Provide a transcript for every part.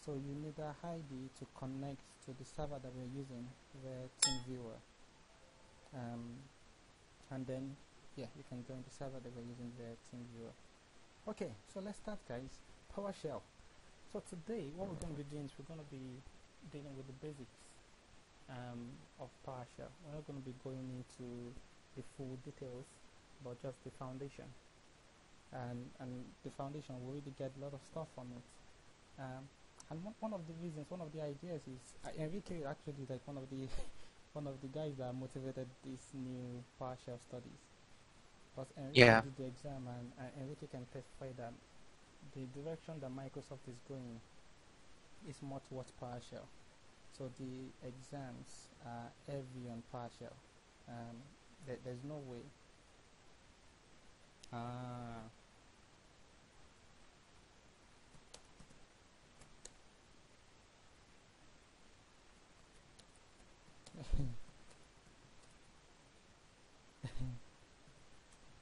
So you need a ID to connect to the server that we're using, the TeamViewer. And then, yeah, you can join the server that we're using, the TeamViewer. Okay, so let's start, guys. PowerShell. So today, what we're going to be doing is we're going to be dealing with the basics of PowerShell. We're not going to be going into the full details, but just the foundation. And the foundation, we already get a lot of stuff from it. And one of the reasons, one of the ideas is Enrique actually like one of the one of the guys that motivated this new PowerShell studies. Because Enrique Yeah. did the exam, and Enrique can testify that the direction that Microsoft is going is more towards PowerShell. So the exams are heavy on PowerShell. There's no way.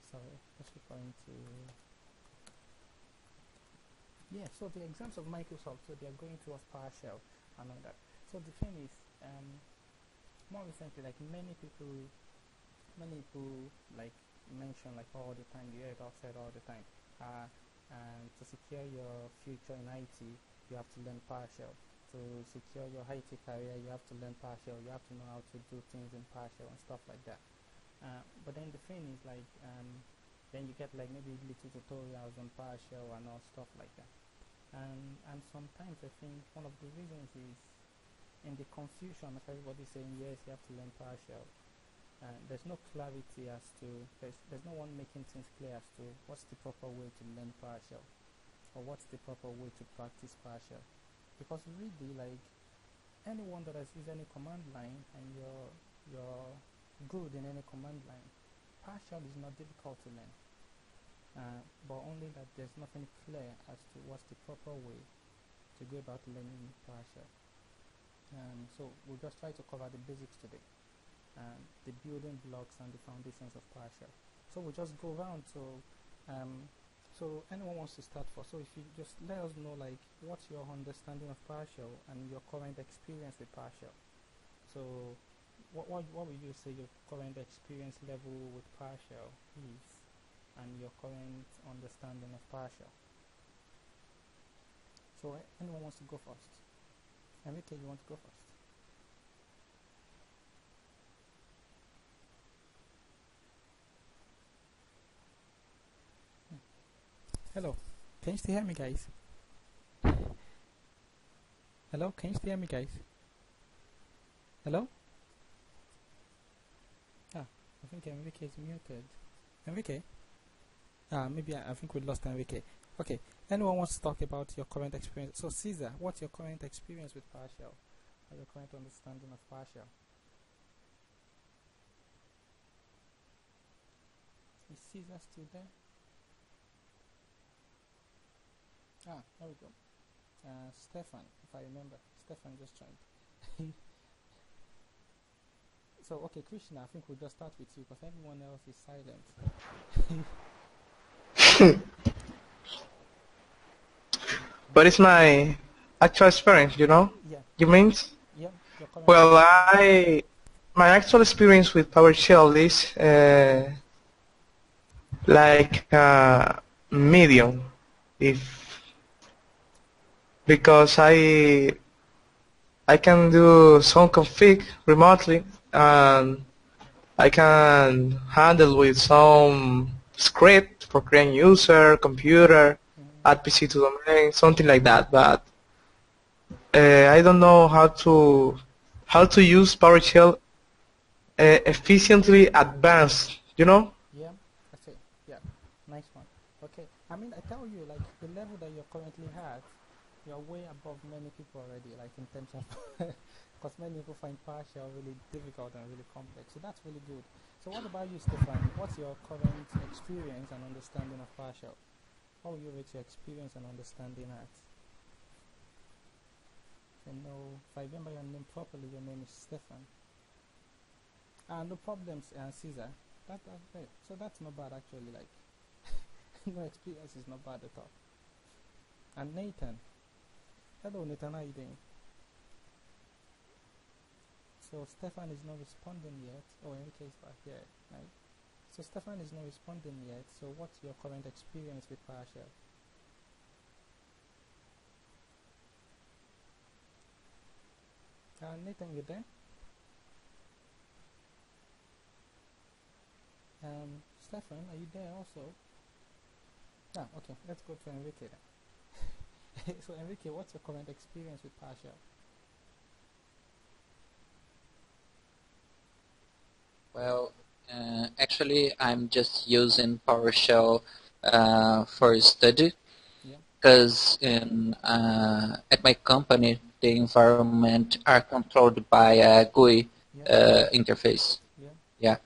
Sorry, just referring to. Yeah, so the exams of Microsoft, so they're going towards PowerShell and all that. So the thing is, more recently, like many people like mention like all the time, you hear it all said all the time, and to secure your future in IT, you have to learn PowerShell. To secure your IT career, you have to learn PowerShell. You have to know how to do things in PowerShell and stuff like that. But then the thing is like, then you get like maybe little tutorials on PowerShell and all stuff like that. And sometimes I think one of the reasons is in the confusion of everybody saying yes, you have to learn PowerShell. There's no clarity as to there's no one making things clear as to what's the proper way to learn PowerShell, or what's the proper way to practice PowerShell. Because really, like anyone that has used any command line and you're good in any command line, PowerShell is not difficult to learn. But only that there's nothing clear as to what's the proper way to go about learning PowerShell. So we'll just try to cover the basics today, the building blocks and the foundations of PowerShell. So we'll just go around. So anyone wants to start first. So if you just let us know like what's your understanding of PowerShell and your current experience with PowerShell. So what would you say your current experience level with PowerShell is, and your current understanding of PowerShell? So anyone wants to go first? Enrique, you want to go first? Hello, can you still hear me, guys? Hello, can you still hear me, guys? Hello? I think Enrique is muted. Enrique? Maybe I think we lost Enrique. Okay, anyone wants to talk about your current experience? So Caesar, what's your current experience with PowerShell? Or your current understanding of PowerShell? Is Caesar still there? There we go. Stefan, if I remember. Stefan just joined. So, okay, Krishna, I think we'll just start with you because everyone else is silent. But it's my actual experience, you know? Yeah. You mean? Yeah, your current Well, experience. my actual experience with PowerShell is like medium, if because I can do some config remotely, and I can handle with some script for creating user, computer, add PC to domain, something like that. But I don't know how to use PowerShell efficiently advanced. You know? Yeah, I see. Yeah, nice one. Okay, I mean, I tell you, like, the level that you're currently at, you're way above many people already, like, in terms of, because many people find PowerShell really difficult and really complex, so that's really good. So what about you, Stefan? What's your current experience and understanding of PowerShell? How will you rate your experience and understanding at? If I remember your name properly, your name is Stefan. No problems, Caesar. That's great. So that's not bad actually. Like, no experience is not bad at all. And Nathan. Hello, Nathan, how you doing? So Stefan is not responding yet. Oh, Enrique is back here, right? So Stefan is not responding yet. So what's your current experience with PowerShell? Nathan, you there? Stefan, are you there also? Okay, let's go to Enrique then. So Enrique, what's your current experience with PowerShell? Well, actually, I'm just using PowerShell for study Yeah, because at my company, the environment are controlled by a GUI yeah, interface. yeah. Yeah.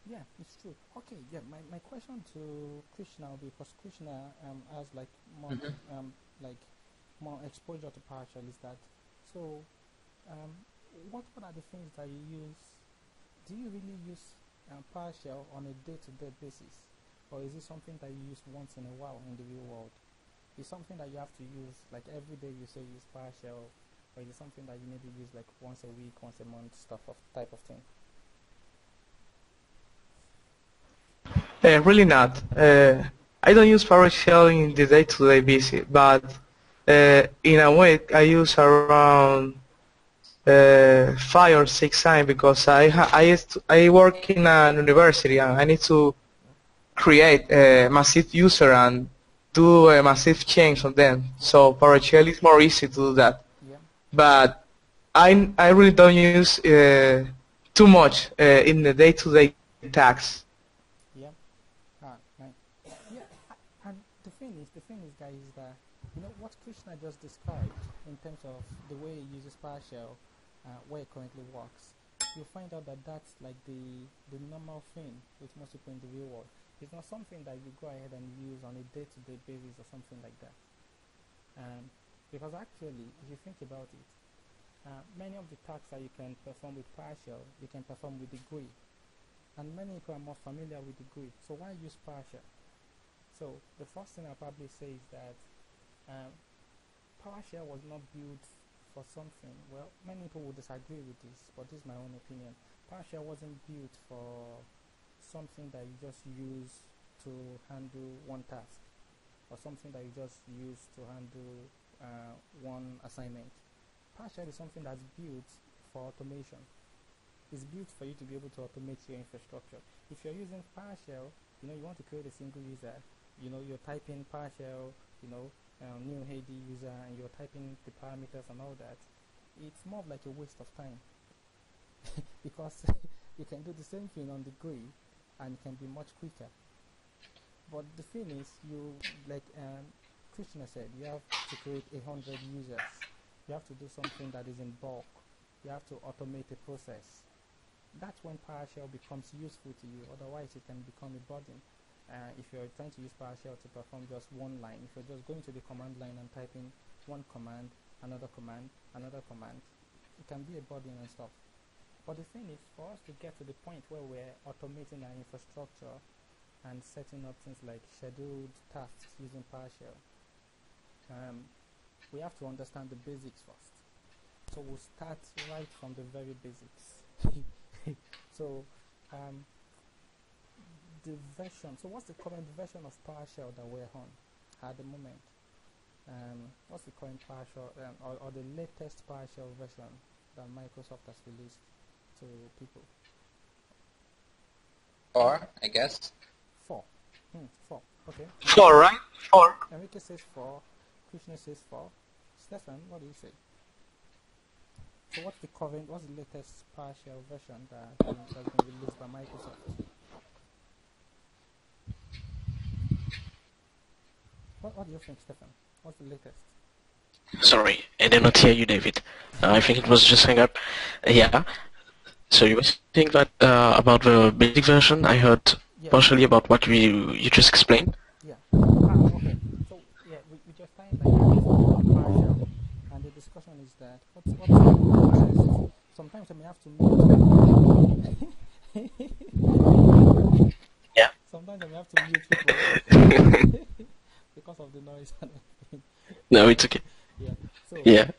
Yeah, it's true. Okay, yeah, my question to Krishna will be, because Krishna has like more Mm-hmm. like more exposure to PowerShell, is that so um what are the things that you use? Do you really use PowerShell on a day-to-day basis, or is it something that you use once in a while in the real world? Is something that you have to use like every day, you say use PowerShell, or is it something that you maybe use like once a week, once a month, stuff of type of thing? Really not. I don't use PowerShell in the day-to-day basis, but in a week I use around 5 or 6 times because I work in an university and I need to create a massive user and do a massive change on them. Yeah, So PowerShell is more easy to do that. yeah, But I really don't use too much in the day-to-day tasks. yeah. Right. Yeah, and the thing is, guys, is that what Krishna just described in terms of the way he uses PowerShell, where it currently works. You'll find out that that's like the normal thing with most people in the real world. It's not something that you go ahead and use on a day-to-day basis or something like that. Because actually, if you think about it, many of the tasks that you can perform with PowerShell, you can perform with the GUI, and many people are more familiar with the GUI. So why use PowerShell? So the first thing I'll probably say is that um, PowerShell was not built for something. Well, many people will disagree with this, but this is my own opinion. PowerShell wasn't built for something that you just use to handle one task, or something that you just use to handle one assignment. PowerShell is something that's built for automation. It's built for you to be able to automate your infrastructure. If you're using PowerShell, you want to create a single user, you're typing PowerShell, new AD user, and you're typing the parameters and all that, it's more of like a waste of time. Because you can do the same thing on the GUI and it can be much quicker. But the thing is, like Krishna said, you have to create 100 users. You have to do something that is in bulk. You have to automate a process. That's when PowerShell becomes useful to you. Otherwise, it can become a burden. If you're trying to use PowerShell to perform just one line, if you're just going to the command line and typing one command, another command, it can be a burden and stuff. But the thing is, for us to get to the point where we're automating our infrastructure and setting up things like scheduled tasks using PowerShell, we have to understand the basics first. So we'll start right from the very basics. So the version, so what's the current version of PowerShell that we're on at the moment? What's the current PowerShell or the latest PowerShell version that Microsoft has released to people? 4, I guess. 4. 4. Okay. 4, right? 4. Enrique says 4. Krishna says 4. Stefan, what do you say? So what's the latest PowerShell version that's been released by Microsoft? What do you think, Stefan? What's the latest? Sorry, I did not hear you, David. I think it was just hang up. Yeah. So you were saying that about the basic version. I heard partially about what you just explained. Yeah. Okay. So yeah, we just find like PowerShell, and the discussion is that what's the latest? Sometimes I may have to mute. Yeah. Sometimes I may have to mute people because of the noise. No, it's okay. Yeah. So Yeah.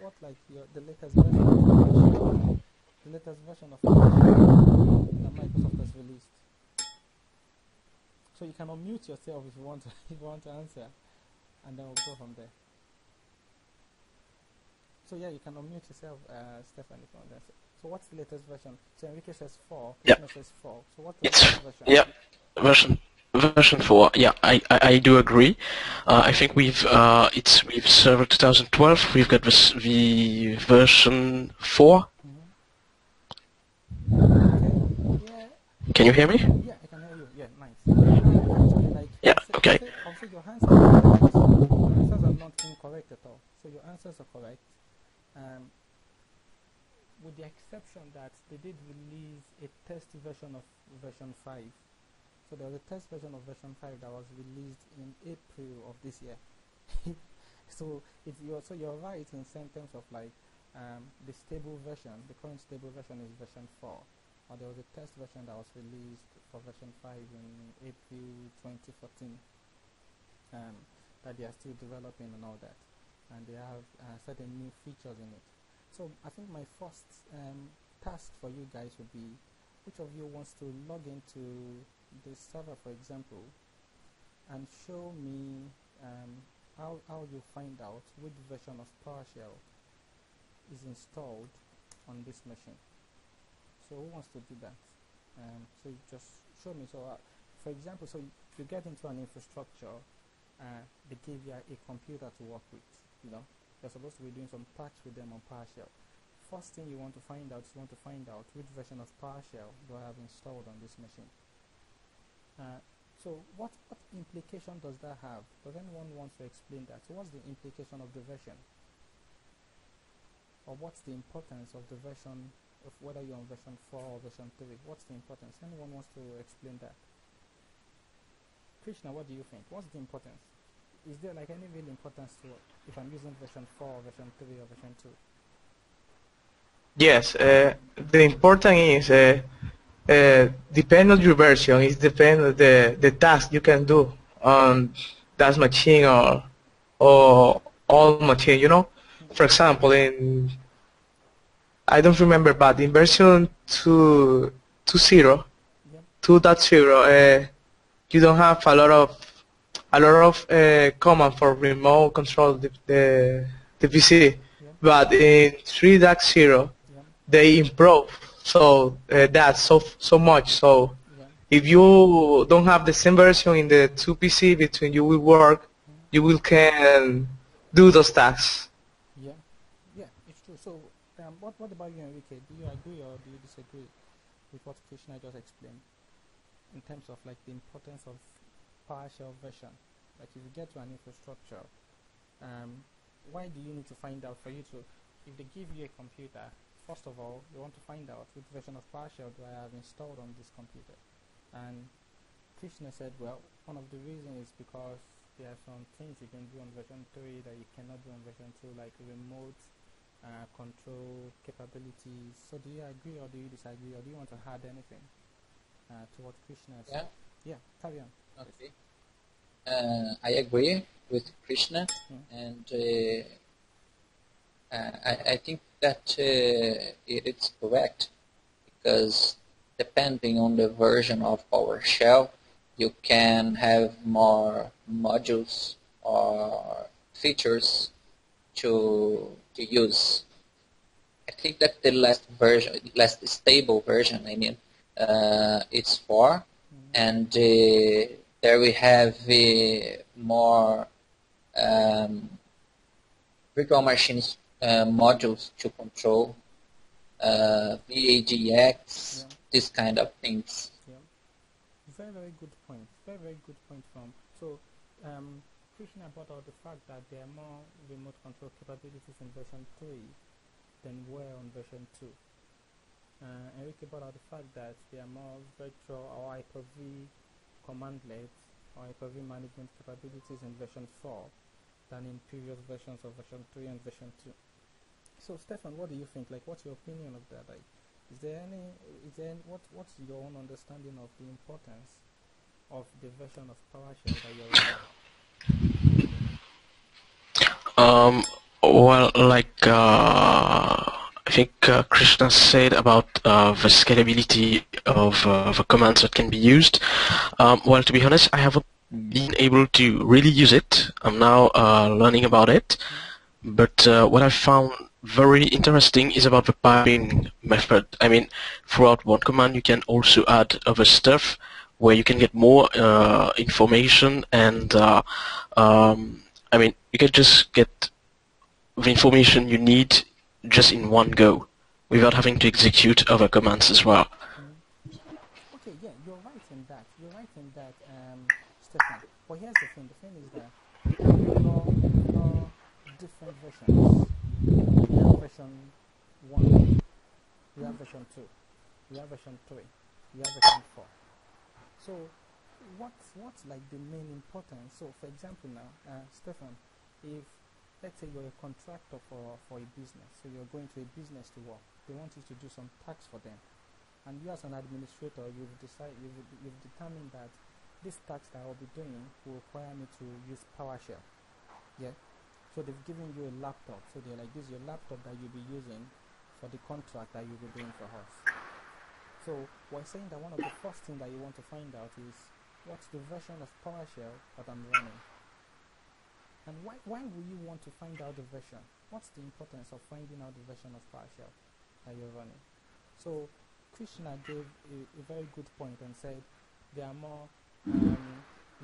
what like the latest version of PowerShell, the latest version of PowerShell that Microsoft has released. So you can unmute yourself if you want to if you want to answer, and then we'll go from there. So yeah, you can unmute yourself, Stefan, if you want to answer. So what's the latest version? So Enrique says 4, Yeah. Krishna says 4. So what's the It's latest version? yeah, version 4. Yeah, I do agree. I think we've server 2012. We've got the version 4. Okay. Yeah. Can you hear me? Yeah, I can hear you. Yeah, nice. Actually, like Yeah. Okay. I'll say your answers are correct. Your answers are not incorrect at all. So your answers are correct. With the exception that they did release a test version of version 5. So there was a test version of version 5 that was released in April of this year. So you're right in terms of like the stable version, the current stable version is version 4. Or there was a test version that was released for version 5 in April 2014 that they are still developing and all that. And they have certain new features in it. So I think my first task for you guys would be, which of you wants to log into the server, for example, and show me how you find out which version of PowerShell is installed on this machine. So who wants to do that? So you just show me. So for example, so you get into an infrastructure, they give you a computer to work with, you know. You're supposed to be doing some tasks with them on PowerShell. First thing you want to find out which version of PowerShell do I have installed on this machine. So what implication does that have? Does anyone want to explain that? So what's the implication of the version? Or what's the importance of the version, of whether you're on version 4 or version 3? What's the importance? Anyone wants to explain that? Krishna, what do you think? What's the importance? Is there like any real importance to it if I'm using version 4 or version 3 or version 2? Yes, the important is depend on your version. It depends on the task you can do on that machine or all machine. You know, for example, in I don't remember, but in version 2.0, Yep. 2.0, you don't have a lot of command for remote control the PC. Yep. But in 3.0, Yep. they improve that's so much. So Yep. if you don't have the same version in the two PC between you will work, you will can do those tasks. Yeah. Yeah, it's true. So what about you, Enrique? Do you agree or do you disagree with what Krishna just explained in terms of like the importance of PowerShell version? Like if you get to an infrastructure, why do you need to find out for you to, if they give you a computer, first of all, you want to find out which version of PowerShell do I have installed on this computer. And Krishna said, well, one of the reasons is because there are some things you can do on version 3 that you cannot do on version 2, like remote control capabilities. So do you agree or do you disagree, or do you want to add anything to what Krishna said? Yeah, carry on. Okay. I agree with Krishna, and I think that it's correct, because depending on the version of PowerShell, you can have more modules or features to use. I think that the last stable version, I mean, it's 4, and there we have more virtual machines modules to control, VAGX, this kind of things. Yeah. Very, very good point. Very, very good point from. So, Krishna brought out the fact that there are more remote control capabilities in version 3 than were on version 2. Enrique brought out the fact that there are more virtual or Hyper-V commandlets or Hyper-V management capabilities in version 4 than in previous versions of version 3 and version 2. So, Stefan, what do you think? Like, what's your opinion of that? Like, what's your own understanding of the importance of the version of PowerShell that you're Well, like I think Krishna said about the scalability of the commands that can be used. Well, to be honest, I haven't been able to really use it. I'm now learning about it. But what I found very interesting is about the piping method. I mean, throughout one command, you can also add other stuff where you can get more information, and I mean, you can just get the information you need just in one go without having to execute other commands as well. Okay, yeah, you're right in that. You're right in that, Stefan. But here's the thing. The thing is that we know different versions. We have version 1, we have version 2, we have version 3, we have version 4. So what's like the main importance? So for example now, Stefan, if let's say you're a contractor for a business, so you're going to a business to work, they want you to do some tax for them, and you as an administrator, you've determined that this tax that I'll be doing will require me to use PowerShell. Yeah. So they've given you a laptop. So they're like, this is your laptop that you'll be using for the contract that you'll be doing for us. So we're saying that one of the first things that you want to find out is what's the version of PowerShell that I'm running. And why will you want to find out the version? What's the importance of finding out the version of PowerShell that you're running? So Krishna gave a very good point and said there are more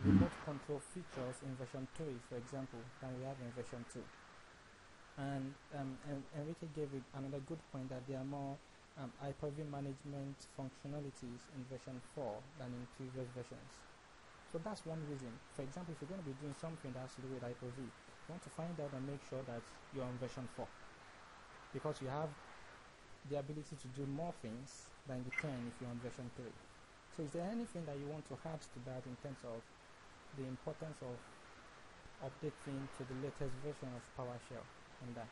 remote control features in version 3, for example, than we have in version 2. And Enrique gave another good point that there are more Hyper-V management functionalities in version 4 than in previous versions. So that's one reason. For example, if you're going to be doing something that has to do with Hyper-V, you want to find out and make sure that you're on version 4, because you have the ability to do more things than you can if you're on version 3. So is there anything that you want to add to that in terms of the importance of updating to the latest version of PowerShell and that?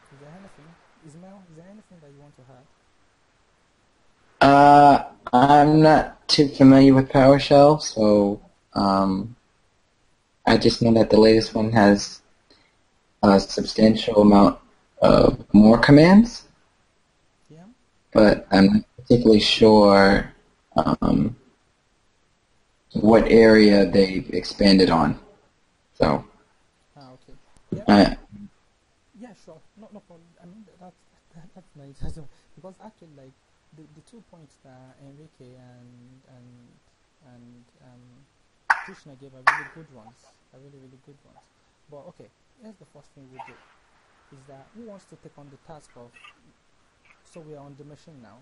Is there anything? Ismail, is there anything that you want to add? I'm not too familiar with PowerShell, so I just know that the latest one has a substantial amount of more commands. Yeah. But I'm not particularly sure what area they expanded on. So. Okay. Yeah. Yeah, sure. No problem. I mean that's nice. Because actually, like the 2 points that Enrique and Krishna gave are really good ones. Are really good ones. But okay, here's the first thing we do. Is that who wants to take on the task of? So we are on the machine now.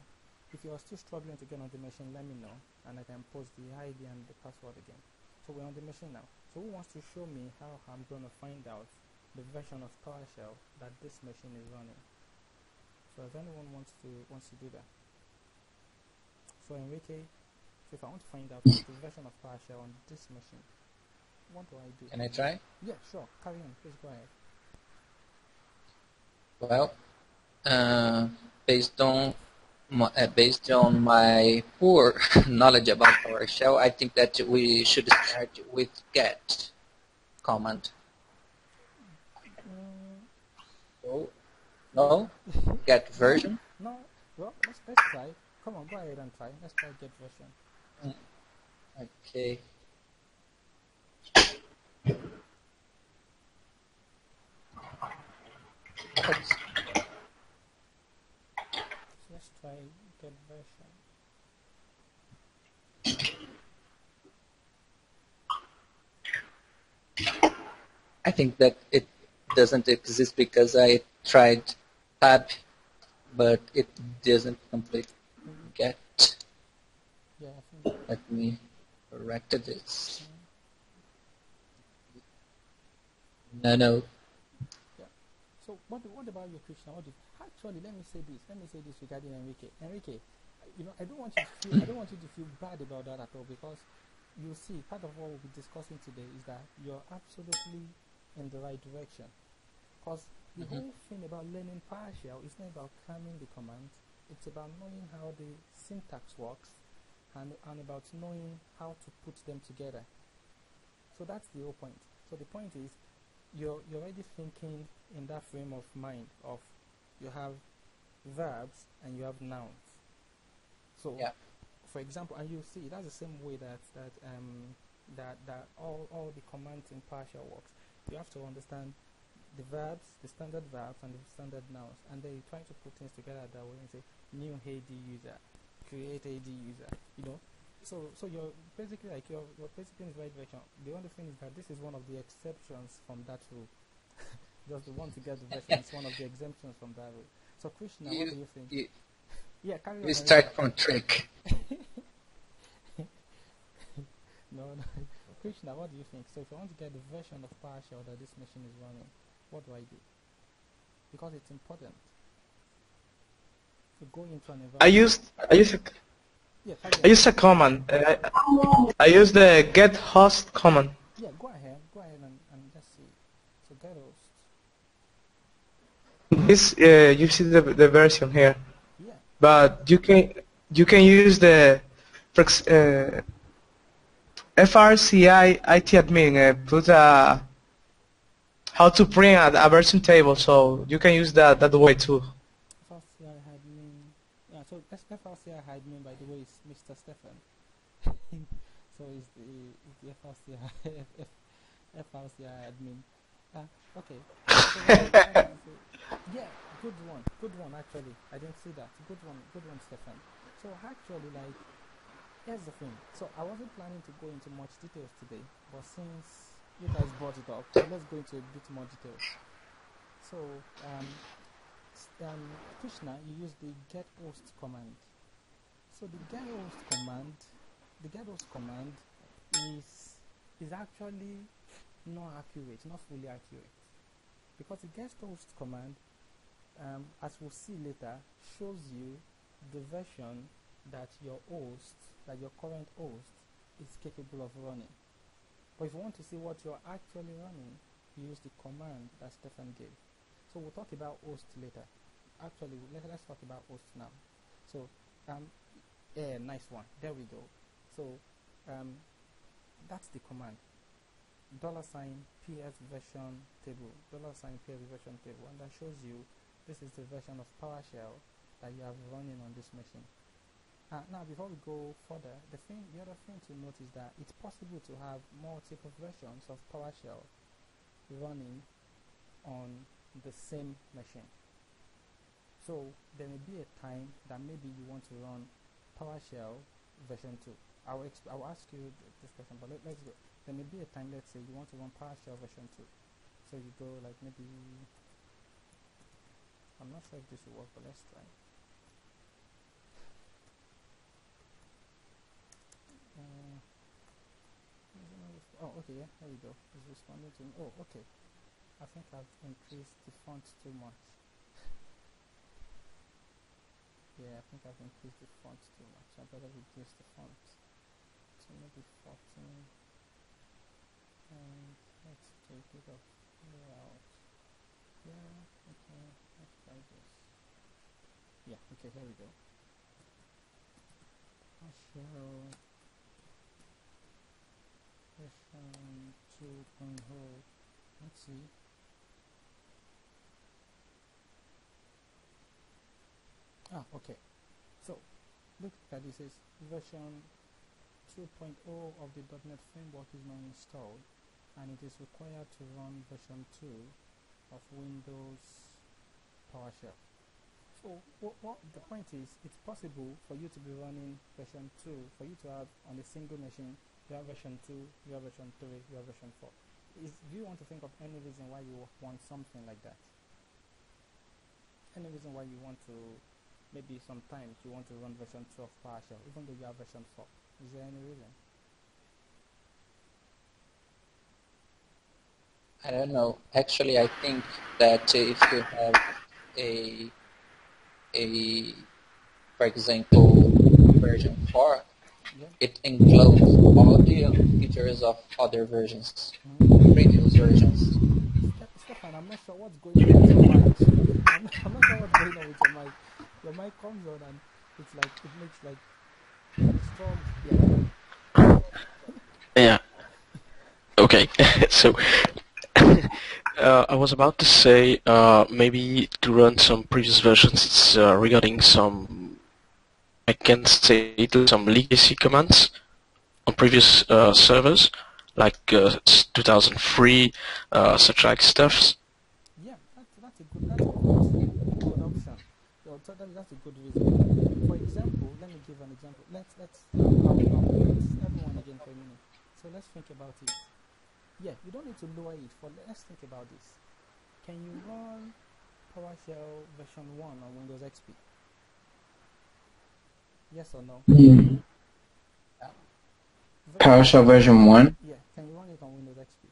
If you are still struggling to get on the machine, let me know, and I can post the ID and the password again. So we're on the machine now. So who wants to show me how I'm going to find out the version of PowerShell that this machine is running? So if anyone wants to do that. So Enrique, so if I want to find out the version of PowerShell on this machine, what do I do? Can I try? Yeah, sure. Carry on. Please go ahead. Well, based on my poor knowledge about PowerShell, I think that we should start with get command. Oh, no? Get version? No. Well, let's try. Come on, go ahead and try. Let's try get version. Okay. Oops. Let's try get version. I think that it doesn't exist because I tried tab, but it doesn't complete get. Yeah, I think. Let me correct this. No. Yeah. So what about your Krishna? Actually, let me say this regarding Enrique. Enrique, I don't want you to feel bad about that at all, because you see, part of what we'll be discussing today is that you're absolutely in the right direction. Because the whole thing about learning PowerShell is not about cramming the commands. It's about knowing how the syntax works and about knowing how to put them together. So that's the whole point. So the point is, you're already thinking in that frame of mind of you have verbs and you have nouns. So, Yeah. for example, and you see that's the same way that all the commands in PowerShell works. You have to understand the verbs, the standard verbs, and the standard nouns, and then you try to put things together that way and say new AD user, create AD user. So you're basically you're basically in the right direction. The only thing is that this is one of the exceptions from that rule. Just the one to get the version is one of the exemptions from that rule. So Krishna, what do you think? Yeah, carry on. We start from trick. No. Krishna, what do you think? So if I want to get the version of PowerShell that this machine is running, what do I do? Because it's important to go into an environment. I used a command. I use the get host command. Yeah, go ahead and just see. So get host. This you see the version here, Yeah. but you can use the FRCI IT admin put how to print a version table, so you can use that way too. FRCI admin. Yeah, so FRCI admin, by the way, is Mr. Stefan. So it's the FRCI admin. Okay. So, yeah, good one actually. I didn't see that. Good one, Stefan. So actually, like, here's the thing. So I wasn't planning to go into much details today, but since you guys brought it up, let's go into a bit more details. So, Krishna, you use the get host command. So the get host command is actually not accurate, not fully accurate, because the get host command, as we'll see later, shows you the version that your current host is capable of running. But if you want to see what you're actually running, you use the command that Stefan gave. So we'll talk about host later. Actually, let's talk about host now. So, yeah, nice one. There we go. So, that's the command. $PS version table. $PS version table, and that shows you this is the version of PowerShell that you have running on this machine. Now, before we go further, the other thing to note is that it's possible to have multiple versions of PowerShell running on the same machine. So there may be a time that maybe you want to run PowerShell version 2. I'll ask you this question, but let's go. There may be a time, let's say you want to run PowerShell version 2. So you go like maybe, I'm not sure if this will work, but let's try. Oh, okay, yeah, there we go. It's responding to me. Oh, okay. I think I've increased the font too much. Yeah, I think I've increased the font too much. I better reduce the font to maybe 14. And let's take it off layout. Yeah, okay, let's try this. Yeah, okay, here we go. PowerShell version 2.0. Let's see. Okay. So, look at this. Is version 2.0 of the .NET framework is now installed, and it is required to run version 2 of Windows PowerShell. So, what the point is, it's possible for you to be running version 2, for you to have on a single machine, you have version 2, you have version 3, you have version 4. Do you want to think of any reason why you want something like that? Any reason why you want to, maybe sometimes you want to run version 2 of PowerShell, even though you have version 4? Is there any reason? I don't know. Actually, I think that if you have for example, version 4, Yeah. it includes all the features of other versions, previous versions. Stefan, I'm not sure what's going on with your mic. I'm not sure what's going on with your mic. Your mic comes on and it's like, it makes like strong. Yeah. Yeah. Okay. So I was about to say maybe to run some previous versions. It's regarding some, I can say it, some legacy commands on previous servers, like 2003, such like stuffs. Yeah, that's a good option. So that's a good reason. For example, let me give an example. I'll mute everyone again for a minute. So let's think about it. Yeah, you don't need to lower it. Let's think about this. Can you run PowerShell version 1 on Windows XP? Yes or no? PowerShell version 1? Yeah, can you run it on Windows XP?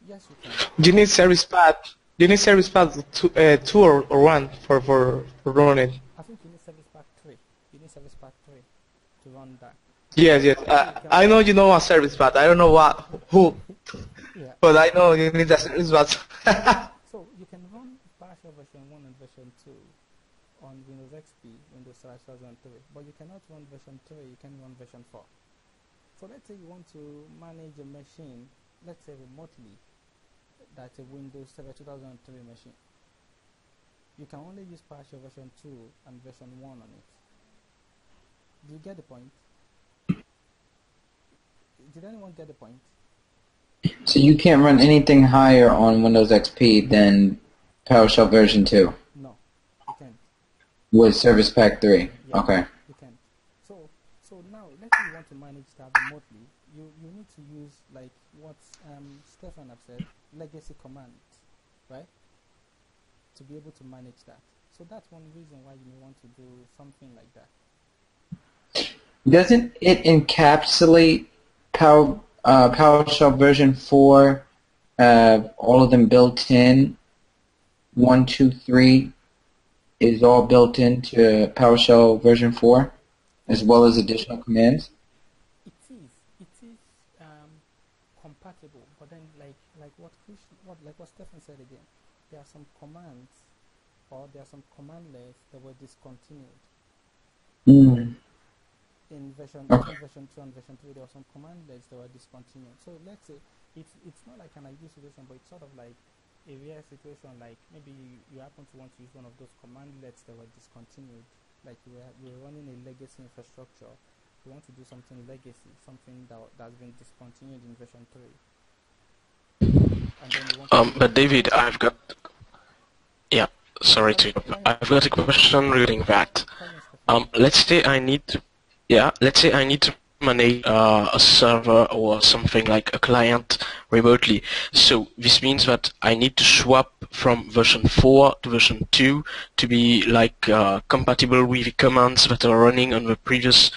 Yes, you can. Do you need service path? Do you need service path 2 or 1 for running? I think you need Service Pack 3. You need Service Pack 3 to run that. Yes. I know you know a service path. I don't know who, Yeah. but I know you need a service path. So you can run PowerShell version 1 and version 2 on Windows XP, Windows 2003, but you cannot run version 3, you can run version 4. So let's say you want to manage a machine, let's say remotely, that's a Windows Server 2003 machine. You can only use PowerShell version 2 and version 1 on it. Do you get the point? Did anyone get the point? So you can't run anything higher on Windows XP than PowerShell version 2 No, you can't. with Service Pack 3. Yeah, Okay. you can't. So now, let's say you want to manage that remotely. You need to use, like what Stefan have said, legacy commands, right? To be able to manage that. So that's one reason why you may want to do something like that. Doesn't it encapsulate PowerShell version 4, all of them built in? 1, 2, 3 is all built into PowerShell version 4, as well as additional commands? It is compatible, but then like what Stefan said again, there are some commands or there are some commandlets that were discontinued. In version 2 and version 3, there were some commandlets that were discontinued. So let's say it's not like an ideal situation, but it's sort of like a rare situation, like maybe you happen to want to use one of those commandlets that were discontinued, like you were running a legacy infrastructure, you want to do something legacy, something that's been discontinued in version 3. And then you want But David, sorry to interrupt. I've got a question regarding that. Let's say I need to manage a server or something like a client remotely. So this means that I need to swap from version 4 to version 2 to be like compatible with the commands that are running on the previous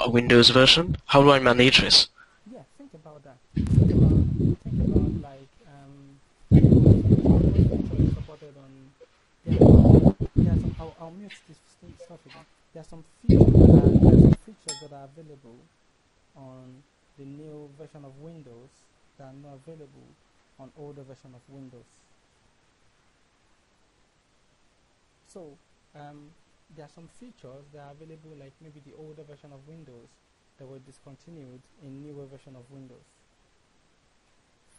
Windows version. How do I manage this? Yeah, think about that. Think about like what feature is supported on. There are some. I'll mute this stuff again. There are some features that are available on the new version of Windows that are not available on older version of Windows. So there are some features that are available, like maybe the older version of Windows that were discontinued in newer version of Windows.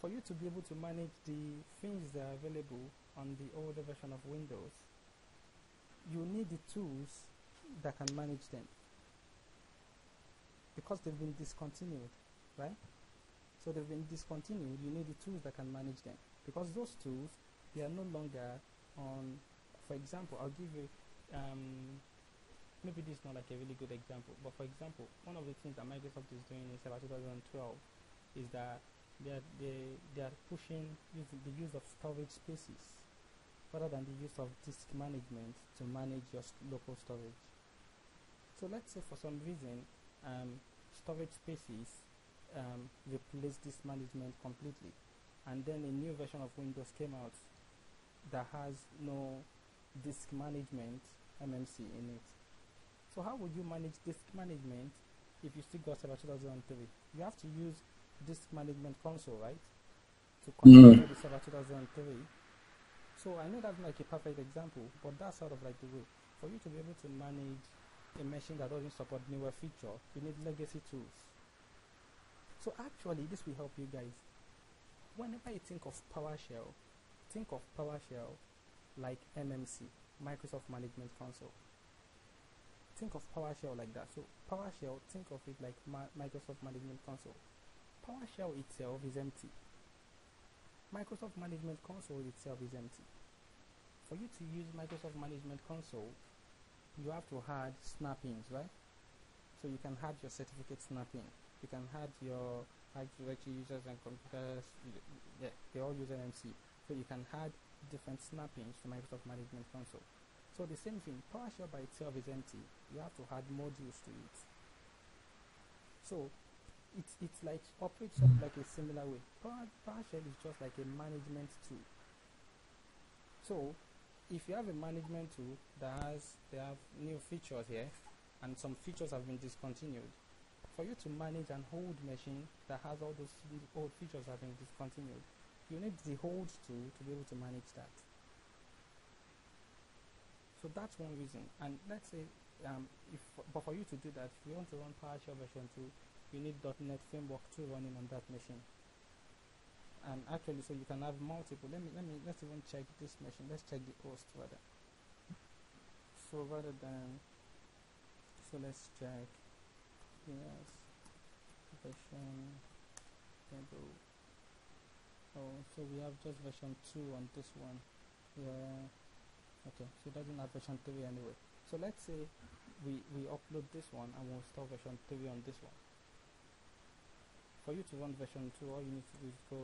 For you to be able to manage the things that are available on the older version of Windows, you need the tools that can manage them, because they've been discontinued, right? So they've been discontinued, you need the tools that can manage them, because those tools, they are no longer on. For example, I'll give you maybe this is not like a really good example, but for example, one of the things that Microsoft is doing in Server 2012 is that they are pushing the use of storage spaces rather than the use of disk management to manage your local storage. So let's say for some reason storage spaces replace disk management completely, and then a new version of Windows came out that has no disk management MMC in it. So how would you manage disk management if you still got Server 2003? You have to use disk management console, right, to connect to the Server 2003. So I know that's not like a perfect example, but that's sort of like the way. For you to be able to manage a machine that doesn't support newer feature, you need legacy tools. So actually, this will help you guys. whenever you think of PowerShell like MMC, Microsoft Management Console. Think of PowerShell like that. So PowerShell, think of it like Microsoft Management Console. PowerShell itself is empty. Microsoft Management Console itself is empty. For you to use Microsoft Management Console, you have to add snappings, right? So you can add your certificate snapping. You can add your directory users and computers. Yeah, they all use MMC. So you can add different snappings to Microsoft Management Console. So the same thing, PowerShell by itself is empty. You have to add modules to it. So it's like operates up like a similar way. PowerShell is just like a management tool. So if you have a management tool that they have new features here, and some features have been discontinued, for you to manage an old machine that has all those old features have been discontinued, you need the old tool to be able to manage that. So that's one reason. And let's say, but for you to do that, if you want to run PowerShell version 2, you need .NET Framework 2 running on that machine. And actually, so you can have multiple. Let's even check this machine. Let's check the host rather. So let's check. Yes, version table. Oh, so we have just version 2 on this one. Yeah. Okay, so it doesn't have version 3 anyway. So let's say we upload this one and we'll install version 3 on this one. For you to run version 2, all you need to do is go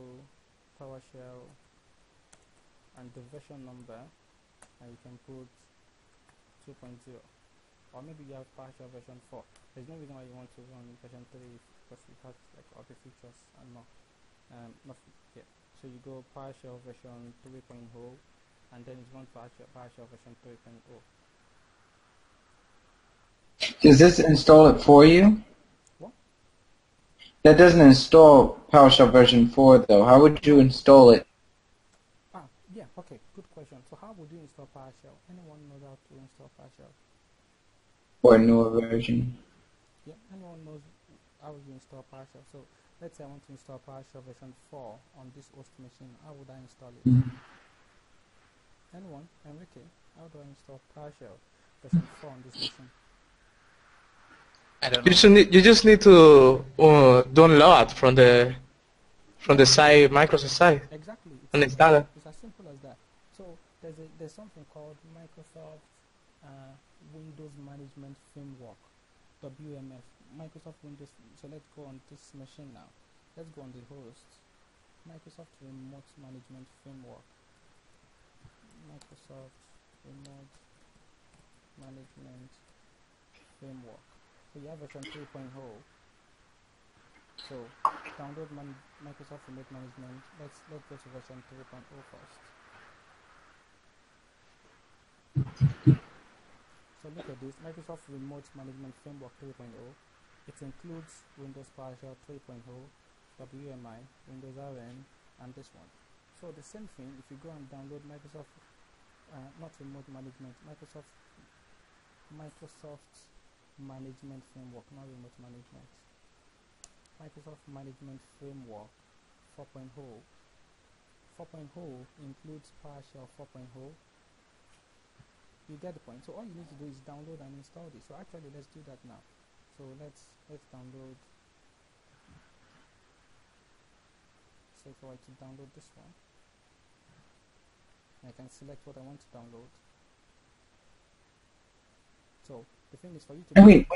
PowerShell and the version number, and you can put 2.0, or maybe you have PowerShell version 4. There's no reason why you want to run version 3 because it has like other features and more. Nothing here. So you go PowerShell version 3.0, and then it's run PowerShell version 3.0. Does this install it for you? What? That doesn't install PowerShell version 4 though. How would you install it? Yeah, okay, good question. So how would you install PowerShell? Anyone knows how to install PowerShell? For a newer version. Yeah, anyone knows how you install PowerShell? So let's say I want to install PowerShell version 4 on this host machine. How would I install it? Anyone? Enrique, how do I install PowerShell version 4 on this machine? I don't know. You just need to download from the site, Microsoft site, Exactly. and install it. It's as simple as that. So there's something called Microsoft Windows Management Framework, WMF. Microsoft Windows. So let's go on this machine now. Let's go on the host. Microsoft Remote Management Framework. Microsoft Remote Management Framework. So you have version 3.0. So download Microsoft Remote Management. Let's go to version 3.0 first. So look at this, Microsoft Remote Management Framework 3.0. It includes Windows PowerShell 3.0, WMI, Windows RN, and this one. So the same thing, if you go and download Microsoft, not Remote Management, Microsoft Management Framework, not Remote Management. Microsoft Management Framework 4.0. 4.0 includes PowerShell 4.0. You get the point. So all you need to do is download and install this. So actually, let's do that now. So let's download. So if I were to download this one, I can select what I want to download. So the thing is for you to. And wait,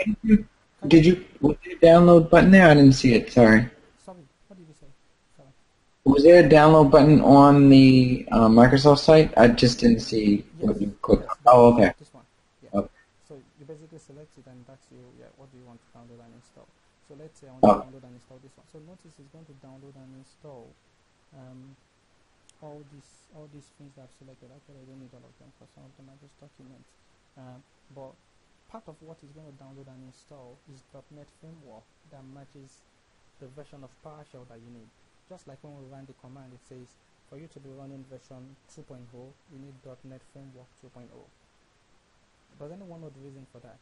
was there a download button there? I didn't see it. Sorry. Sorry, what did you say? Sorry. Was there a download button on the Microsoft site? I just didn't see what you clicked on. Oh, okay. This one. Yeah. Okay. So you basically select it and that's you. Yeah. What do you want to download and install? So let's say I want to download and install this one. So notice it's going to download and install all these things that I've selected. Actually, I don't need all of them because some of them are just documents. But part of what is going to download and install is .NET Framework that matches the version of PowerShell that you need. Just like when we ran the command, it says for you to be running version 2.0, you need .NET Framework 2.0. Does anyone know the reason for that?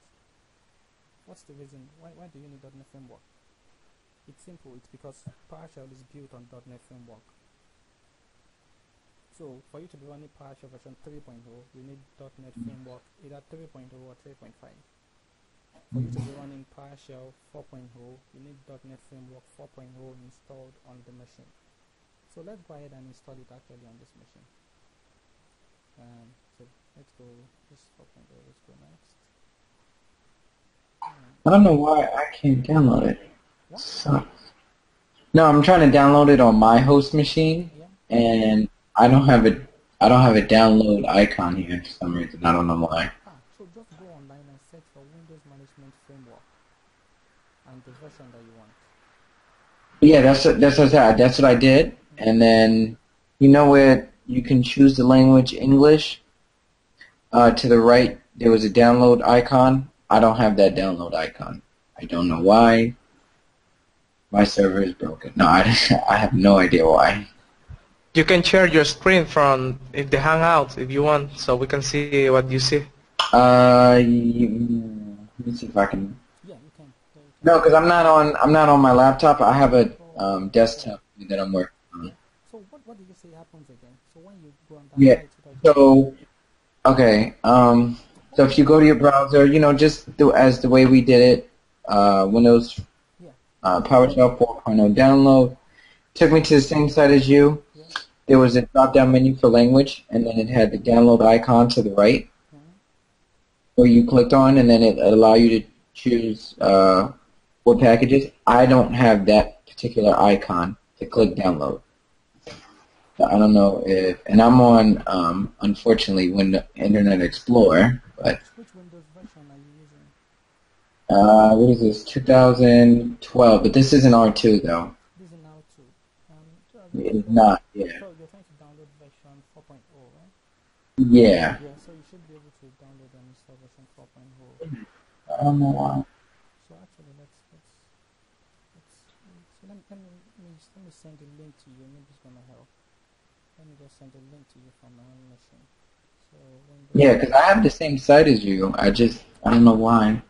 What's the reason? Why do you need .NET Framework? It's simple. It's because PowerShell is built on .NET Framework. So for you to be running PowerShell version 3.0, you need .NET Framework either 3.0 or 3.5. For you to be running PowerShell 4.0, you need .NET Framework 4.0 installed on the machine. So let's go ahead and install it actually on this machine. So let's go, this 4.0, let's go next. I don't know why I can't download it. What? Sucks. No, I'm trying to download it on my host machine, Yeah. and I don't have it. I don't have a download icon here for some reason. I don't know why. So just go online and search for Windows Management Framework and the version that you want. Yeah, that's what I did. And then, you know where you can choose the language English? To the right, there was a download icon. I don't have that download icon. I don't know why. My server is broken. No, I have no idea why. You can share your screen from the Hangout if you want, so we can see what you see. Let me see if I can. Yeah, you can. No, because I'm not on my laptop. I have a desktop that I'm working on. So what did you say happens again? So when you go on that Yeah. site, So okay. So if you go to your browser, just do as the way we did it, Windows PowerShell 4.0 download. Took me to the same site as you. Yeah. There was a drop-down menu for language, and then it had the download icon to the right, where you clicked on, and then it allowed you to choose what packages. I don't have that particular icon to click download. I don't know if, and I'm on, unfortunately, Internet Explorer, but Which Windows version are you using? what is this, 2012, but this isn't R2, though. This is now too. It's not, yeah. So you're trying to download version 4.0, right? Yeah. Yeah, so you should be able to download and install version 4.0. I don't know why. So actually, let's so let me send a link to you. Maybe it's gonna help. Let me just send a link to you from my own machine. So Windows. Yeah, because I have the same site as you. I don't know why.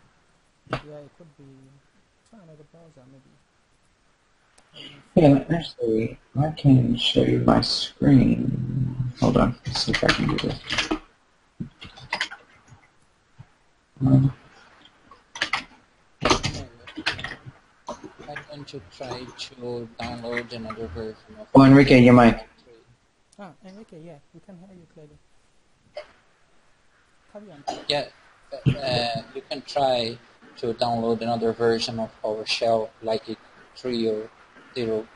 Yeah, it could be. Try another browser, maybe. Yeah, actually, I can show you my screen. Hold on, let's see if I can do this. Why don't you try to download another version of Oh, Enrique, your mic. Enrique, yeah, we can hear you clearly. Carry on. Yeah, you can try to download another version of PowerShell, like it 3 or 0.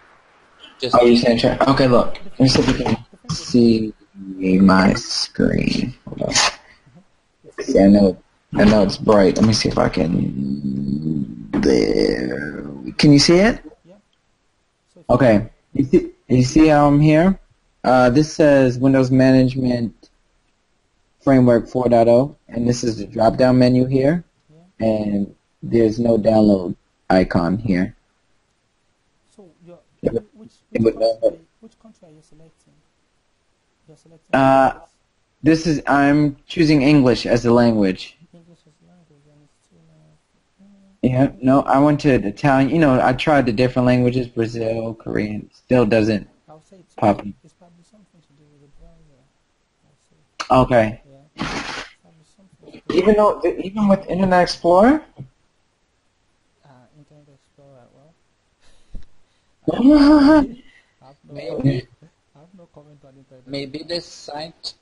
Just Oh, you saying try? Okay, look. Let me see if we can see my screen. Hold on. Yeah, I know it's bright. Let me see if I can. There. Can you see it? Yeah. So Okay. You see how I'm here? This says Windows Management Framework 4.0, and this is the drop-down menu here, and there's no download icon here. So which country are you selecting? You're selecting I'm choosing English as the language. English as language, and it's too Yeah, no, I went to Italian. I tried the different languages, Brazil, Korean. Still doesn't I'll say it's pop. It's probably something to do with the browser. I'll say. Okay. Yeah. Probably something to do Even with Internet Explorer. Internet Explorer. I have no maybe comment on Internet. maybe the site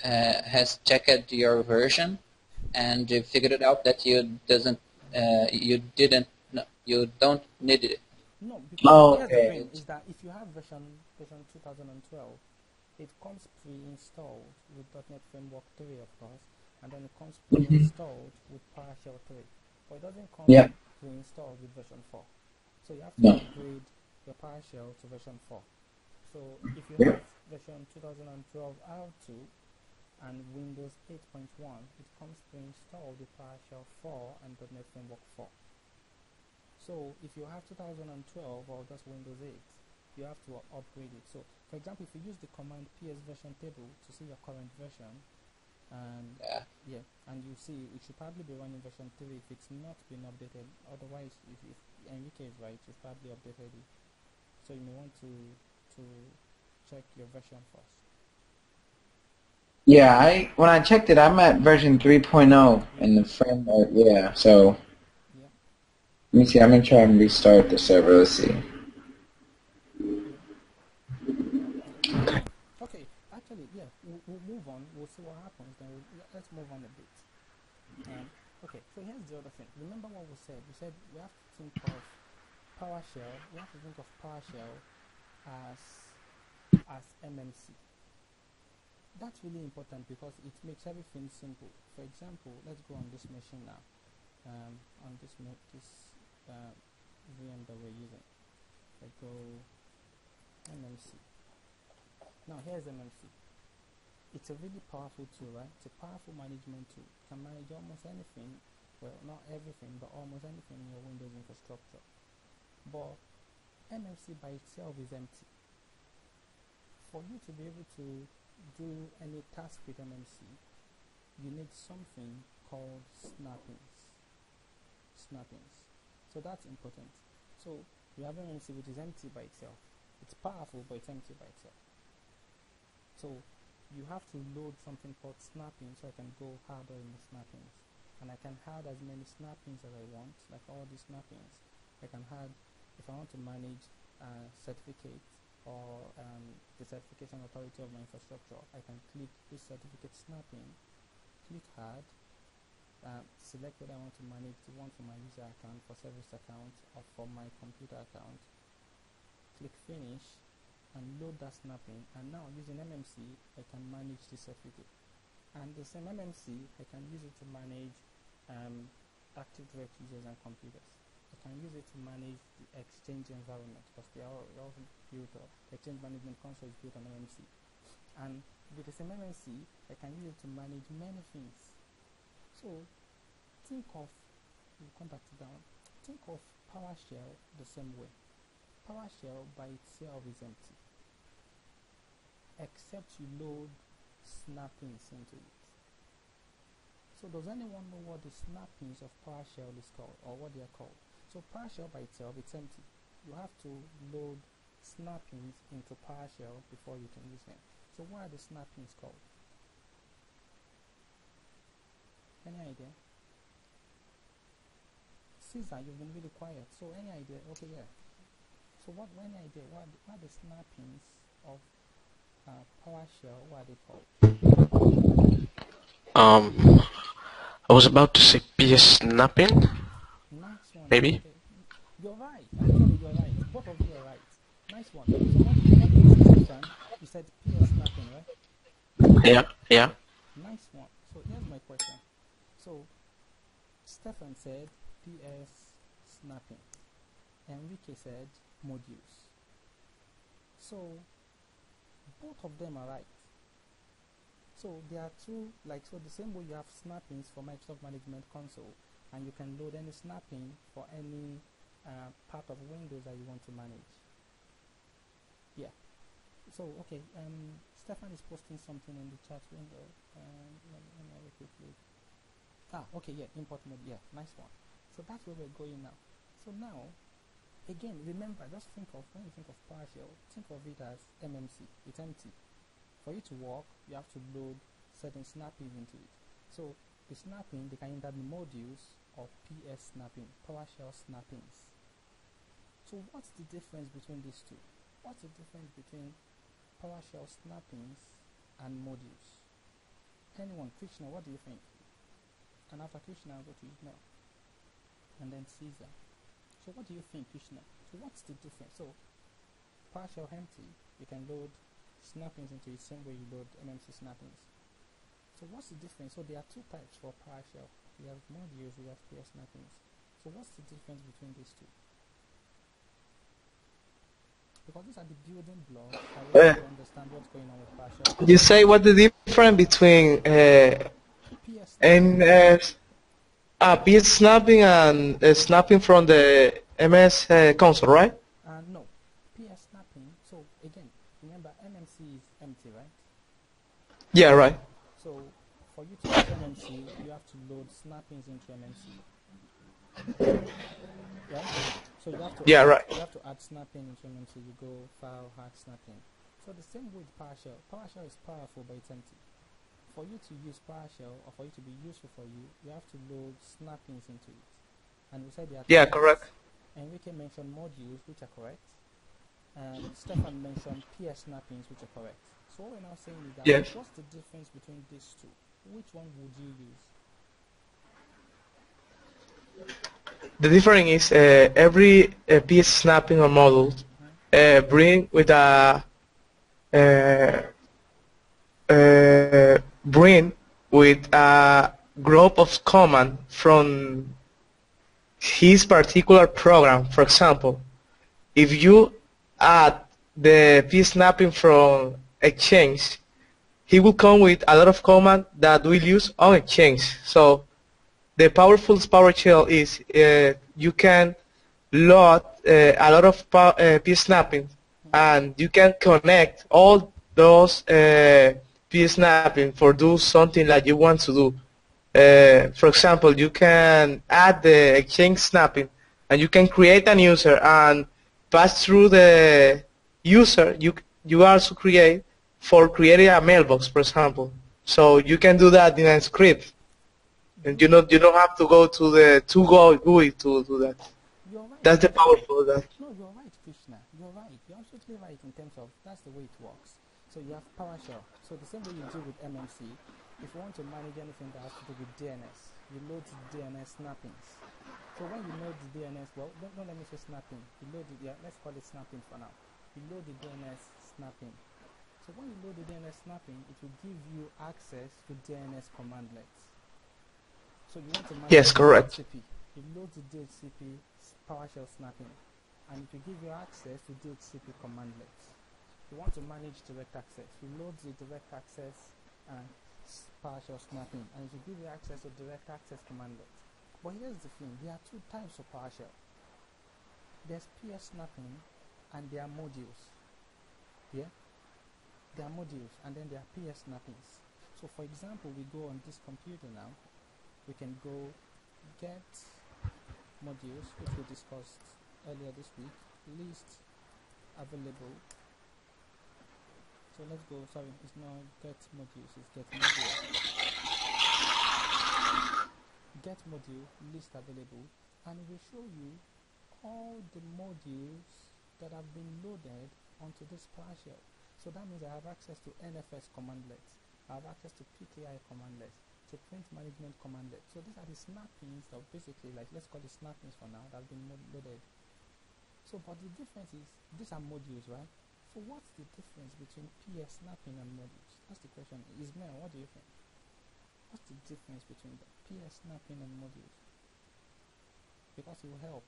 has checked your version and figured it out that you don't need it. No, because here's the okay. thing is that if you have version 2012, it comes pre-installed with .NET Framework 3, of course, and then it comes pre-installed with PowerShell 3, but it doesn't come pre-installed with version 4. So you have to upgrade your PowerShell to version 4. So if you have version 2012 R2 and Windows 8.1, it comes pre-installed with PowerShell 4 and .NET Framework 4. So if you have 2012 or just Windows 8, you have to upgrade it. So for example, if you use the command ps version table to see your current version, and and you see it should probably be running version 3 if it's not been updated. Otherwise, if Enrique is right, you've probably updated it. So you may want to to check your version first. Yeah, when I checked it, I'm at version 3.0 in the framework. Yeah, so Yeah. let me see. I'm gonna try and restart the server. Let's see. Yeah. Okay. Actually, yeah. We'll move on. We'll see what happens. Then let's move on a bit. Okay. So here's the other thing. Remember what we said? We said we have to think of PowerShell. We have to think of PowerShell as MMC. That's really important because it makes everything simple. For example, let's go on this machine now. On this VM that we're using. I go MMC. Now here's MMC. It's a really powerful tool, right? It's a powerful management tool. You can manage almost anything. Well, not everything, but almost anything in your Windows infrastructure. But MMC by itself is empty. For you to be able to do any task with MMC, you need something called snappings. So that's important. So you have MMC which is empty by itself. It's powerful, but it's empty by itself. So you have to load something called snapping, so I can go harder in the snappings. And I can add as many snappings as I want, like all these snappings. I can add, if I want to manage certificate or the certification authority of my infrastructure, I can click this certificate snapping, click add, select whether I want to manage the one for my user account, for service account, or for my computer account, click finish, and load that snapping. And now using MMC, I can manage the certificate. And the same MMC, I can use it to manage Active Directory users and computers. I can use it to manage the Exchange environment because they are all built up. The Exchange Management Console is built on MMC. And with the same MMC, I can use it to manage many things. So think of, we'll come back to that one. Think of PowerShell the same way. PowerShell by itself is empty, except you load snappings into it. So does anyone know what the snappings of PowerShell is called, or what they are called? So PowerShell by itself, it's empty. You have to load snappings into PowerShell before you can use them. So what are the snappings called? Any idea? Caesar, you've been really quiet. So any idea? Okay, yeah. So any idea? What are the snappings of PowerShell? What are they called? I was about to say PS snapping. Nice one. Maybe. Okay. You're right. Actually, you're right. Both of you are right. Nice one. So what you said, you said PS snapping, right? Yeah. Nice one. So here's my question. So Stefan said PS snapping. Enrique said modules. So both of them are right. So there are two, so the same way you have snappings for Microsoft Management Console, and you can load any snapping for any part of Windows that you want to manage. Yeah. So okay, Stefan is posting something in the chat window. Let me have a quick look. Okay, yeah, import mode. Yeah, nice one. So that's where we're going now. So now, again, remember, just think of, when you think of PowerShell, think of it as MMC. It's empty. For you to work, you have to load certain snappings into it. So the snapping, they can either be modules or PS snapping, PowerShell snappings. So what's the difference between these two? What's the difference between PowerShell snappings and modules? Anyone? Krishna, what do you think? And after Krishna, I'll go to Ismail. And then Caesar. So what do you think, Krishna? So what's the difference? So PowerShell empty, you can load snappings into the same way you load MMC snappings. So what's the difference? So there are two types for PowerShell. We have modules, we have PS snappings. So what's the difference between these two? Because these are the building blocks that we have to understand what's going on with PowerShell. You say what the difference between MS, PS snapping and snapping from the MS console, right? No, PS snapping. So again, remember MMC is empty, right? Yeah, right. So for you to use MMC, you have to load snappings into MMC. Right? So you have to Yeah, right. You have to add snapping into MMC, you go file, add snapping. So the same with PowerShell. PowerShell is powerful, but it's empty. For you to use PowerShell, or for it to be useful for you, you have to load snappings into it. And we said there are Yeah, types. correct. Enrique mentioned modules, which are correct. And Stefan mentioned PS snappings, which are correct. So what we're now saying is that Yes. what's the difference between these two? Which one would you use? The difference is every piece snapping or model bring with a bring with a group of command from his particular program. For example, if you add the piece snapping from Exchange, he will come with a lot of command that we'll use on Exchange. So the powerful PowerShell is you can load a lot of piece snapping, and you can connect all those piece snapping for do something that you want to do. For example, you can add the exchange snapping, and you can create an user and pass through the user. You also create for creating a mailbox, for example. So you can do that in a script. And you don't have to go to the GUI to do that. You're right. That's the powerful that. No, you're right, Krishna. You're right. You're absolutely right in terms of that's the way it works. So you have PowerShell. So the same way you do with MMC, if you want to manage anything that has to do with DNS, you load the DNS snappings. So when you load the DNS, well, don't let me say snapping. You load it, yeah, let's call it snapping for now. You load the DNS snapping. So when you load the DNS snapping, it will give you access to DNS commandlets. So you want to manage Yes, correct. DHCP. You load the DHCP PowerShell snapping, and it will give you access to DHCP commandlets. You want to manage direct access. You load the direct access and PowerShell snapping, and it will give you access to direct access commandlets. But here's the thing: there are two types of PowerShell. There's PS snapping, and there are modules. Yeah, there are modules, and then there are PS snappings. So, for example, we go on this computer now. We can go get modules, which we discussed earlier this week, list available. So let's go, sorry, it's not get modules, it's get module. Get module, list available, and it will show you all the modules that have been loaded onto this PowerShell. So that means I have access to NFS commandlets, I have access to PKI commandlets, to print management commandlet. So these are the snappings that basically, like, let's call it snappings for now, that have been loaded. So but the difference is these are modules, right? So what's the difference between PS snapping and modules? That's the question. Ismail, what do you think? What's the difference between the PS snapping and modules? Because it will help.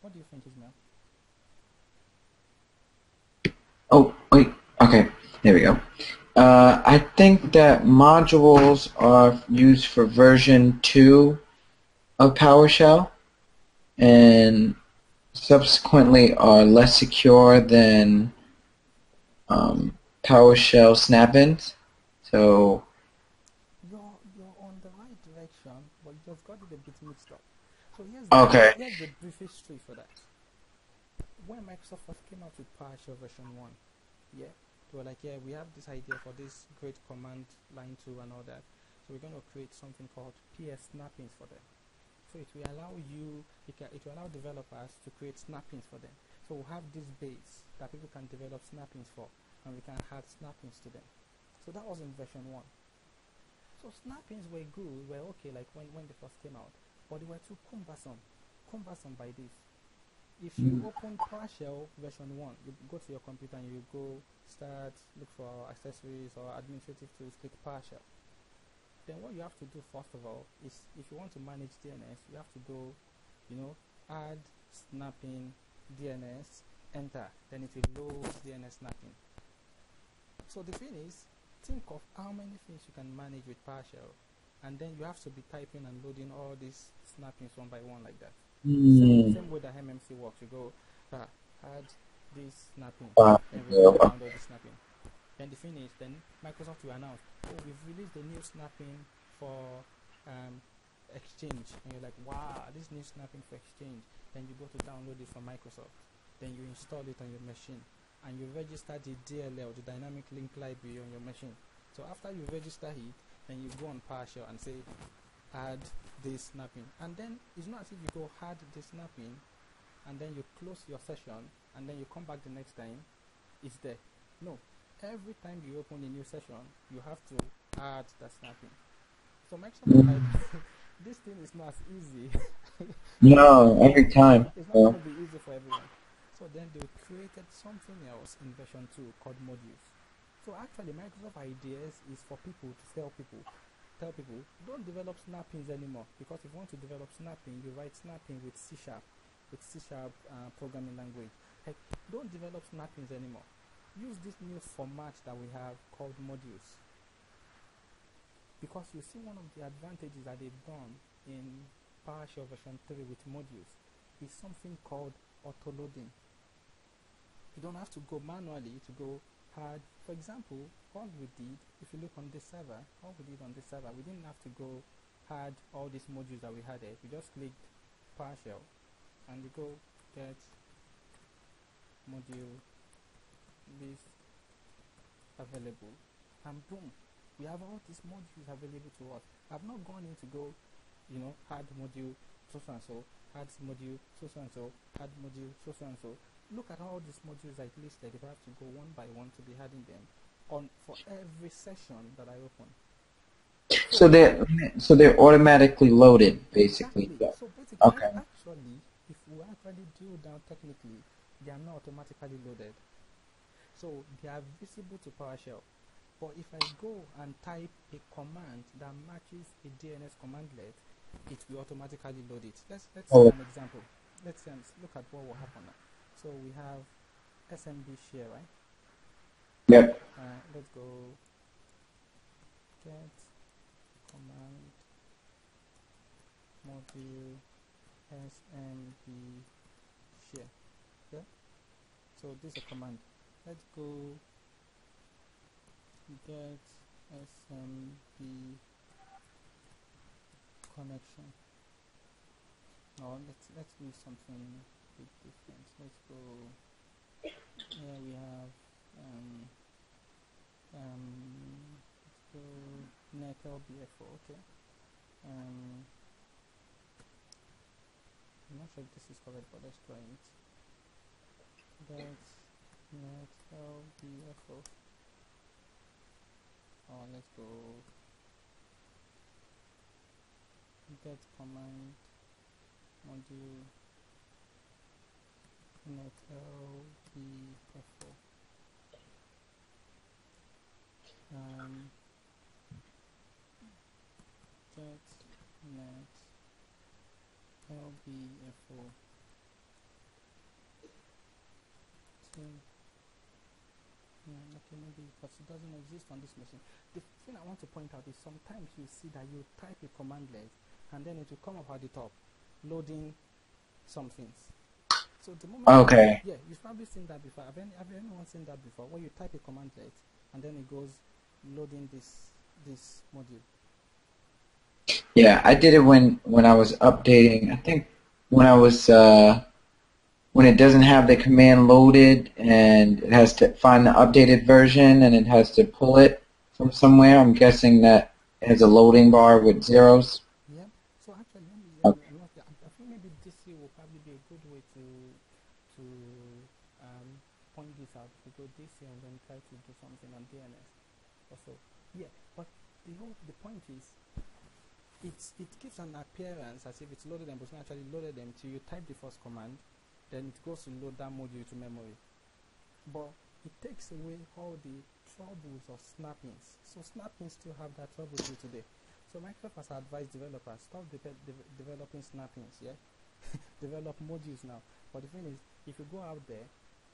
What do you think, Ismail? Oh, wait. Okay, there we go. I think that modules are used for version 2 of PowerShell, and subsequently are less secure than PowerShell snap-ins. So You're on the right direction, but you just got it a bit mixed up. So here's the brief history for that. When Microsoft first came out with PowerShell version 1, yeah, they were like, yeah, we have this idea for this great command line 2 and all that. So we're going to create something called PS snappings for them. So it will allow it will allow developers to create snappings for them. So we'll have this base that people can develop snappings for, and we can add snappings to them. So that was in version 1. So snappings were good, were okay, like when they first came out, but they were too cumbersome by this. If you open PowerShell version 1, you go to your computer and you go start, look for accessories or administrative tools, click PowerShell. Then what you have to do first of all is, if you want to manage DNS, you have to go, add snapping DNS, enter, then it will load DNS snapping. So the thing is, think of how many things you can manage with PowerShell, and then you have to be typing and loading all these snappings one by one like that. Same way that MMC works. You go add this snapping, and we will download the snapping. Then the thing is, then Microsoft will announce, oh, we've released a new snapping for Exchange, and you're like, wow, this new snapping for Exchange. Then you go to download it from Microsoft. Then you install it on your machine, and you register the DLL, the dynamic link library, on your machine. So after you register it, then you go on PowerShell and say add this snapping, and then it's not as if you go add this snapping and then you close your session and then you come back the next time, it's there. No, every time you open a new session, you have to add the snapping. So Microsoft this thing is not as easy. No, every time. It's not going to be easy for everyone. So then they created something else in version 2 called modules. So actually Microsoft ideas is for people to tell people, don't develop snappings anymore, because if you want to develop snapping, you write snapping with C# programming language. Like, don't develop snappings anymore. Use this new format that we have called modules. Because you see, one of the advantages that they've done in PowerShell version 3 with modules is something called auto-loading. You don't have to go manually to go hard. For example, what we did, if you look on this server, we didn't have to go hard all these modules that we had there. We just clicked PowerShell and we go get module list available, and boom, we have all these modules available to us. I've not gone in to go, add module so and so, add module so and so, add module so and so. Look at all these modules I listed. If I have to go one by one to be adding them on for every session that I open. So they're automatically loaded, basically. Exactly. So basically, okay. Actually, if we actually drill down technically, they are not automatically loaded. So they are visible to PowerShell. But if I go and type a command that matches a DNS commandlet, it will automatically load it. Let's see an example. Let's look at what will happen now. So we have SMB share, right? Yep. Let's go get command module SMB share. Yeah. So this is a command. Let's go get SMB connection. No, let's do something bit different. Let's go. Here we have let's go netlbfo. Okay. I'm not sure if this is correct, but let's try it. That's netlbfo. Let's go get command module netlbfo. Get netlbfo. Okay, maybe because it doesn't exist on this machine. The thing I want to point out is sometimes you see that you type a commandlet and then it will come up at the top, loading some things. So the moment you've probably seen that before. Have anyone seen that before? Where you type a commandlet and then it goes loading this module. Yeah, I did it when I was updating. I think when I was when it doesn't have the command loaded and it has to find the updated version and it has to pull it from somewhere. I'm guessing that it has a loading bar with zeros. Yeah. So actually, I think maybe this will probably be a good way to point this out. If you go this here and then try to do something on DNS. Also, yeah. But the point is, it gives an appearance as if it's loaded them, but it's not actually loaded them till you type the first command. Then it goes to load that module to memory. But it takes away all the troubles of snappings. So snappings still have that trouble till today. So Microsoft has advised developers, stop developing snappings, yeah? Develop modules now. But the thing is, if you go out there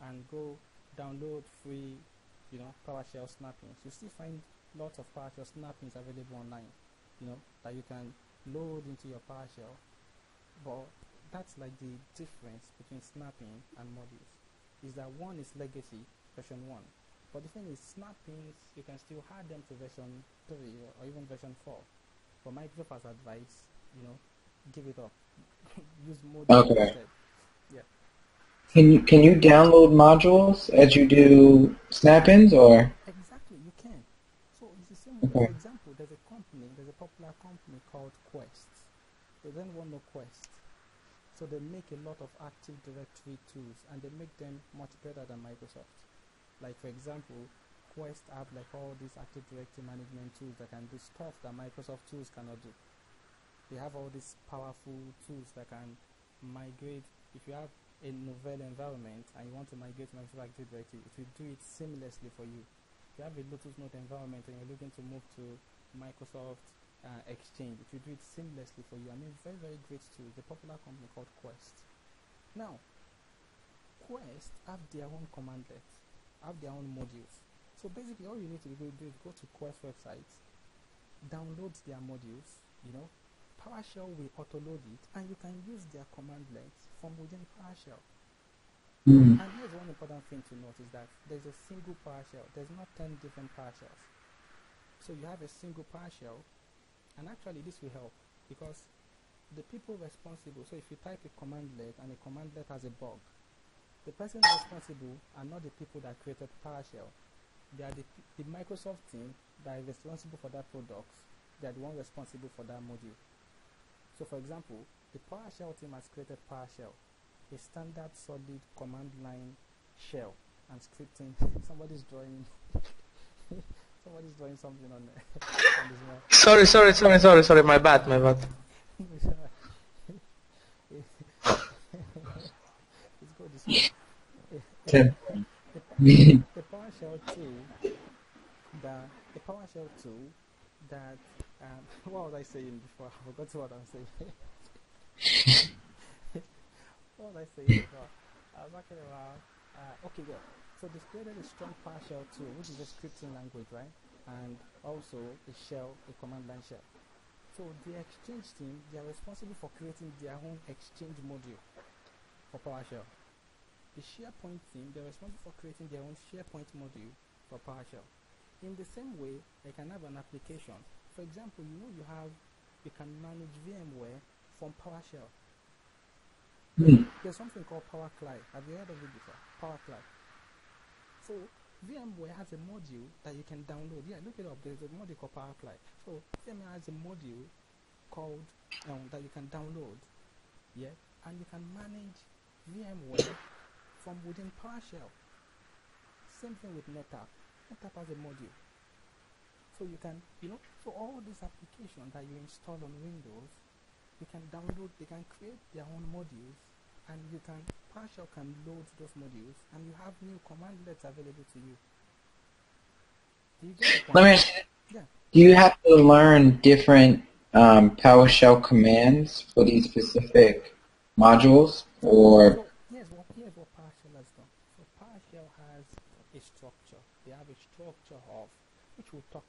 and go download free, PowerShell snappings, you still find lots of PowerShell snappings available online, that you can load into your PowerShell. But that's like the difference between snapping and modules, is that one is legacy, version 1. But the thing is, snappings, you can still add them to version 3 or even version 4. But Microsoft has advised give it up. Use module Okay. instead. Yeah. Can you download modules as you do snap-ins, or? Exactly, you can. So it's the same way. Okay. For example, there's a popular company called Quest. They then want no Quest. So they make a lot of Active Directory tools, and they make them much better than Microsoft. Like for example, Quest have like all these Active Directory management tools that can do stuff that Microsoft tools cannot do. They have all these powerful tools that can migrate. If you have a novel environment and you want to migrate to Microsoft Active Directory, it will do it seamlessly for you. If you have a Lotus Note environment and you're looking to move to Microsoft Exchange, it will do it seamlessly for you. I mean, very, very great tool. The popular company called Quest. Now, Quest have their own commandlets, have their own modules. So basically, all you need to do is go to Quest website, download their modules, PowerShell will auto-load it, and you can use their commandlets from within PowerShell. Mm. And here's one important thing to note is that there's a single PowerShell. There's not 10 different PowerShells. So you have a single PowerShell, and actually this will help because the people responsible, so if you type a commandlet and a commandlet has a bug, the person responsible are not the people that created PowerShell. They are the Microsoft team that is responsible for that product. They are the one responsible for that module. So for example, the PowerShell team has created PowerShell, a standard solid command line shell and scripting. Somebody's drawing something on this one. Sorry, my bad. It's good this way. The PowerShell tool that what was I saying before? I forgot what I'm saying. What was I saying before? I was talking about okay, yeah. So they created a strong PowerShell tool, which is a scripting language, right? And also a shell, a command line shell. So the Exchange team, they are responsible for creating their own Exchange module for PowerShell. The SharePoint team, they're responsible for creating their own SharePoint module for PowerShell. In the same way, they can have an application. For example, you can manage VMware from PowerShell. There's something called PowerClient. Have you heard of it before? PowerClient. So VMware has a module that you can download. Yeah, look it up. There's a module called PowerClient. So VMware has a module called that you can download. Yeah, and you can manage VMware from within PowerShell. Same thing with NetApp. NetApp has a module. So you can, so all these applications that you install on Windows, you can download, they can create their own modules, and PowerShell can load those modules, and you have new commandlets available to you. Do you get the point? Let me ask you, Yeah. do you have to learn different PowerShell commands for these specific modules, or? So here's what PowerShell has done. So PowerShell has a structure. They have a structure of, which we'll talk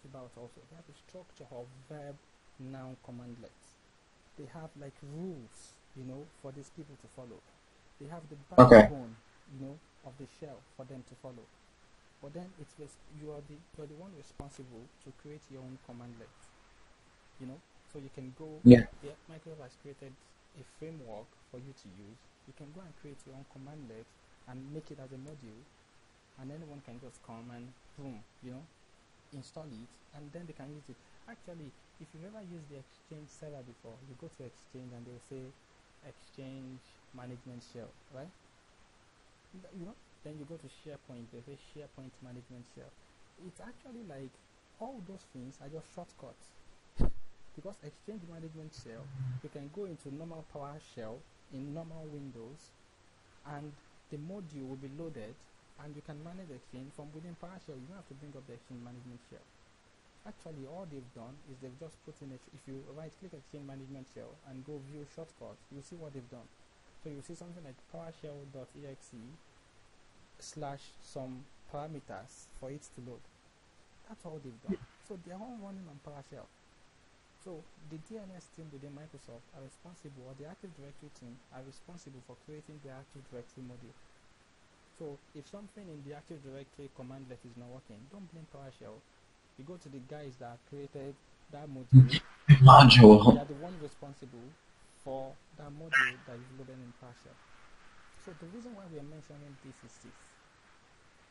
about also. They have a structure of verb, noun, commandlets. They have like rules, for these people to follow. They have the backbone, of the shell for them to follow. But then you are the one responsible to create your own commandlets. So you can go. Yeah. Microsoft has created a framework for you to use. You can go and create your own commandlet and make it as a module, and anyone can just come and boom, install it, and then they can use it. Actually, if you've ever used the Exchange server before, you go to Exchange and they'll say Exchange Management Shell, right? Then you go to SharePoint, they say SharePoint Management Shell. It's actually like all those things are just shortcuts. Because Exchange Management Shell, you can go into normal PowerShell in normal Windows, and the module will be loaded, and you can manage Exchange from within PowerShell. You don't have to bring up the Exchange Management Shell. Actually, all they've done is they've just put in if you right-click Exchange Management Shell and go view shortcuts, you'll see what they've done. So you'll see something like PowerShell.exe / some parameters for it to load. That's all they've done. So they're all running on PowerShell. So the DNS team within Microsoft are responsible, or the Active Directory team are responsible for creating the Active Directory module. So if something in the Active Directory commandlet is not working, don't blame PowerShell. You go to the guys that created that module Module. They are the one responsible for that module that you've loaded in PowerShell. So the reason why we are mentioning this is this.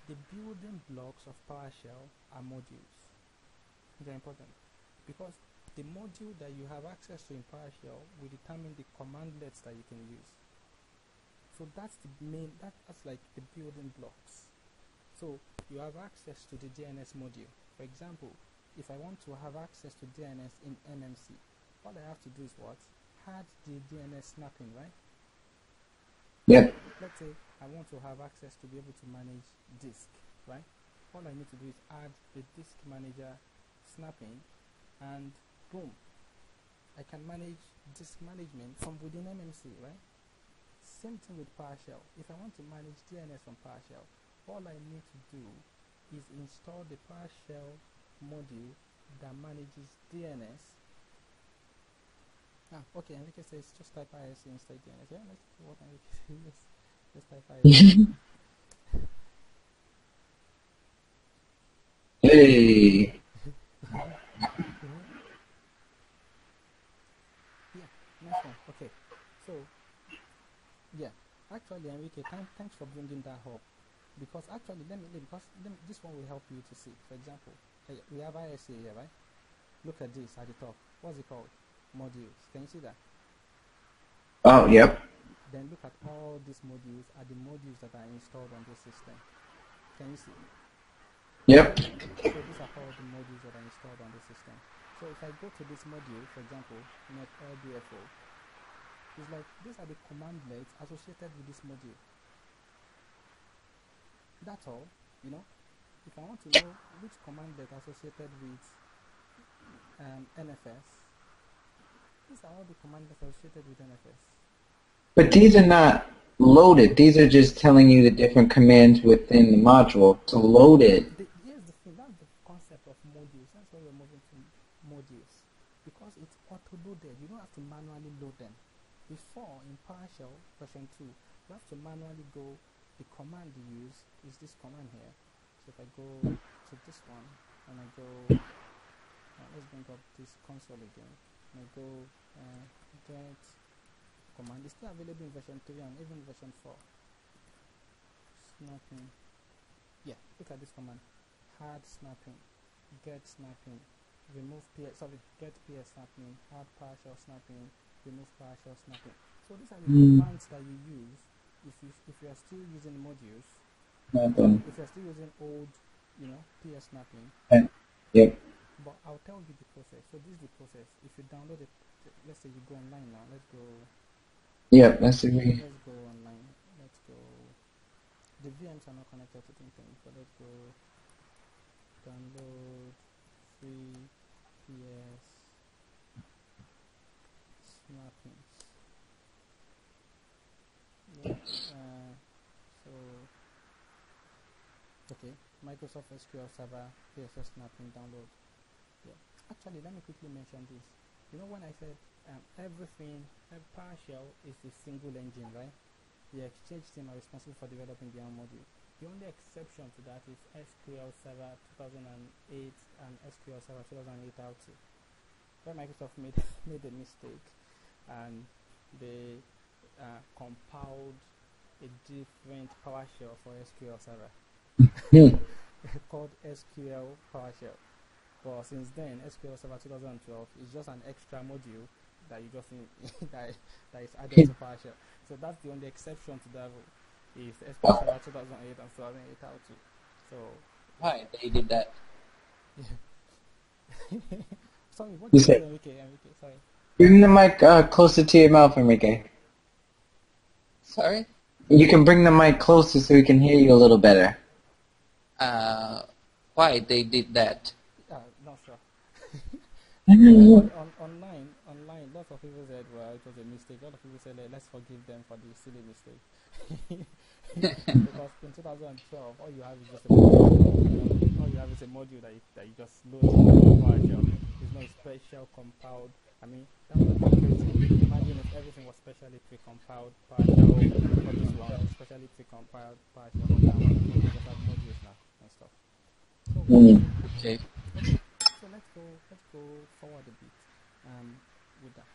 The building blocks of PowerShell are modules. They're important because the module that you have access to in PowerShell will determine the commandlets that you can use. So that's the main, that's like the building blocks. So you have access to the DNS module. For example, if I want to have access to DNS in MMC, all I have to do is what? Add the DNS snapping, right? Yep. Let's say I want to have access to be able to manage disk, right? All I need to do is add the disk manager snapping, and boom, I can manage disk management from within MMC, right? Same thing with PowerShell. If I want to manage DNS from PowerShell, all I need to do is install the PowerShell module that manages DNS. Okay, Enrique says just type ISC instead DNS. Yeah, let's do what Enrique says. Just type ISC. Hey. Yeah, nice one. Okay, so yeah, actually Enrique, thanks for bringing that up, because actually this one will help you to see. For example, we have ISA here, right? Look at this at the top. What's it called? Modules. Can you see that? Oh, yep. Then look at all these modules are the modules that are installed on this system. Can you see? Yep. So these are all the modules that are installed on the system. So if I go to this module, for example, NetLBFO, it's like these are the commandlets associated with this module. That's all, you know. If I want to know which commandlet associated with NFS, these are all the commandlets associated with NFS. But these are not loaded. These are just telling you the different commands within the module to load it. Here's the thing, that's the concept of modules. That's why we're moving to modules. Because it's auto-loaded. You don't have to manually load them. Before, in PowerShell version 2, you have to manually go, the command you use is this command here. So if I go to this one, and I go, let's bring up this console again, and I go get command. It's still available in version 3 and even version 4. Snapping. Yeah, look at this command. Hard snapping, get snapping, remove get PS snapping, hard PowerShell snapping, remove PowerShell snapping. So these are the commands that you use if you are still using modules. If you are still using old, PS snapping. Yep. But I'll tell you the process. So this is the process. If you download it, let's say you go online now. Let's go. Yep, that's the way. Let's go online. Let's go. The VMs are not connected to anything, but let's go. Download free PS snapping. Yeah. So okay, Microsoft SQL Server PSS snapping download. Yeah. Actually, let me quickly mention this. You know when I said everything, PowerShell is a single engine, right? The Exchange team are responsible for developing their own module. The only exception to that is SQL Server 2008 and SQL Server 2008 out2. Where Microsoft made a mistake and they compiled a different PowerShell for SQL Server called SQL PowerShell. But since then, SQL Server 2012 is just an extra module that you just need that is added to PowerShell. So that's the only exception to that rule. Is SQL Server 2008 and 2008 out2. So why they did that? Sorry, what did you say, Enrique? Sorry. Bring the mic closer to your mouth, Enrique. Sorry? You can bring the mic closer so we can hear you a little better. Why they did that? Not sure. Online, lots of people said, well, it was a mistake. A lot of people said, let's forgive them for the silly mistake. Because in 2012, all you have is just a module. All you have is a module that you just load into PowerShell. There's no special compiled. I mean, that would be crazy. Imagine if everything was specially pre-compiled PowerShell for this one, specially pre-compiled PowerShell for that one. So we just have modules now and stuff. So, Okay. so let's go forward a bit. with that.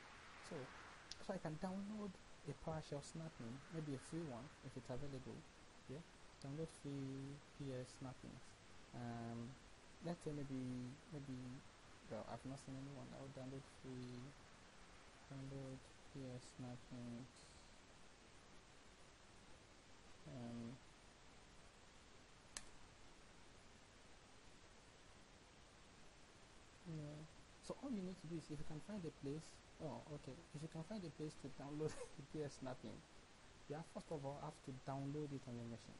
So I can download a PowerShell snapping, maybe a free one if it's available. Yeah, download free PS snappings. Let's say maybe well, I've not seen anyone. I'll download PS snappings. Yeah. So all you need to do is if you can find a place. Oh, okay. If you can find a place to download the PS snapping, you have first of all have to download it on your machine.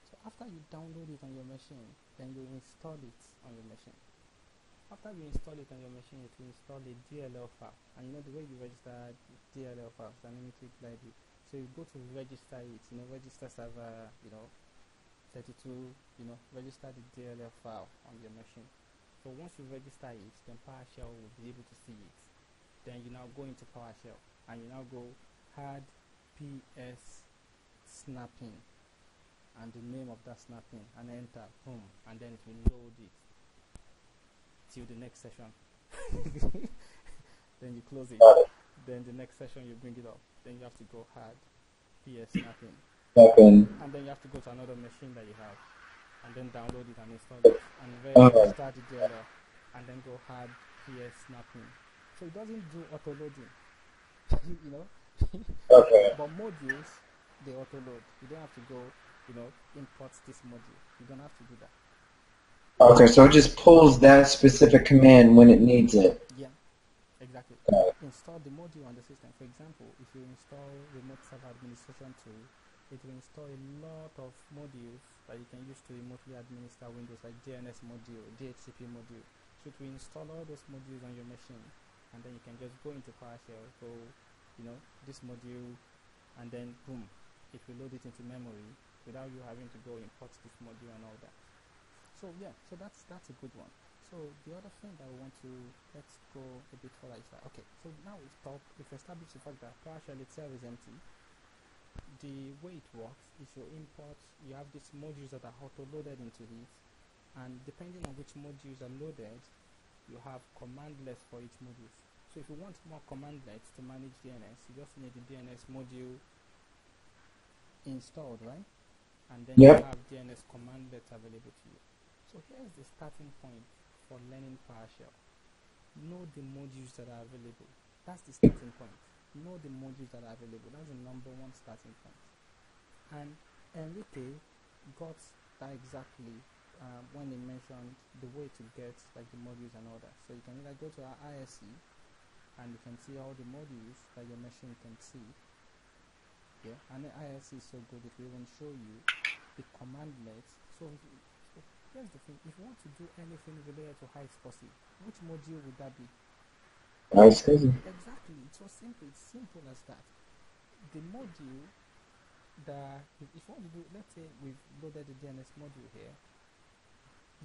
So after you download it on your machine, then you install it on your machine. After you install it on your machine, it will install a DLL file. And you know the way you register DLL files, dynamically library. So you go to register it, register server, 32, register the DLL file on your machine. So once you register it, then PowerShell will be able to see it. Then you now go into PowerShell and you now go add PS snapping and the name of that snapping and enter, boom, and then it will load it till the next session. Then you close it. Then the next session you bring it up. Then you have to go add PS snapping. And then you have to go to another machine that you have and then download it and install it and register the DLL and then go add PS snapping. So it doesn't do auto loading. But modules, they auto load. You don't have to go import this module. You don't have to do that. Okay, so it just pulls that specific command when it needs it. Yeah, exactly. Install the module on the system. For example, if you install remote server administration tool, it will install a lot of modules that you can use to remotely administer Windows, like DNS module, DHCP module. So it will install all those modules on your machine, and then you can just go into PowerShell, go, this module, and then boom, it will load it into memory without you having to go import this module and all that. So yeah, so that's a good one. So the other thing that I want to, let's go a bit further is that, okay, so now we've established the fact that PowerShell itself is empty. The way it works is you import, you have these modules that are auto-loaded into it, and depending on which modules are loaded, you have commandlets for each module. So if you want more commandlets to manage DNS, you just need the DNS module installed, right? And then you have DNS commandlets available to you. So here's the starting point for learning PowerShell. Know the modules that are available. That's the starting point. Know the modules that are available. That's the number one starting point. And Enrique got that exactly when he mentioned the way to get like the modules and all that. So you can either go to our ISE and you can see all the modules that your machine can see. Yeah, and the ISE is so good it will even show you the commandlets. So here's the thing: if you want to do anything related to HiveSCSI, which module would that be? HiveSCSI. Exactly. It's so simple. It's simple as that. The module that if you want to do, let's say we've loaded the DNS module here.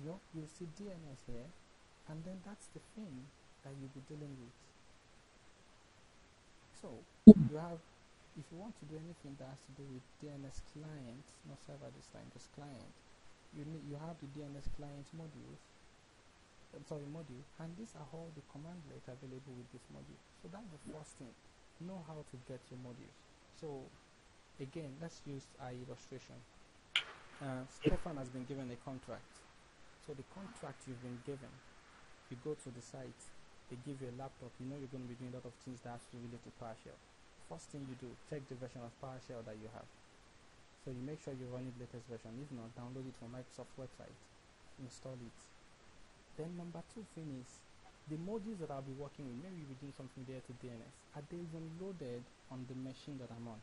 You'll see DNS here, and then that's the thing that you'll be dealing with. So you have, if you want to do anything that has to do with DNS client, not server this time, just client, you have the DNS client modules. Module, and these are all the commandlets available with this module. So that's the first thing. Know how to get your modules. So again, let's use our illustration. Stefan has been given a contract. So the contract you've been given, you go to the site, they give you a laptop, you're going to be doing a lot of things that have to relate to PowerShell. First thing you do, check the version of PowerShell that you have. So you make sure you run the latest version. If not, download it from Microsoft website, install it. Then number two thing is, the modules that I'll be working with, maybe we're doing something there to DNS, are they even loaded on the machine that I'm on?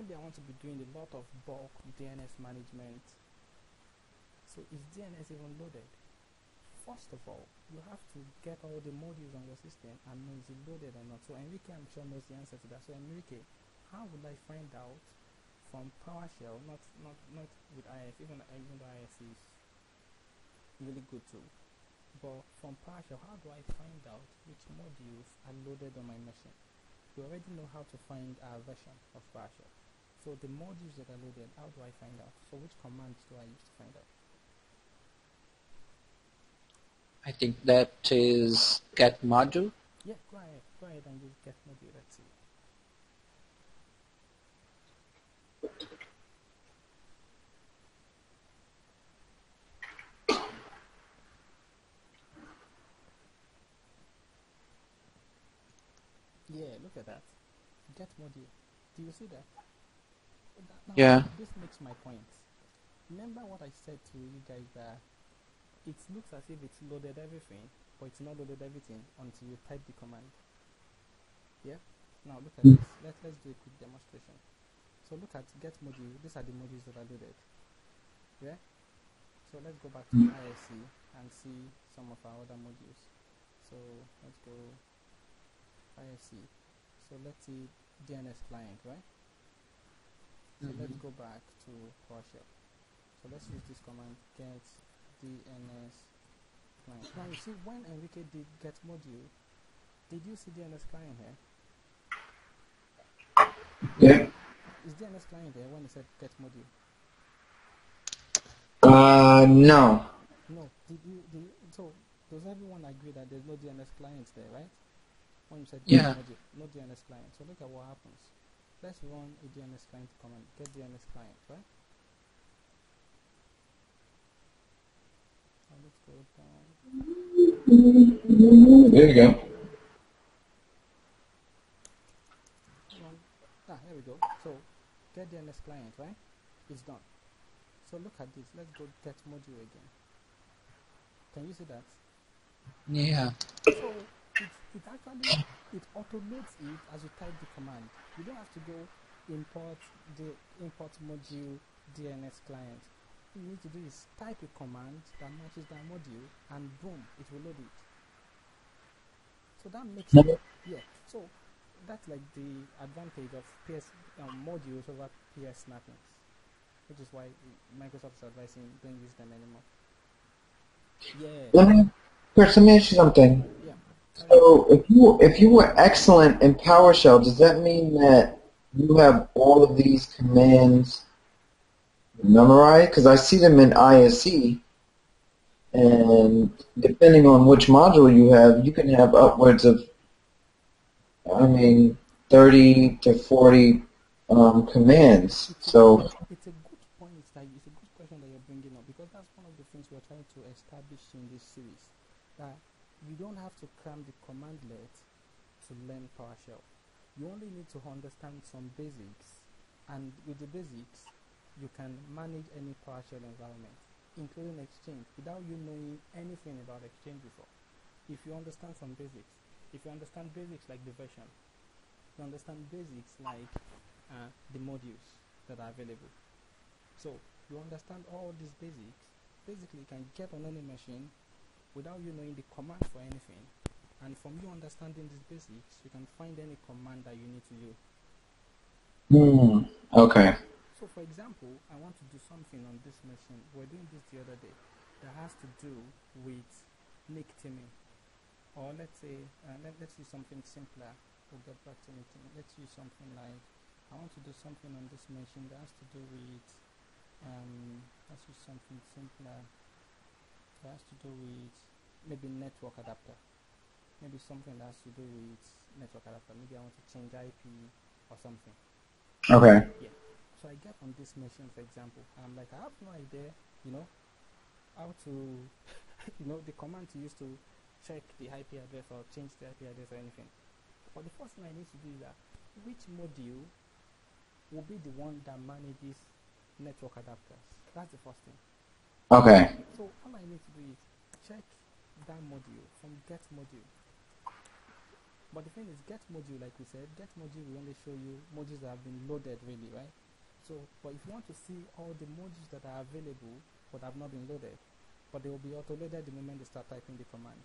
Maybe I want to be doing a lot of bulk DNS management. So is DNS even loaded? First of all, you have to get all the modules on your system and know is it loaded or not. So Enrique, I'm sure, knows the answer to that. So Enrique, how would I find out from PowerShell, not with IS, even though IS is really good too. But from PowerShell, how do I find out which modules are loaded on my machine? We already know how to find our version of PowerShell. So the modules that are loaded, how do I find out? So which commands do I use to find out? I think that is get module. Yeah, go ahead and use get module. Let's see. Yeah, look at that. Get module. Do you see that? Now, Yeah. this makes my point. Remember what I said to you guys that it looks as if it's loaded everything, but it's not loaded everything until you type the command. Yeah? Now look at this. Let's do a quick demonstration. So look at get module. These are the modules that are loaded. Yeah? So let's go back to ISC and see some of our other modules. So let's go ISC. So let's see DNS client, right? So let's go back to Powershell. So let's use this command get DNS client. Now you see when Enrique did get module, did you see DNS client here? Yeah. Is DNS client there when he said get module? No. No. So does everyone agree that there's no DNS client there, right? When you said get Yeah. module, no DNS client. So look at what happens. Let's run a DNS client command. Get DNS client, right? Now let's go down. There you go. Here we go. So get DNS client, right? It's done. So look at this. Let's go get module again. Can you see that? Yeah. So it actually it automates it as you type the command. You don't have to go import module DNS client. All you need to do is type a command that matches that module, and boom, it will load it. So that makes it, yeah. So that's like the advantage of PS modules over PS snappings, which is why Microsoft is advising don't use them anymore. Yeah. Let me ask you something. Yeah. So if you were excellent in PowerShell, does that mean that you have all of these commands memorized? Because I see them in ISC, and depending on which module you can have upwards of, 30 to 40 commands. So it's a good point. It's a good question that you're bringing up, because that's one of the things we're trying to establish in this series. That you don't have to cram the commandlet to learn PowerShell. You only need to understand some basics, and with the basics, you can manage any PowerShell environment, including Exchange, without you knowing anything about Exchange before. If you understand some basics, if you understand basics like the version, you understand basics like the modules that are available. So you understand all these basics. Basically, you can get on any machine without you knowing the command for anything, and from you understanding these basics, you can find any command that you need to use. Okay. So for example, I want to do something on this machine. We're doing this the other day that has to do with nick teaming, or let's say let's use something simpler. We'll get back to nick teaming. Let's use something like, I want to do something on this machine that has to do with let's use something simpler that has to do with maybe network adapter. Maybe something that has to do with network adapter. Maybe I want to change IP or something. Okay. Yeah. So I get on this machine, for example, and I'm like, I have no idea, how to, the command to use to check the IP address or change the IP address or anything. But the first thing I need to do is that which module will be the one that manages network adapters. That's the first thing. Okay. So all I need to do is check that module from get module. But the thing is, get module, like we said, get module will only show you modules that have been loaded, really, right? So, but if you want to see all the modules that are available but have not been loaded, but they will be auto-loaded the moment they start typing the command.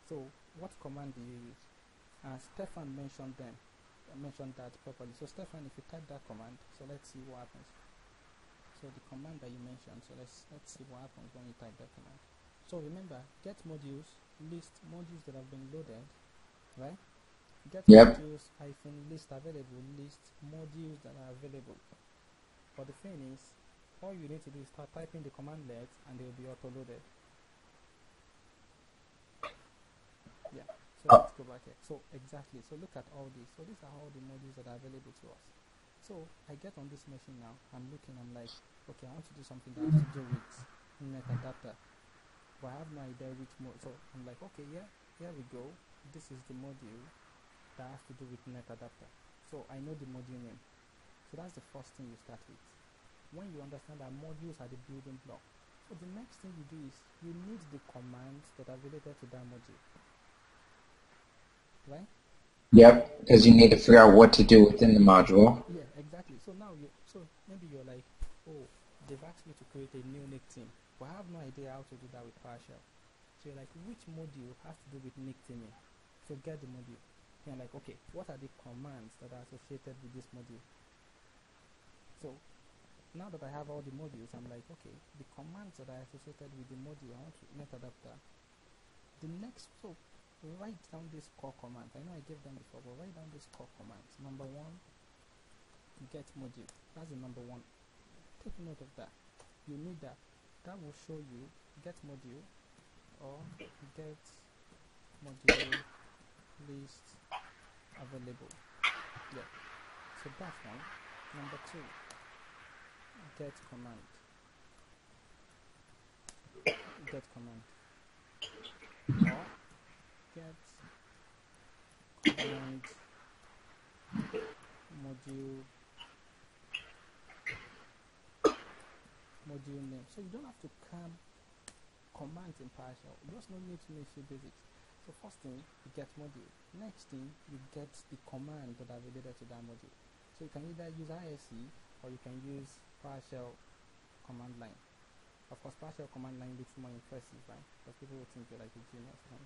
So, what command do you use? Stefan mentioned that properly. So, Stefan, if you type that command, so let's see what happens. So, the command that you mentioned, so let's see what happens when you type that command. So, remember, get modules, list modules that have been loaded, right? Get modules -list available, list modules that are available. But the thing is, all you need to do is start typing the commandlet and they will be auto-loaded. Yeah. So let's go back here. So exactly. So look at all these. So these are all the modules that are available to us. So I get on this machine now. I'm looking. I'm like, okay, I want to do something that has to do with metadata, but I have no idea which mode. So I'm like, okay, yeah, here we go. This is the module that has to do with metadata. So I know the module name. So that's the first thing you start with. When you understand that modules are the building block, so the next thing you do is you need the commands that are related to that module, right? Yep, because you need to figure out what to do within the module. Yeah, exactly. So now so maybe you're like, oh, they've asked me to create a new nick team, but I have no idea how to do that with PowerShell. So you're like, which module has to do with nick teaming? So get the module. You're like, okay, what are the commands that are associated with this module? So now that I have all the modules, I'm like, okay, the commands that are associated with the module, I want to metadata. The next, so write down these core commands. I know I gave them before, but write down these core commands. Number one, get module. That's the number one. Take note of that. You need that. That will show you get module or get module list available. Yeah. So that's one. Number two, get command. Get command. Or get command module name. So you don't have to cram commands in PowerShell. You just need to know a few basics. So first thing, you get module. Next thing, you get the command that are related to that module. So you can either use ISC or you can use PowerShell command line. Of course, PowerShell command line looks more impressive, right? Because people will think you're like a genius, right?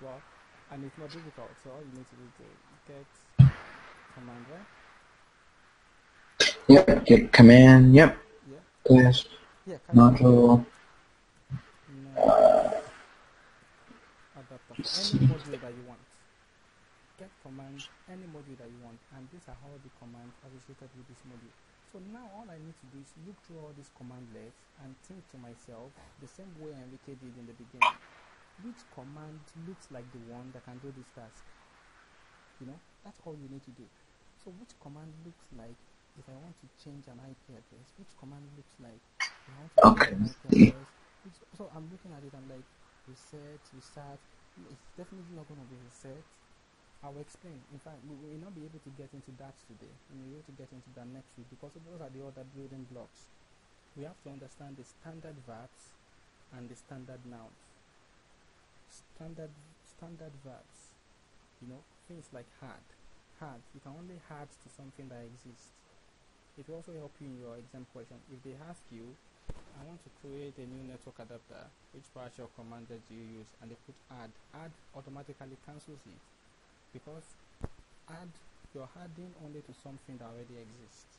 well, and it's not difficult. So all you need to do is get command, right? Yep, get command, yep. Yeah. Class, Yeah. module. Adapter. Any module that you want. Get command, any module that you want, and these are all the commands associated with this module. So now all I need to do is look through all these commandlets and think to myself the same way Enrique did in the beginning. Which command looks like the one that can do this task? You know, that's all you need to do. So which command looks like if I want to change an IP address? Which command looks like if I want to change an IP address? So I'm looking at it, I'm like, reset, restart. It's definitely not going to be reset. I will explain. In fact, we will not be able to get into that today. We will be able to get into that next week because those are the other building blocks. We have to understand the standard verbs and the standard nouns. Standard verbs, you know, things like hard. You can only add to something that exists. It will also help you in your exam question. If they ask you, I want to create a new network adapter, which PowerShell command do you use? And they put add automatically cancels it. Because you're adding only to something that already exists.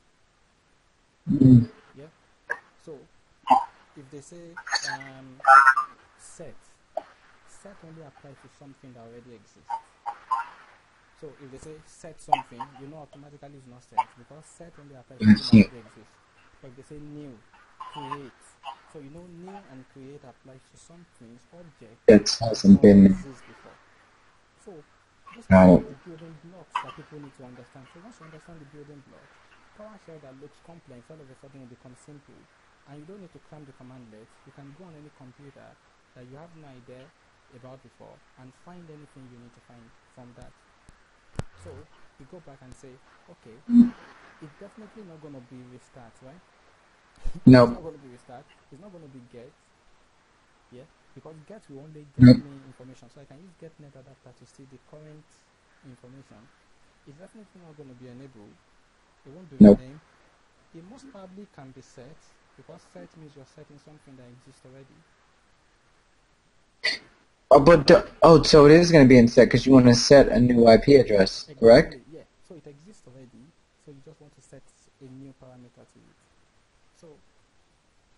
Yeah. So if they say set only applies to something that already exists. So if they say set something, you know automatically it's not set because set only applies to something that already exists. But if they say new, create, so you know new and create applies to some things, objects that hasn't been exist before. So those are the building blocks that people need to understand. So once you understand the building blocks, PowerShell that looks complex all of a sudden it becomes simple, and you don't need to cram the commandlets. You can go on any computer that you have no idea about before and find anything you need to find from that. So you go back and say, okay, it's definitely not going to be restart, right? No. It's not going to be restart. It's not going to be get. Yeah, because get will only get me information, so I can use get net adapter to see the current information. It's definitely not going to be enabled. It won't be renamed. It most probably can be set because set means you're setting something that exists already. So it is going to be in set because you want to set a new IP address, Exactly, correct? yeah. So it exists already. So you just want to set a new parameter to it.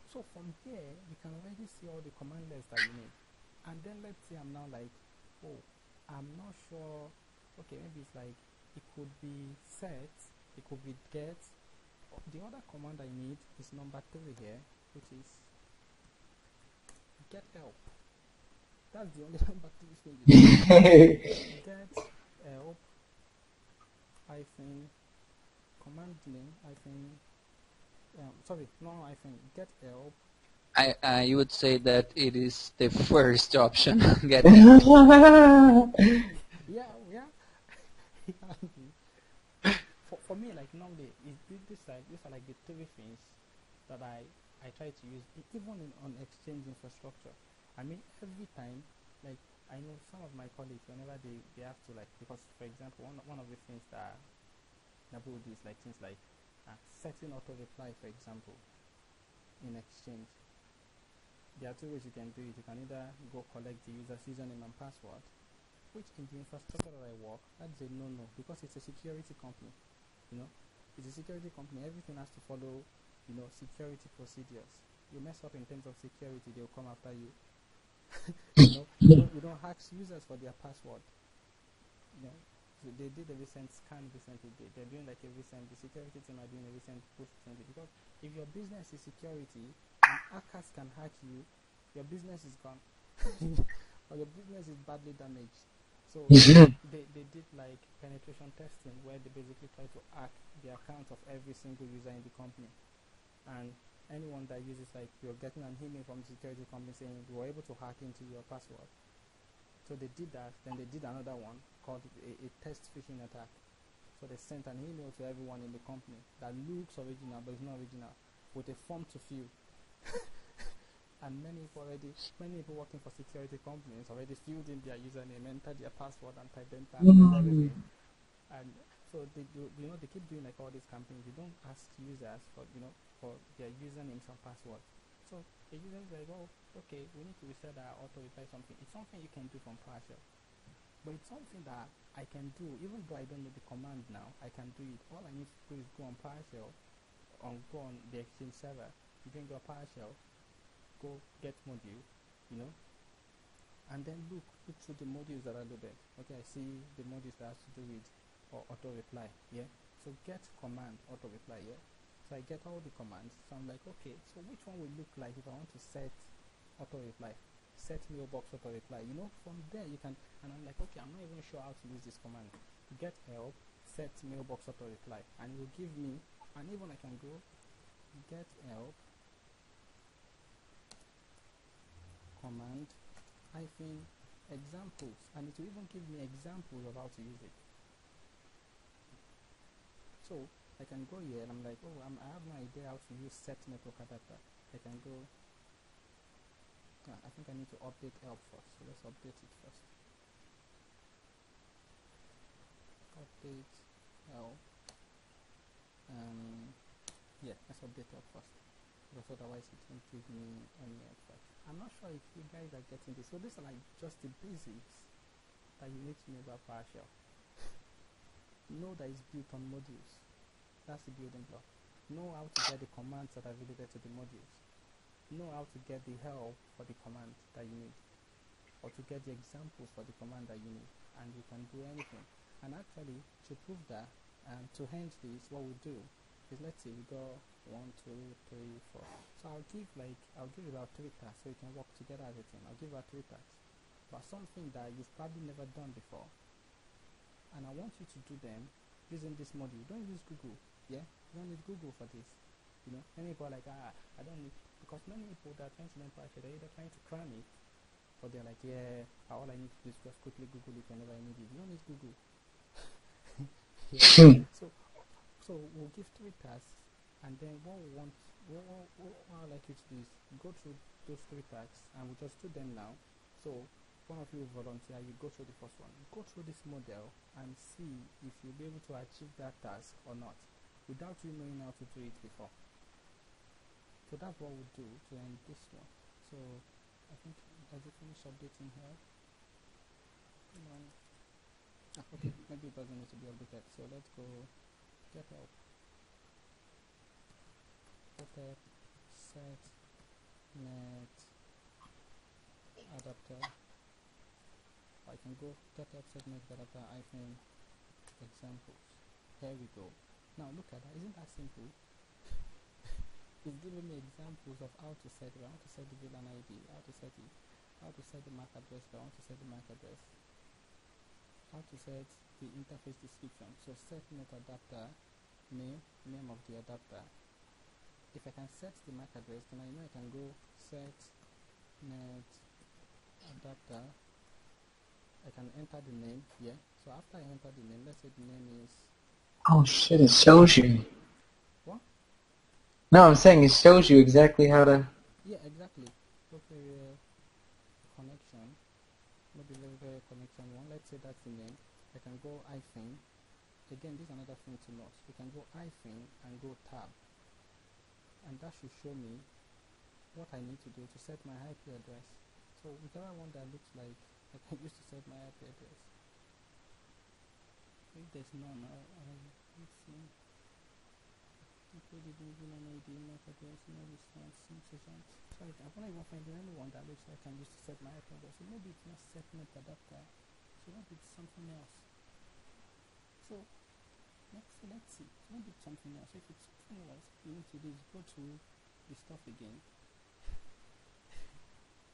So from here, you can already see all the commandlets that you need. And then let's say I'm now like, oh, I'm not sure. Okay, maybe it's like it could be set, it could be get. The other command I need is number 3 here, which is get help. That's the only number two thing you do. Get help hyphen command name hyphen sorry, no hyphen get help. You would say that it is the first option. Get help. Yeah. For me, like normally, these are like the three things that I try to use, even on exchange infrastructure. I mean, every time, like I know some of my colleagues, whenever they have to like, because for example, one of the things that people do is like things like setting auto reply, for example, in exchange. There are two ways you can do it. You can either go collect the user's username and password, which in the infrastructure that I work, that's a no-no because it's a security company. You know, it's a security company. Everything has to follow, security procedures. You mess up in terms of security, they'll come after you. You don't hack users for their password. So they did a recent scan recently. They're doing like a recent. The security team are doing a recent push recently because if your business is security and hackers can hack you, your business is gone, or your business is badly damaged. So they did like penetration testing where they basically try to hack the accounts of every single user in the company, and anyone that uses, like, you're getting an email from the security company saying we were able to hack into your password. So they did that. Then they did another one called a test phishing attack. So they sent an email to everyone in the company that looks original but is not original, with a form to fill. And many people working for security companies already filled in their username, entered their password, and typed enter and everything. And so they keep doing like all these campaigns. They don't ask users for their usernames and passwords. So the user is like, oh, okay, we need to reset our auto reply something. It's something you can do from Powershell, but it's something that I can do even though I don't know the command now. I can do it. All I need to do is go on Powershell, go on the Exchange server, you can go Powershell, go get module, and then look through the modules that are loaded. Okay, I see the modules that has to do with auto reply. Yeah, so get command auto reply. Yeah, so I get all the commands. So I'm like, okay, so which one will look like if I want to set auto reply, set mailbox auto reply? From there you can, and I'm like, okay, I'm not even sure how to use this command. Get help, set mailbox auto reply, and it will give me, and even I can go get help command hyphen examples, and it will even give me examples of how to use it. So I can go here and I'm like, oh, I have no idea how to use set network adapter. I can go, I think I need to update help first, so let's update it first. Update help, yeah, let's update help first, because otherwise it won't give me any help first. I'm not sure if you guys are getting this. So these are like just the basics that you need to know about Powershell. Know that it's built on modules. That's the building block. Know how to get the commands that are related to the modules. Know how to get the help for the command that you need, or to get the examples for the command that you need, and you can do anything. And actually, to prove that, and to hence this, what we do is, let's say we go 1, 2, 3, 4. So I'll give about 3 tasks so you can work together as a team. I'll give about 3 tasks, but something that you've probably never done before, and I want you to do them using this module. Don't use Google. Yeah, you don't need Google for this. Many people are like, I don't need, because many people that are trying to learn Powershell, they're either trying to cram it, or they're like, yeah, all I need to do is just quickly Google it whenever I need it. You don't need Google. Yeah. So we'll give 3 tasks, and then what I'd like you to do is go through those 3 tasks, and we'll just do them now. So one of you will volunteer, you go through the first one. Go through this model and see if you'll be able to achieve that task or not, without you knowing how to do it before. So that's what we'll do to end this one. So I think, has it finished updating here? Come on. Okay, maybe it doesn't need to be updated. So let's go get help. Get help, set net adapter. I can go get help, set net adapter hyphen examples. Here we go. Now look at that. Isn't that simple? it's giving me examples of how to set it. I want to set the VLAN ID, how to set it, how to set the MAC address, I want to set the MAC address, how to set the interface description. So set net adapter name of the adapter. If I can set the MAC address, then I know I can go set net adapter. I can enter the name here. So after I enter the name, let's say the name is... Oh shit, it shows you. What? No, I'm saying it shows you exactly how to... Yeah, exactly. Okay, connection. Maybe level connection 1. Let's say that's the name. I can go hyphen. Again, this is another thing to note. You can go hyphen and go tab. And that should show me what I need to do to set my IP address. So whichever one that looks like I can use to set my IP address. If there's none, let's see. Included VLAN ID, MAC address, no response, SIM session. So I cannot even find any one that looks like I can use to set my IP address. So maybe it's not set net adapter. So maybe it's something else. So let's see. So maybe it's something else. If it's something else, you need to do is go to the stuff again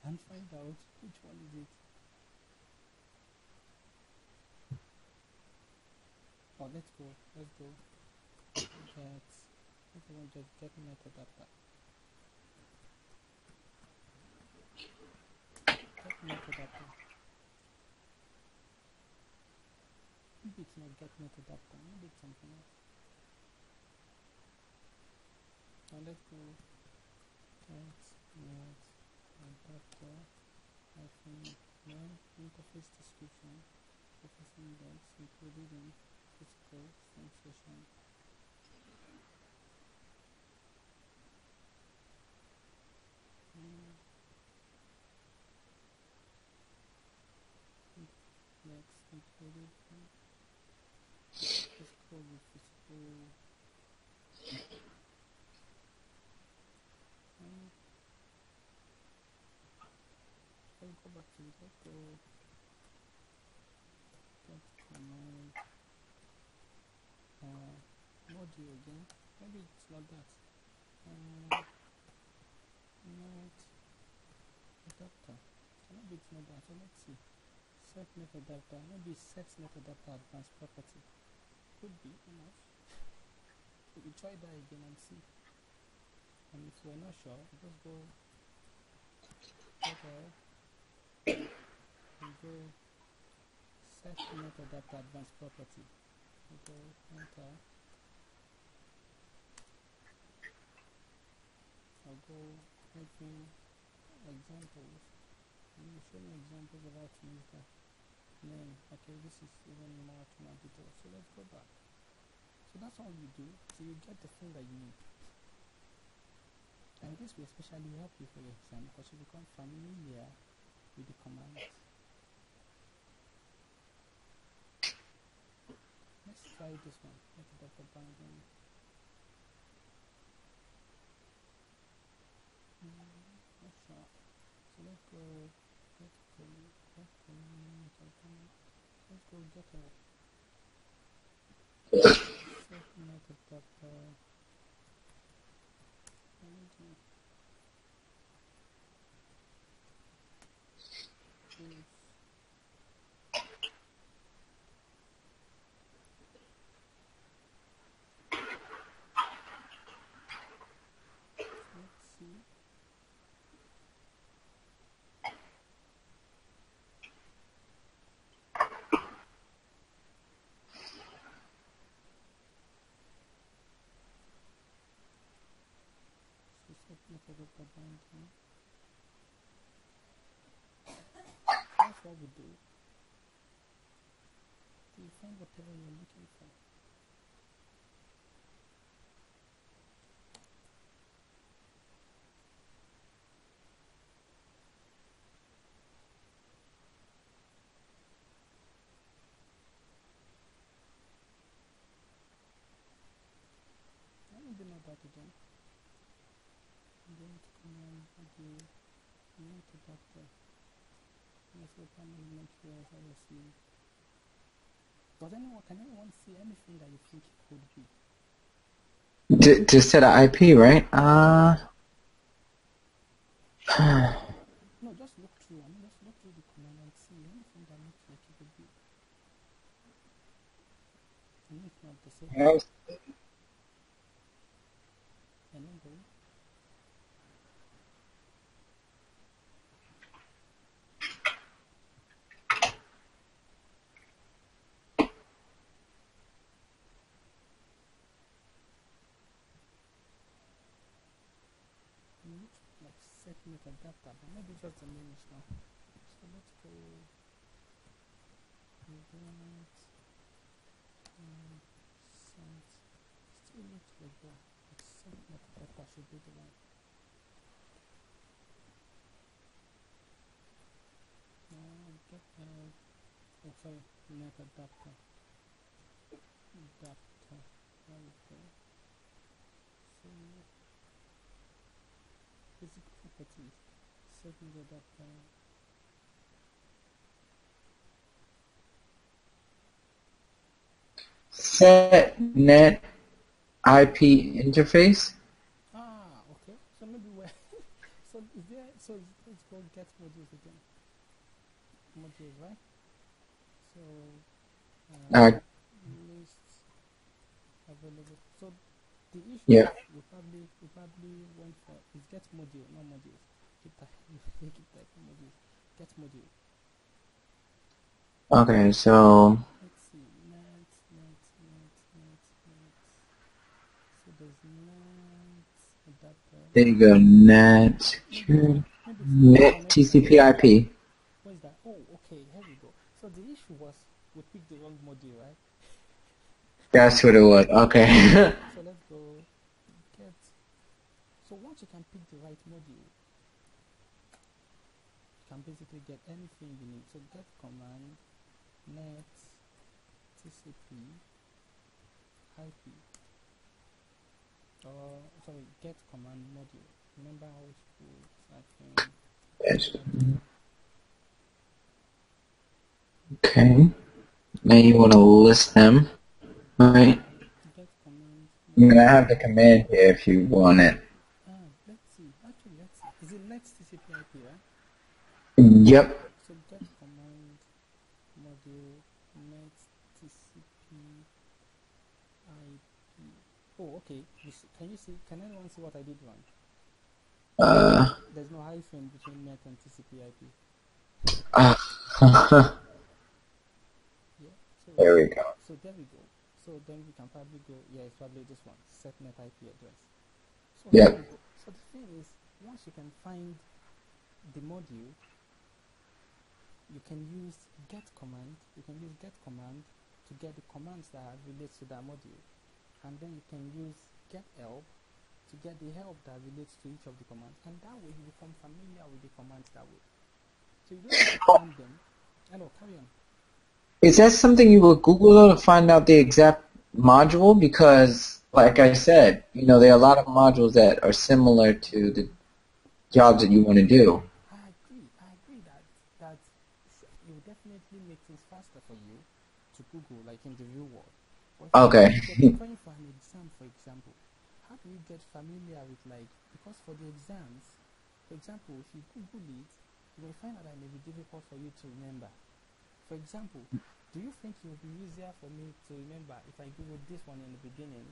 and find out which one is it. Oh, let's go get everyone just get net adapter. Get net adapter. Maybe it's not get net adapter, maybe it's something else. Now let's go get net adapter hyphen name interface description interface index included in physical sensation. Next included physical with physical. Let's go back to it. Let's go get command module again. Maybe it's not that. Net adapter. So maybe it's not that. So let's see. Set net adapter. Maybe set net adapter advanced property. Could be, you know. So we try that again and see. And if we're not sure, we just go and go set net adapter advanced property. We go enter. I'll go making examples. And you show me examples of how to use that name. Okay, this is even more to my detail. So let's go back. So that's all you do. So you get the thing that you need. And this will especially help you for your exam because you become familiar with the commands. Let's try this one. Let's get the binding. Not sure. So let's go get let's go get a set net adapter. Let's see. That's what we do. You find whatever you're looking for. I don't even know that again. I'm going to command the net adapter. Let's open and make sure I will see. Can anyone see anything that you think it could be? To set an IP, right? No, just look through. I mean, just look through the command and see anything that looks like it could be. And if not, the same. Enable. Looks like setting it adapter, but maybe just the name is now. So let's go event sent. Still looks like that. It's setting it adapter should be the one. Get oh sorry, net adapter. Adapter. There we go. So basic properties. Setting the adapter. Set net IP interface. Okay. So maybe where so is there so let's go get modules again. Modules, right? So list available. So the issue Yeah. we probably went for is get module, not modules. Keep typing modules. Get module. Okay, so Let's see. Net. So there's net adapter. there you go. Net security. Net TCP/IP. What is that? Oh, okay. Here we go. So the issue was we picked the wrong module, right? That's what it was. Okay. So let's go get. So once you can pick the right module, you can basically get anything you need. So get command net TCP IP. Sorry, get command module. Remember how it's called? Typing Yes. module. Okay. Now you want to list them, right? Get command. I'm gonna have the command here if you want it. Let's see. Actually, let's see. Is it net TCP IP, right? Yep. So get command module net TCP IP. Oh, okay. Can you see? Can anyone see what I did wrong? There's no hyphen between net and TCP IP. Yeah. So There we go. So there we go. So then we can probably go. Yeah, it's probably this one. Set net IP address. So Yep. here we go. So the thing is, once you can find the module, you can use get command. You can use get command to get the commands that relate to that module, and then you can use get help to get the help that relates to each of the commands, and that way you become familiar with the commands that way. So you don't have to find them. Hello, carry on. Is that something you will Google to find out the exact module? Because, like I said, there are a lot of modules that are similar to the jobs that you want to do. I agree that it will definitely make things faster for you to Google, like in the real world. But Okay. if you're preparing for an exam, for example, how do you get familiar with, like, because for the exams, for example, if you Google it, you may find out that it may be difficult for you to remember. For example, do you think it will be easier for me to remember if I Googled this one in the beginning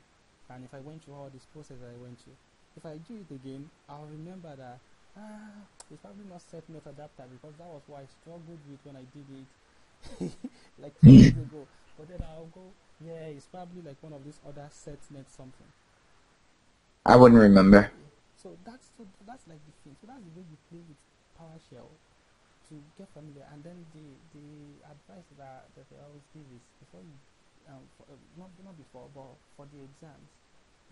and if I went through all this process that I went through? If I do it again, I'll remember that it's probably not set net adapter because that was what I struggled with when I did it like 2 years ago. But then I'll go, yeah, it's probably like one of these other set net something. I wouldn't remember. So that's like the thing. So that's the way you play with PowerShell to get familiar. And then the advice that they always give is before you not before, but for the exams,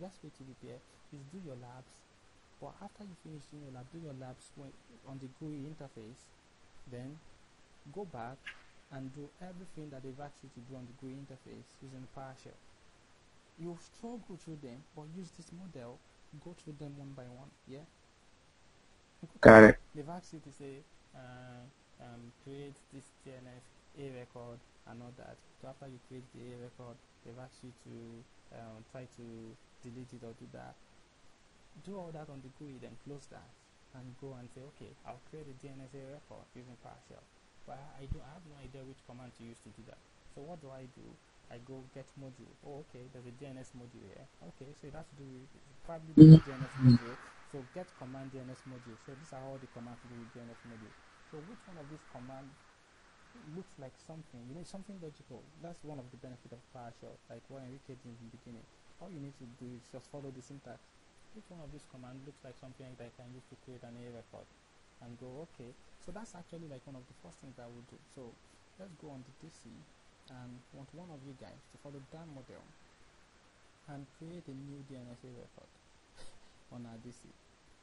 best way to prepare is do your labs. But after you finish doing your lab, do your labs on the GUI interface. Then go back and do everything that they've asked you to do on the GUI interface using PowerShell. You'll struggle through them, but use this model. Go through them one by one. Yeah. Got it. They've asked you to say create this TNF A record and all that. So after you create the A record, they've asked you to try to delete it or do that. Do all that on the GUI, then close that and go and say, okay, I'll create a DNSA record using Powershell. But I have no idea which command to use to do that. So what do? I go get module. Oh, okay, there's a DNS module here. Okay, so that's do with probably the DNS module. So get command DNS module. So these are all the commands to do with DNS module. So which one of these commands looks like something? You know, something logical. That's one of the benefits of PowerShell. Like what Enrique did in the beginning. All you need to do is just follow the syntax. Which one of these commands looks like something that I can use to create an A record? And go, okay. So that's actually like one of the first things I will do. So let's go on the DC and want one of you guys to follow that model and create a new DNSA record on our DC.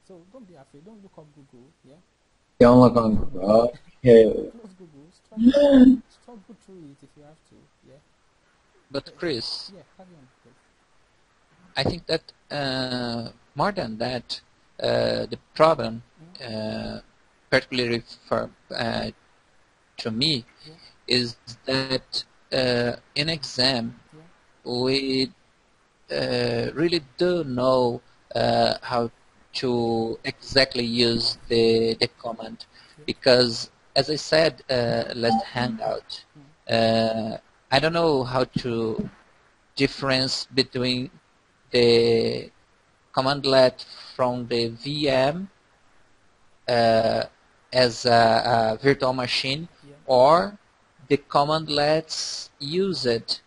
So don't be afraid. Don't look up Google. Yeah. Don't look on Google. Okay. Close Google. Struggle through it if you have to. Yeah. But Chris, yeah, carry on, please. I think that more than that, the problem, particularly for to me, is that in exam we really do know how to exactly use the command, because as I said last handout, I don't know how to difference between the commandlet from the VM as a virtual machine, or the commandlets used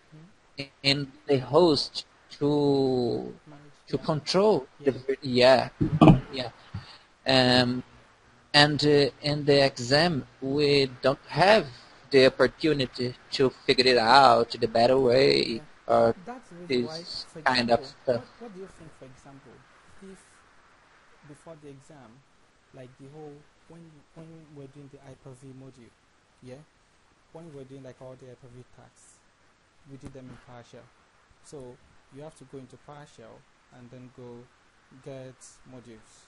in the host to control the and in the exam we don't have the opportunity to figure it out the better way or this kind of stuff. What do you think, for example, if before the exam, like the whole when we're doing the Hyper-V module, when we're doing like all the Hyper-V tasks, we did them in PowerShell. So you have to go into PowerShell and then go get modules,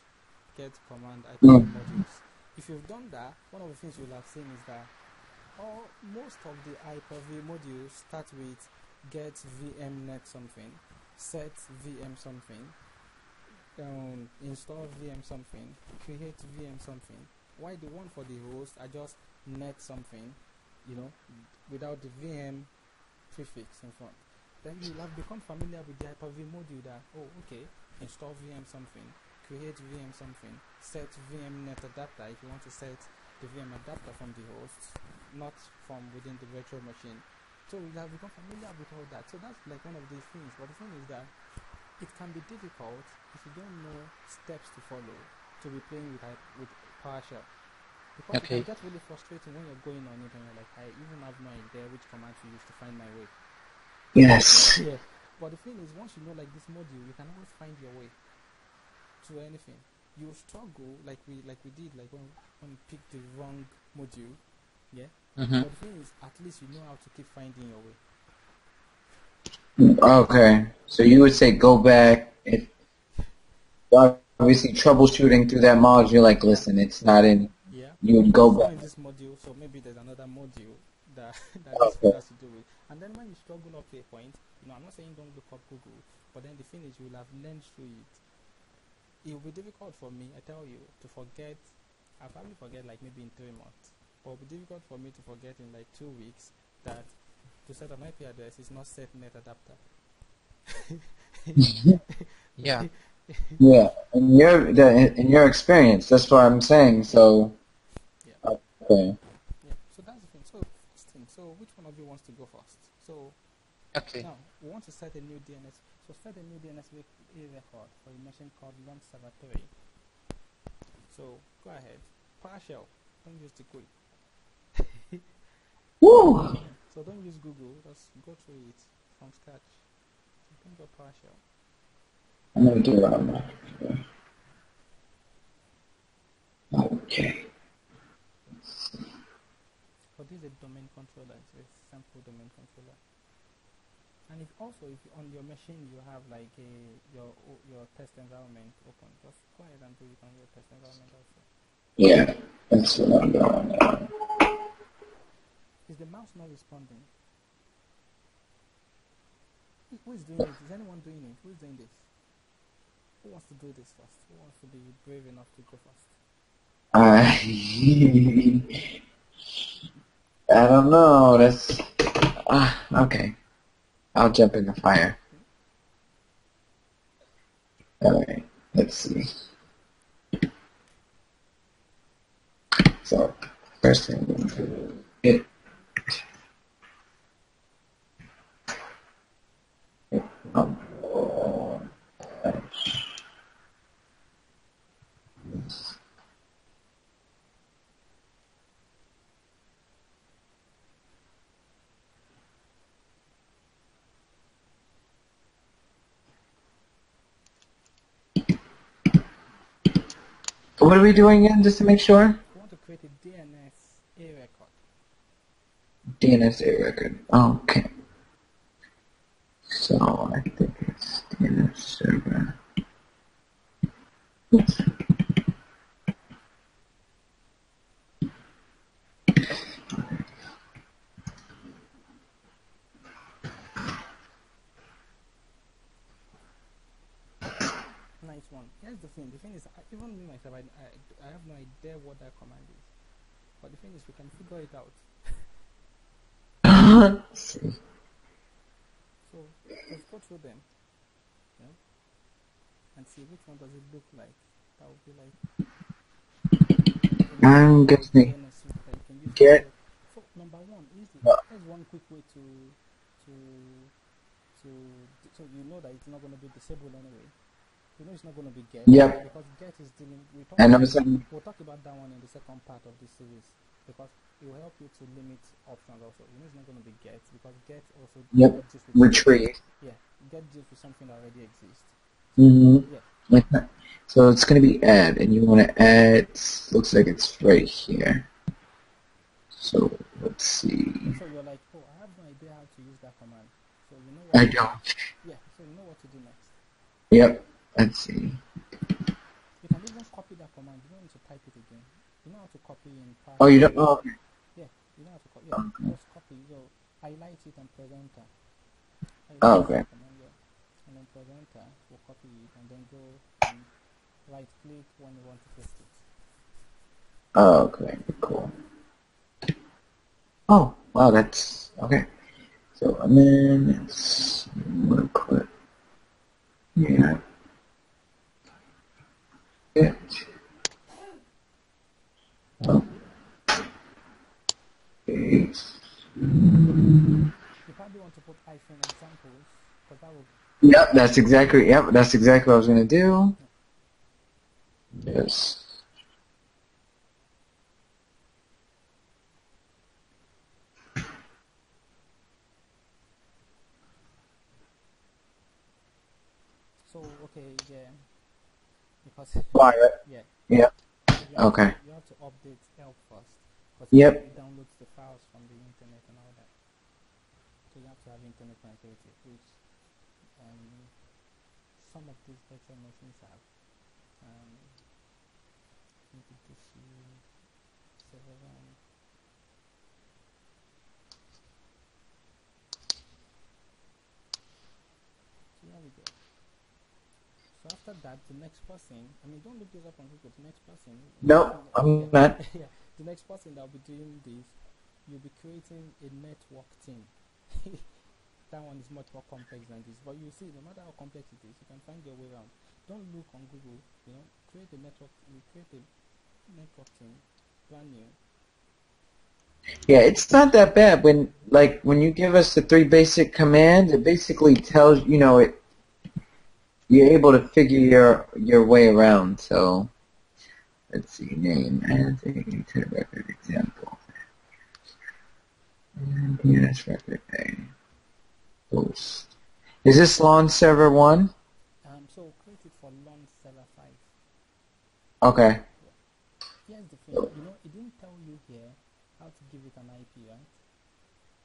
get command Hyper-V modules. If you've done that, one of the things you'll have seen is that most of the Hyper-V modules start with get vmnet something, set VM something, install VM something, create VM something. Why the one for the host are just net something, without the VM prefix in front. Then you'll have become familiar with the Hyper-V module that, install VM something, create VM something, set vmnet adapter if you want to set the VM adapter from the host, not from within the virtual machine. So we have become familiar with all that. So that's like one of these things. But the thing is that it can be difficult if you don't know steps to follow to be playing with PowerShell. Because it can get really frustrating when you're going on it and you're like, I even have no idea which command to use to find my way. Yes. Yeah. But the thing is, once you know like this module, you can always find your way to anything. You struggle like we did like when we picked the wrong module. Yeah. But the thing is, at least you know how to keep finding your way. Okay. So you would say go back. If obviously troubleshooting through that module, you're like, listen, it's not in. Yeah. You would go back. In this module, so maybe there's another module that this has to do with. And then when you struggle up to a point, I'm not saying don't look up Google, but then the thing is, you will have learned through it. It will be difficult for me, I tell you, to forget. I'll probably forget like maybe in 3 months. But it will be difficult for me to forget in like 2 weeks that to set an IP address is not set net adapter. Yeah. Yeah. In your experience, that's what I'm saying. So. Yeah. Okay. Yeah. So that's the thing. So which one of you wants to go first? So. Okay. Now we want to set a new DNS. So set a new DNS record for a machine called launch server 3. So go ahead. PowerShell. Don't use the GUI. Woo! So don't use Google, just go through it from scratch. So think of PowerShell. I'm going to do it on my computer. Okay. But this is a domain controller, it's a sample domain controller. And if on your machine you have like your test environment open, just go ahead and do it on your test environment also. Yeah, that's what I'm doing now. Is the mouse not responding? Who is doing it? Is anyone doing it? Who is doing this? Who wants to do this first? Who wants to be brave enough to go first? I don't know. That's okay. I'll jump in the fire. All right. Let's see. So first thing I'm going to do it. Oh, what are we doing again, just to make sure? We want to create a DNS record. DNS record. Okay. So I think it's DNS server. Oops. Nice one. Here's the thing. The thing is, even me myself, I have no idea what that command is. But the thing is, we can figure it out. So let's go through them, you know, and see which one does it look like. That would be like. I'm guessing. Get. So number one, easy. Here's one quick way to so you know that it's not going to be disabled anyway. You know it's not going to be get. Yep. Because get is dealing. We'll talk about that one in the second part of this series because it will help you to limit options also. You know it's not going to be get because get also. Yep. Retrieve. Yeah. Get deals with something that already exists. Yeah. Like that. So it's going to be add, and you want to add. Looks like it's right here. So let's see. So you're like, oh, I have no idea how to use that command. So you know what I don't. Yeah, so you know what to do next. Yep. Let's see. You can even copy that command. You don't need to type it again. You know how to copy in Powershell. Oh, you don't? Oh, okay. Yeah, you know how to copy. Yeah, okay. Just copy. So highlight it and press enter. Oh, okay. Command, yeah. And then press enter. We'll copy it and then go and right click when you want to paste it. Oh, okay. Cool. Oh, wow, that's okay. So and then it's we'll put yeah. It. Oh. You probably want to put hyphen examples because that will. Yep, that's exactly what I was gonna do. Yes. So okay, yeah. Because Why? yeah. Yep. Okay. You have to update help first. Yep. It downloads the files from the internet and all that. So you have to have internet connectivity, which some of these virtual machines have. Server RAM. So here we go. So after that, the next person, I mean, don't look this up on Google. The next person. No, I'm not. Yeah, the next person that will be doing this, you'll be creating a network team. That one is much more complex than this, but you see, no matter how complex it is, you can find your way around. Don't look on Google. You know, create a network. You create a network team, brand new. Yeah, it's not that bad. When you give us the 3 basic commands, it basically tells it. You're able to figure your way around. So let's see, name as a record example. And DNS record A. Post. Is this launch server 1? So create it for launch server 5. Okay. Here's the thing. You know, it didn't tell you here how to give it an IP, right?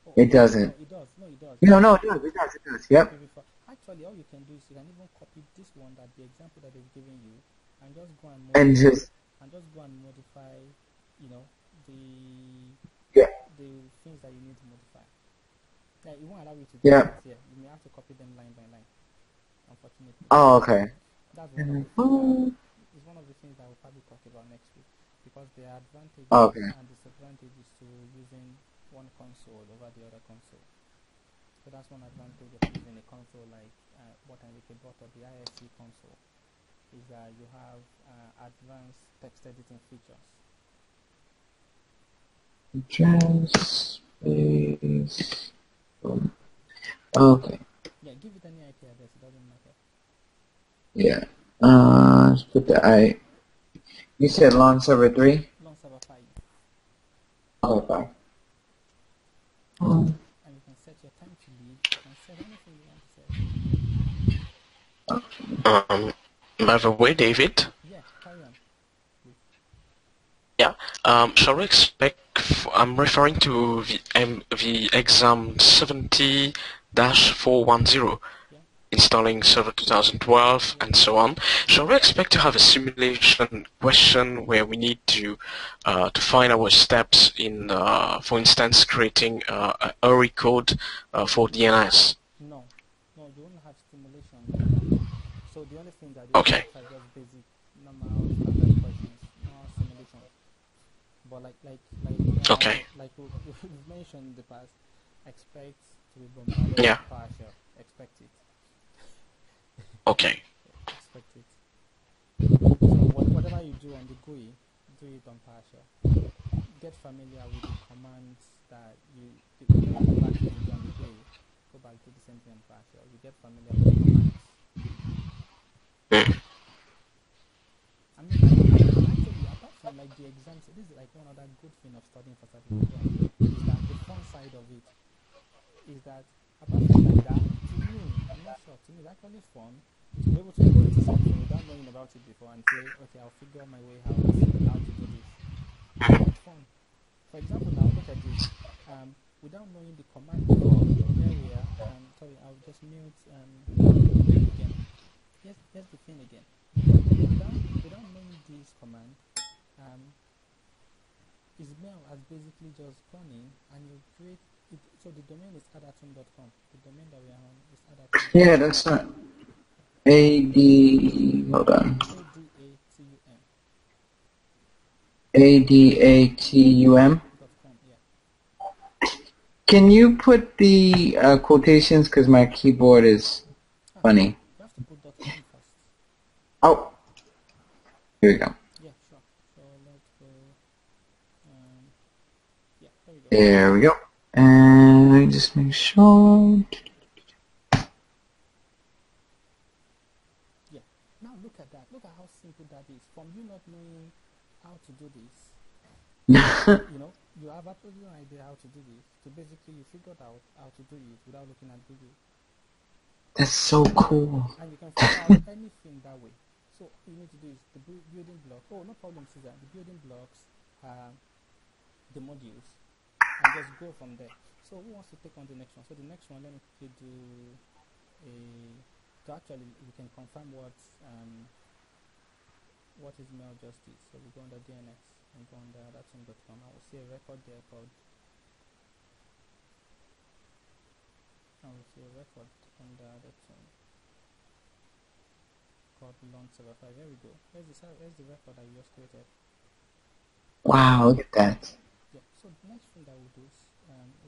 Oh, it doesn't. No, it does. No, it does. No, it does. It does. Yep. Actually, all you can do is you can even copy this one, that the example that they've given you, and just go and modify, modify, the things that you need to modify. Yeah, it won't allow you to do that here. You may have to copy them line by line. Unfortunately. Oh, okay. That's one of the things that is one of the things that we'll probably talk about next week, because there are advantages and disadvantages to using one console over the other console. So that's one advantage of using a console like what Enrique brought up, the ISC console, is that you have advanced text editing features. Space. Okay. Yeah, give it any IP address, it doesn't matter. Yeah. Let's put the You said long server 3? Long server 5. Oh, 5. And you can set your time to leave. You can set anything you want to set. By the way, David. Yeah, carry on. Yeah. Shall we expect? I'm referring to the exam 70-410. Installing server 2012 and so on. Shall we expect to have a simulation question where we need to find our steps in, for instance, creating a URI code for DNS? No, you won't have simulation like that. So the only thing that you have are just basic, normal, standard questions, no simulation. But like we've mentioned in the past, expect to be bombarded with PowerShell. Expect it. Okay. Expect it. So whatever you do on the GUI, do it on PowerShell. Get familiar with the commands that whenever you go back to the video on the GUI, go back to the same thing on PowerShell. You get familiar with the commands. I mean, actually, apart from like the exams, this is like one other good thing of studying for certification, is that the fun side of it is that apart from like that, to me, I'm not sure, to me it's actually fun to be able to go into something without knowing about it before and say, okay, I'll figure my way out how to do this. It's fun. For example, now look at this. Without knowing the command before, here we are. Sorry, I'll just mute again. Here's the thing again. Without knowing this command, Ismail has basically just gone in and you create it. So the domain is adatum.com. The domain that we are on is adatum.com. Yeah, that's not. Hold on. ADATUM. Yeah. Can you put the quotations, because my keyboard is funny. You have to put .com first. Oh. Here we go. Yeah, sure. So let's go. Yeah, there we go. There we go. And let me just make sure. Yeah. Now look at that. Look at how simple that is. From you not knowing how to do this, you have absolutely no idea how to do this. So basically, you figured out how to do it without looking at Google. That's so cool. And you can figure out anything that way. So all you need to do is the building block. Oh, no problem, Caesar. The building blocks are the modules, and just go from there. So who wants to take on the next one? So the next one, let me quickly do so actually we can confirm what Ismail just did. So we go under DNS and go under adatum.com. I will see a record there called. I will see a record under adatum called launch server 5. Here we go. Here's the record I just created. Wow, look at that. Yeah. So the next thing that we'll do is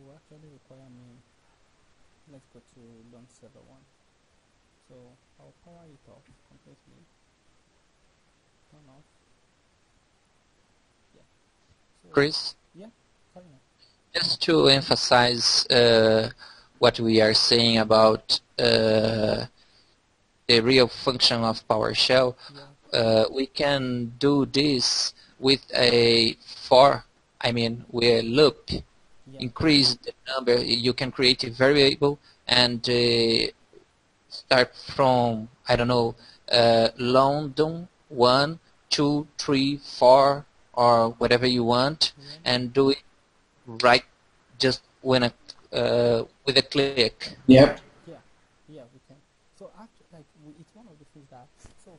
will actually require me. Let's go to launch server 1. So I'll power it off completely. Turn off. Yeah. So, Chris? Yeah, carry on. Just to emphasize what we are saying about the real function of PowerShell, we can do this with a with a loop. Increase the number. You can create a variable and start from, I don't know, London 1, 2, 3, 4, or whatever you want, and do it right just when with a click. Yep. Yeah, we can. So actually, it's one of the things that. So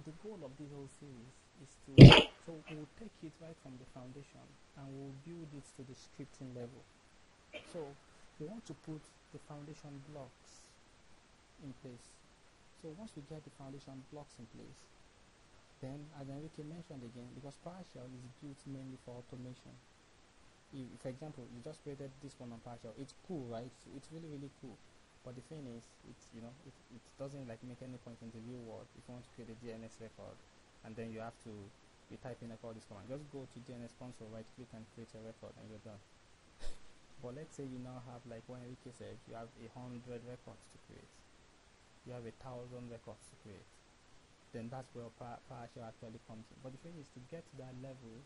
the goal of this whole series is to. So we'll take it right from the foundation and we'll build it to the scripting level. So we want to put the foundation blocks in place. So once we get the foundation blocks in place, then as Enrique mentioned again, because PowerShell is built mainly for automation. For example, you just created this one on PowerShell. It's cool, right? It's really, really cool. But the thing is, it doesn't like make any point in the real world. If you want to create a DNS record, and then you have to be typing like all this command, just go to DNS console, right click and create a record, and you're done. But let's say you now have, like what Enrique said, you have 100 records to create. You have 1,000 records to create. Then that's where PowerShell actually comes in. But the thing is, to get to that level,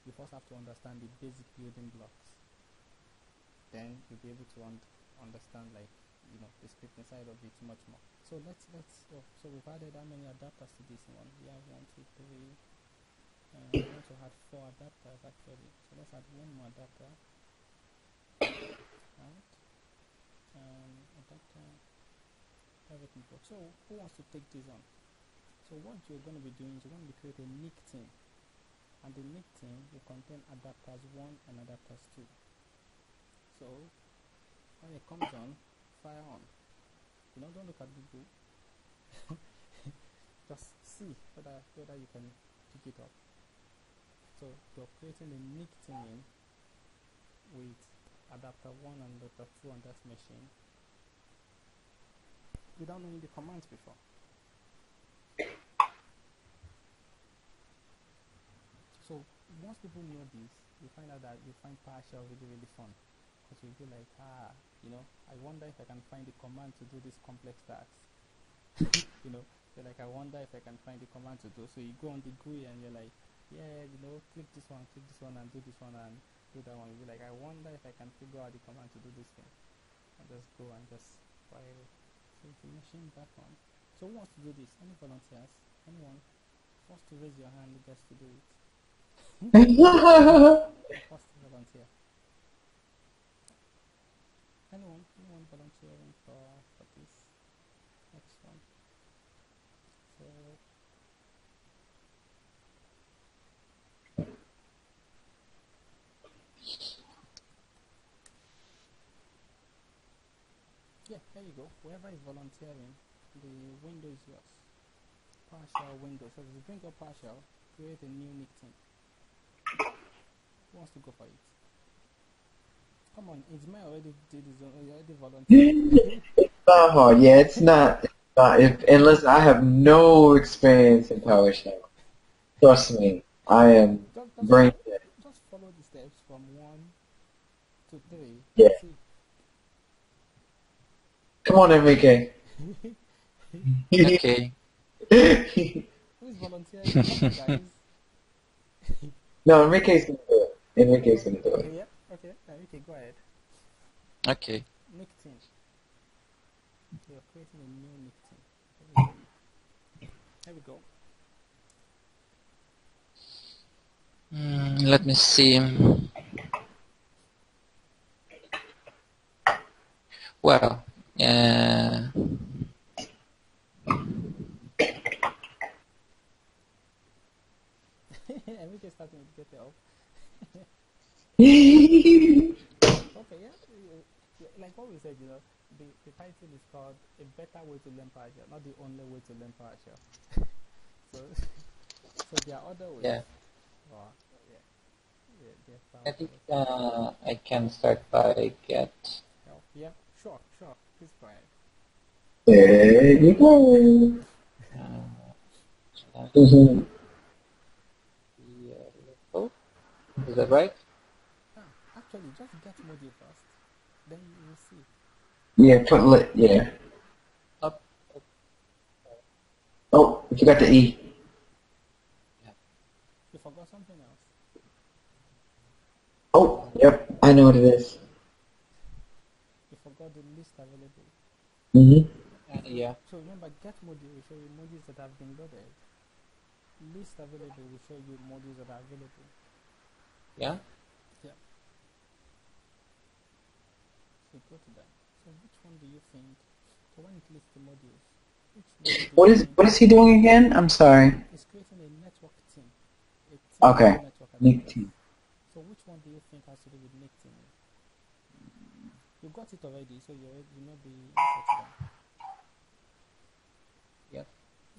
you first have to understand the basic building blocks. Then you'll be able to understand, like, the scripting side of it much more. So so we've added how many adapters to this one? We have 1, 2, 3. We want to add 4 adapters actually. So let's add one more adapter. Right. Adapter. Everything. So who wants to take this on? So what you're going to be doing is you're going to be creating a nick team, and the nick team will contain adapters 1 and adapters 2. So when it comes on, fire on. Don't look at Google. Just see whether you can pick it up. So you're creating a nick team with adapter 1 and adapter 2 on that machine without knowing the commands before. So once people know this, you find out that you find PowerShell really, really fun, because you'll be like, I wonder if I can find the command to do this complex task. You're like, I wonder if I can find the command to do. So you go on the GUI and you're like, yeah, click this one, and do this one, and do that one. You'll be like, I wonder if I can figure out the command to do this thing. And just go and just file the machine back on. So who wants to do this? Any volunteers? Anyone? First to raise your hand who gets to do it. First to volunteer. Anyone volunteering for this next one? So yeah, there you go. Whoever is volunteering, the window is yours. PowerShell window. So if you bring up PowerShell, create a new nick team. Who wants to go for it? Come on, Ismail already did his own, already volunteered. Oh yeah, it's not unless I have no experience in PowerShell. Trust me, I am brain dead. Just follow the steps from 1 to 3. Yeah. See. Come on, Enrique. Okay. Who is volunteering? Come on, guys. No, Enrique's gonna do it. Enrique's gonna do it. Yeah. Okay. Enrique, go ahead. Okay. Nick team. You're creating a new nick team. There we go. Let me see. Well, Enrique starting to get help. Okay, yeah. Like what we said, the title is called A Better Way to Learn PowerShell, not the only way to learn PowerShell. so there are other ways. yeah. Yeah, I think I can start by get. Yeah, sure. Please go ahead. There you go. Oh, is that right? Actually, just get module first. Then you will see. Yeah, yeah. Up. Oh, you got the E. You forgot something else. Oh, yep, I know what it is. You forgot the list available. Yeah. So remember, get module will show you modules that have been loaded. List available will show you modules that are available. Yeah. Yeah. So go to that. So which one do you think? So when it lists the modules, What is he doing again? I'm sorry. It's creating a network team. Okay. Network Nick team. So which one do you think has to do with nick team? You got it already, so you know the search one. Yeah.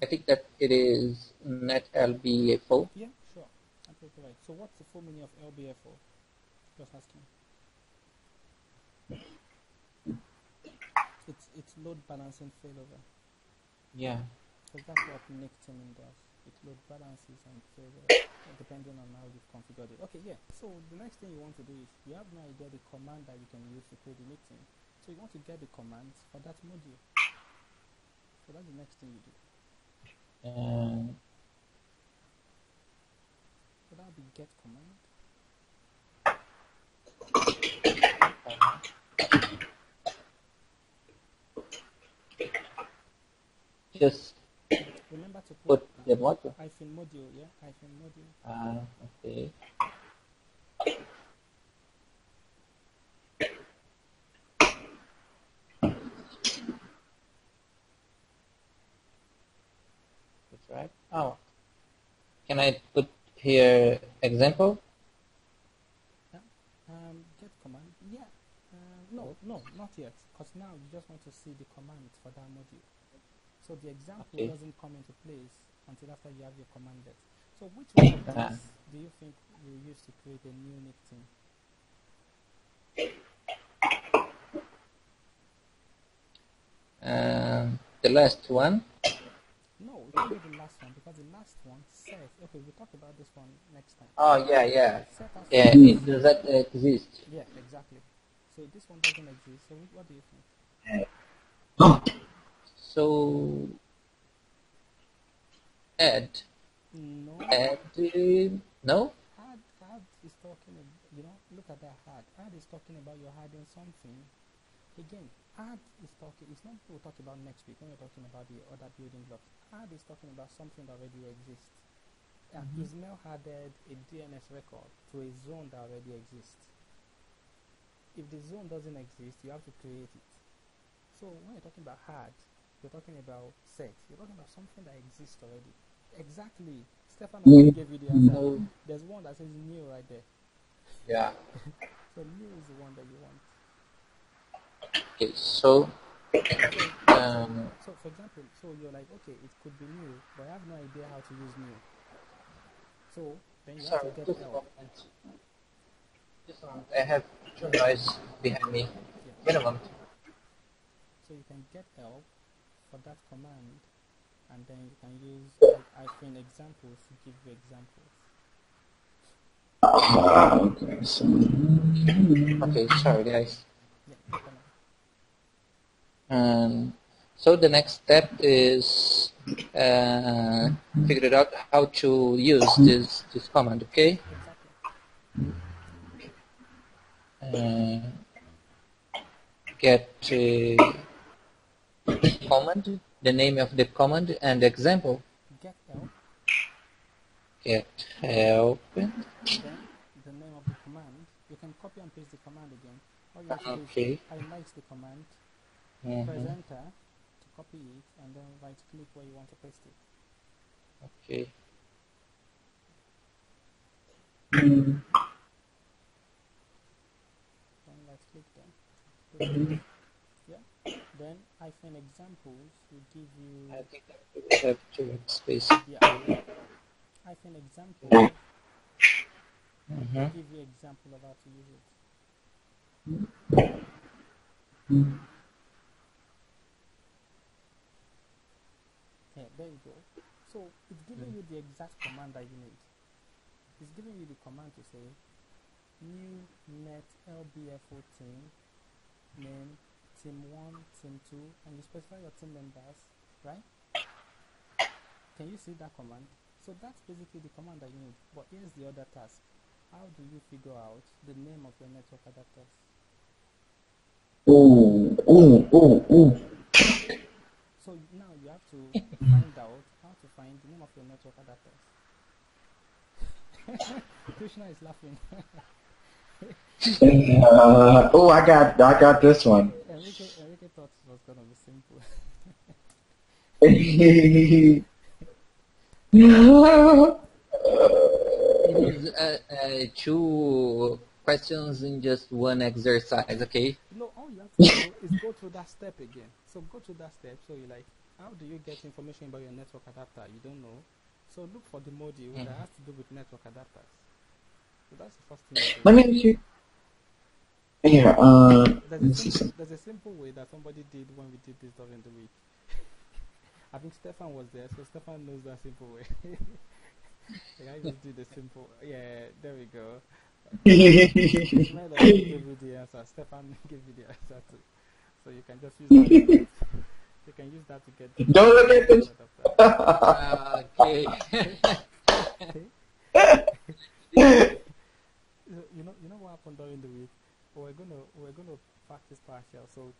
I think that it is NetLBFO. Yeah, sure. Absolutely right. So what's the full meaning of LBFO? Just asking. It's load balancing failover. Yeah. Because that's what Nictemin does. It load balances and failover depending on how you've configured it. Okay, yeah. So the next thing you want to do is you have no idea the command that you can use to create the Nictemin. So you want to get the commands for that module. So that's the next thing you do. So that would be get command. Just remember to put the module. Hyphen module, yeah? Hyphen module. Okay. That's right. Oh. Can I put here example? Yeah. Get command. Yeah. No, not yet. Because now you just want to see the commands for that module. So the example doesn't come into place until after you have your commanded. So which one of these do you think you use to create a new Nictemin? The last one. No, it can't be the last one because the last one says, okay, we'll talk about this one next time. Oh, yeah. Yeah, does that exist? Yeah, exactly. So this one doesn't exist. So what do you think? So add. No. Add. No. Add is talking. Look at that add. Add is talking about you're adding something. Again, add is talking. It's not what we'll talk about next week when we're talking about the other building blocks. Add is talking about something that already exists. And Ismail added a DNS record to a zone that already exists. If the zone doesn't exist, you have to create it. So when you're talking about add, you're talking about set. You're talking about something that exists already. Exactly. Stefan already gave you the answer. There's one that says new right there. Yeah. So new is the one that you want. Okay, so for example, so you're like, okay, it could be new, but I have no idea how to use new. So then you have to get help. Just a moment. I have too noise behind me. Yeah. Wait a moment. So you can get help for that command, and then you can use hyphen examples to give you examples. Okay, sorry guys. Yeah, no problem. So the next step is figure out how to use this command, okay? Exactly. Get command, the name of the command, and example. Get help. Get help. Then the name of the command. You can copy and paste the command again. All you have to do is highlight the command, press enter to copy it, and then right click where you want to paste it. Okay. Then right click then. Yeah. Then hyphen examples will give you. I think that we have to space. Yeah. Hyphen example will give you example of how to use it. Yeah, there you go. So it's giving you the exact command that you need. It's giving you the command to say new net LBFO team name team 1, team 2, and you specify your team members, right? Can you see that command? So that's basically the command that you need. But here's the other task. How do you figure out the name of your network adapters? So now you have to find out how to find the name of your network adapters. Krishna is laughing. I got this one. Enrique thought it was gonna be simple. It is 2 questions in just one exercise, okay? No, all you have to do is go through that step again. So go through that step. So you like how do you get information about your network adapter? You don't know. So look for the module that has to do with network adapters. So that's the first thing you do. Let me ask you. Yeah, there's a simple way that somebody did when we did this during the week. I think Stefan was there, so Stefan knows that simple way. I just do the simple. Yeah, there we go. Ismail gave you the answer. Stefan gave you the answer too. So you can just use that. You can use that to get. Don't look at this. Okay. You know what happened during the week? We're gonna practice PowerShell. So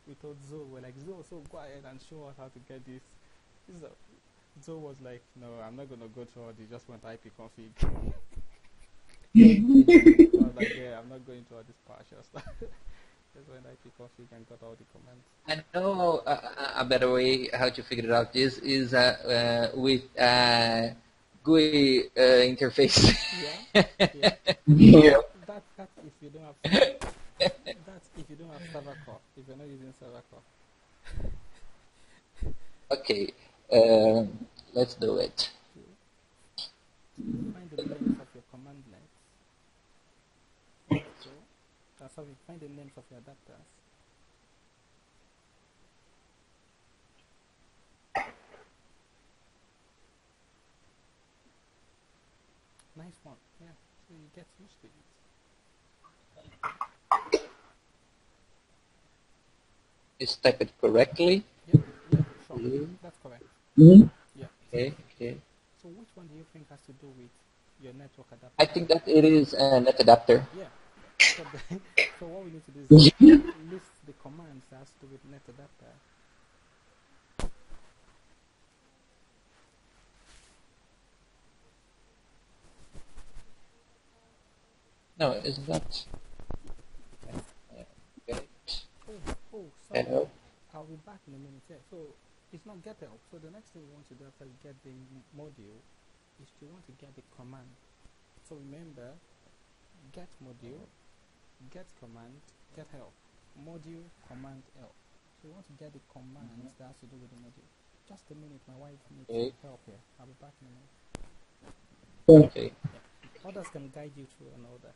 we told Zoe, we're like, Zoe, so go ahead and show us how to get this. Zoe was like, no, I'm not gonna go through all this. Just want IP config. I was like, yeah, I'm not going to all this PowerShell stuff. Just went IP config and got all the commands. I know a better way how to figure it out. This is with GUI interface. Yeah. That's if you don't have. That's if you don't have server core. If you're not using server core. Okay, let's do it. Find the names of your command nets. Sorry, find the names of your adapters. Nice one, yeah. So you get used to it. Is type it correctly? Yeah, sure. That's correct. Mm-hmm. Yeah. Okay. So which one do you think has to do with your network adapter? I think that it is a net adapter. Yeah. So what we need to do is list the commands that has to do with net adapter. No, it's not. Sorry. Hello. I'll be back in a minute. Yeah. So it's not get help. So the next thing you want to do after you get the module is you want to get the command. So remember, get module, get command, get help. Module, command, help. So you want to get the commands that has to do with the module. Just a minute, my wife needs help here. I'll be back in a minute. Okay. Yeah. Others can guide you through an order.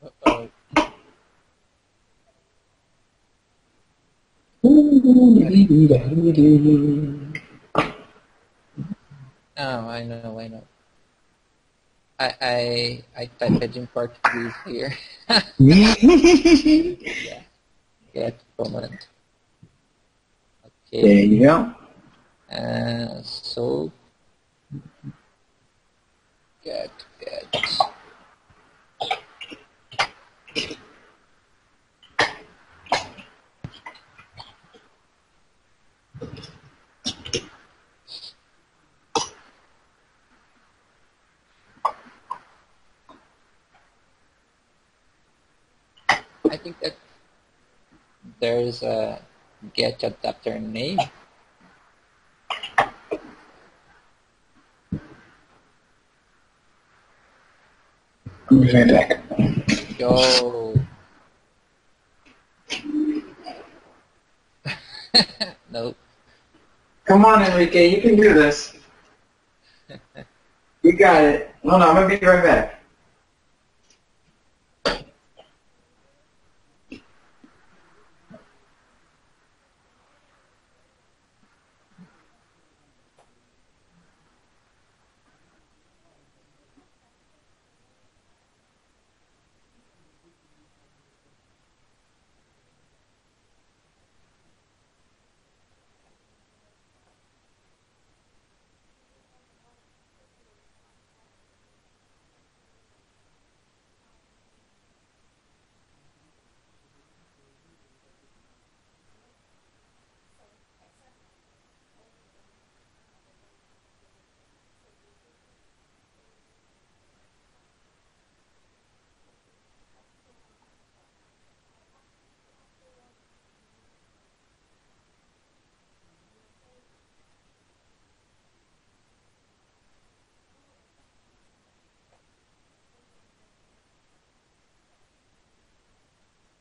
Uh-oh. Oh, I know. I type it in Portuguese here. Yeah. Get command. Okay. There you go. So get. I think that there's a get adapter name. I'm right back. Yo. No. Come on, Enrique, you can do this. You got it. Hold on, I'm gonna be right back.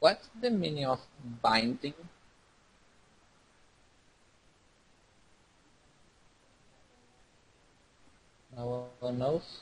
What's the meaning of binding? No one knows?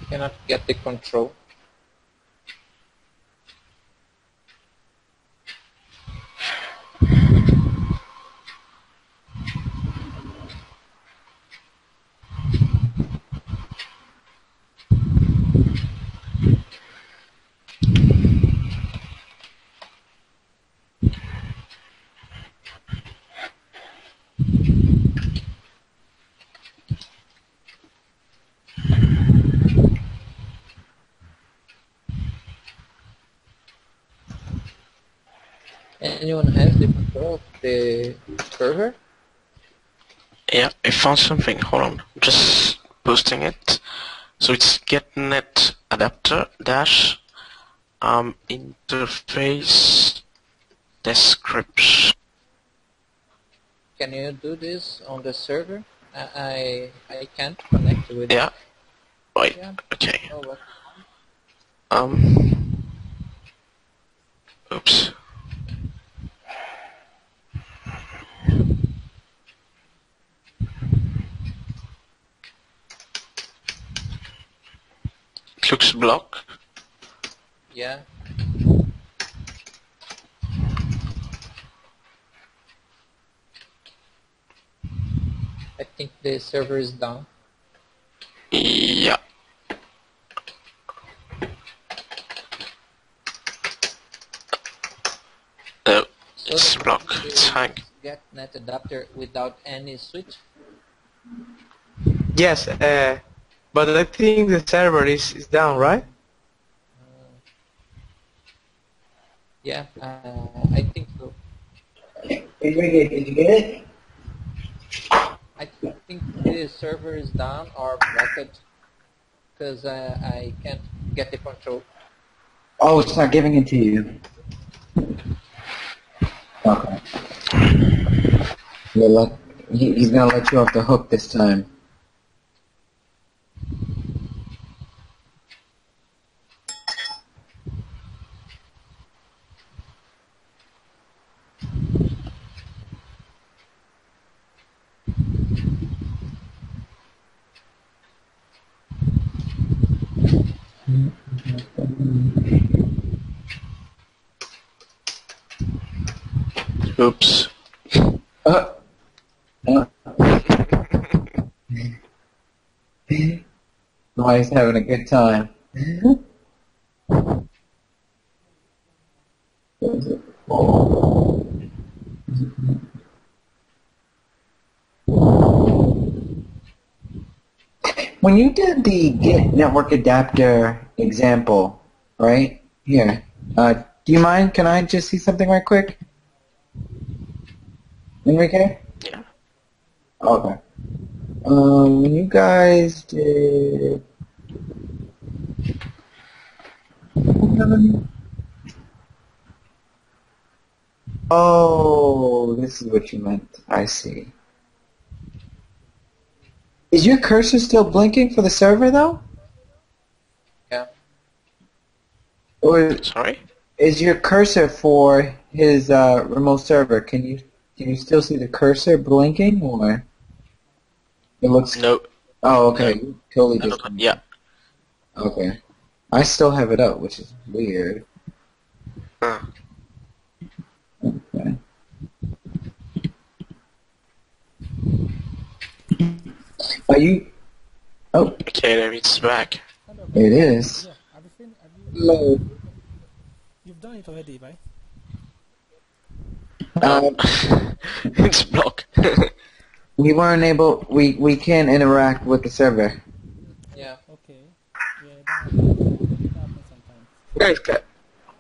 Cannot get the control. Anyone has the control of the server? Yeah, I found something. Hold on. Just posting it. So it's getnet adapter dash interface description. Can you do this on the server? I can't connect with Yeah. Wait. Yeah. Okay. Oh, what? Oops. It looks blocked. Yeah. I think the server is down. Yeah. No, it's blocked. It's hang. Get net adapter without any switch. Yes, but I think the server is down, right? Yeah, I think so. Enrique, did you get it? I think the server is down or blocked because I can't get the control. Oh, it's not giving it to you. Okay. He's gonna let you off the hook this time. Oops. Nobody's having a good time. When you did the Get network adapter example, right here, do you mind? Can I just see something right quick, Enrique? Yeah. Okay. When you guys did. Oh, this is what you meant. I see. Is your cursor still blinking for the server, though? Yeah. Or Sorry? is your cursor for his remote server? Can you still see the cursor blinking, or it looks? No. Oh, No. okay. Totally I just. don't know. Yeah. Okay. I still have it up, which is weird. Uh, Okay. Are you? Oh, okay, David's back. Hello, it David. is. Yeah, have you Hello. you've done it already, right? No. Uh, It's blocked. we weren't able. We can't interact with the server. Yeah. Okay. Yeah, that happens. That happens sometimes. Guys,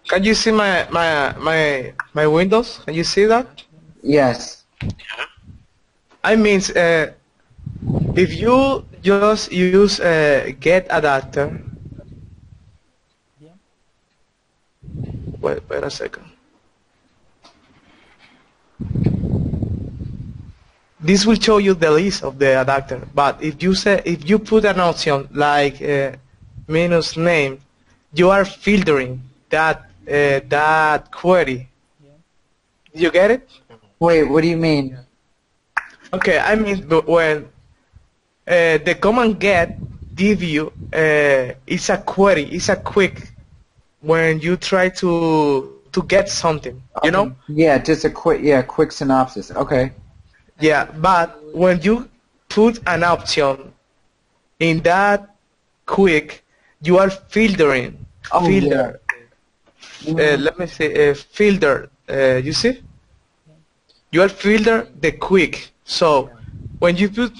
can you see my windows? Can you see that? Let me see. Yes. I mean, if you just use get adapter, Yeah. wait a second. This will show you the list of the adapter. But if you put an option like minus name, you are filtering that query. Yeah. You get it? Wait. What do you mean? Okay, I mean when the command get give you it's a query, it's a quick when you try to get something, you know? Okay. Yeah, just a quick synopsis. Okay. Yeah, but when you put an option in that quick, you are filtering. Oh yeah. Filter. Mhm. Let me say filter. You see? Yeah. You are filter the quick. So when you put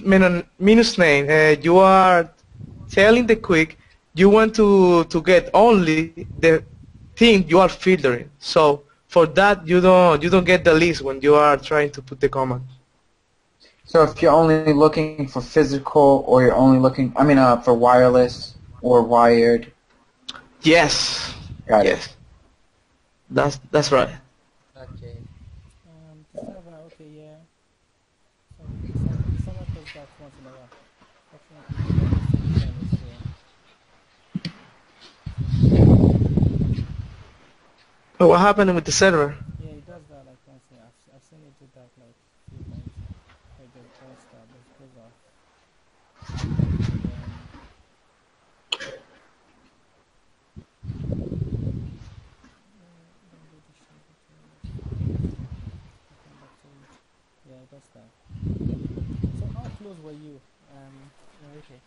minus name, you are telling the quick you want to get only the thing you are filtering. So for that you don't get the list when you are trying to put the command. So if you're only looking for physical, or you're only looking, I mean, for wireless or wired. Yes. Got it. Yes. That's right. Okay. The server. Okay. Yeah. So the server does that once in a while. Fortunately, the latest version is But what happened with the server? yeah, it does that like once. I've seen it do that like a few times. Like just goes off, and then don't do the share between us. I'll come back to it. Yeah, it does that. So how close were you, Enrique?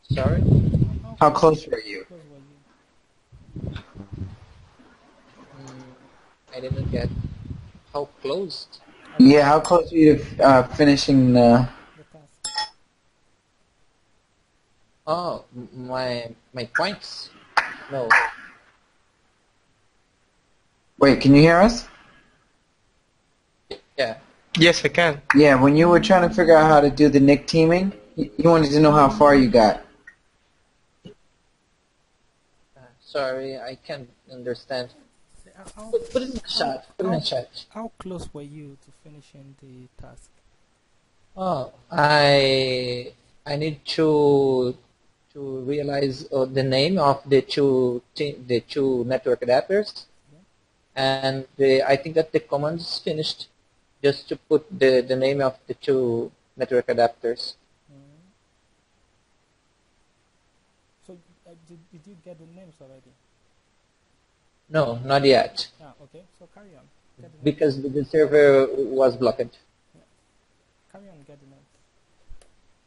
Sorry. How close were you? Close were you? Mm, I didn't get how close. Yeah, how close were you to finishing the? The task. Oh, my points. No. Wait, can you hear us? Yeah. Yes, I can. Yeah, when you were trying to figure out how to do the nick teaming, you wanted to know how far you got. Sorry, I can't understand. How, Put it in the chat. Put it in the chat. how close were you to finishing the task? Oh, I need to realize the name of the two network adapters, and I think that the command is finished. Just to put the name of the two network adapters. So did you get the names already? No, not yet, Okay. So carry on. Get the names. because the server was blocked. Carry on. Get the names.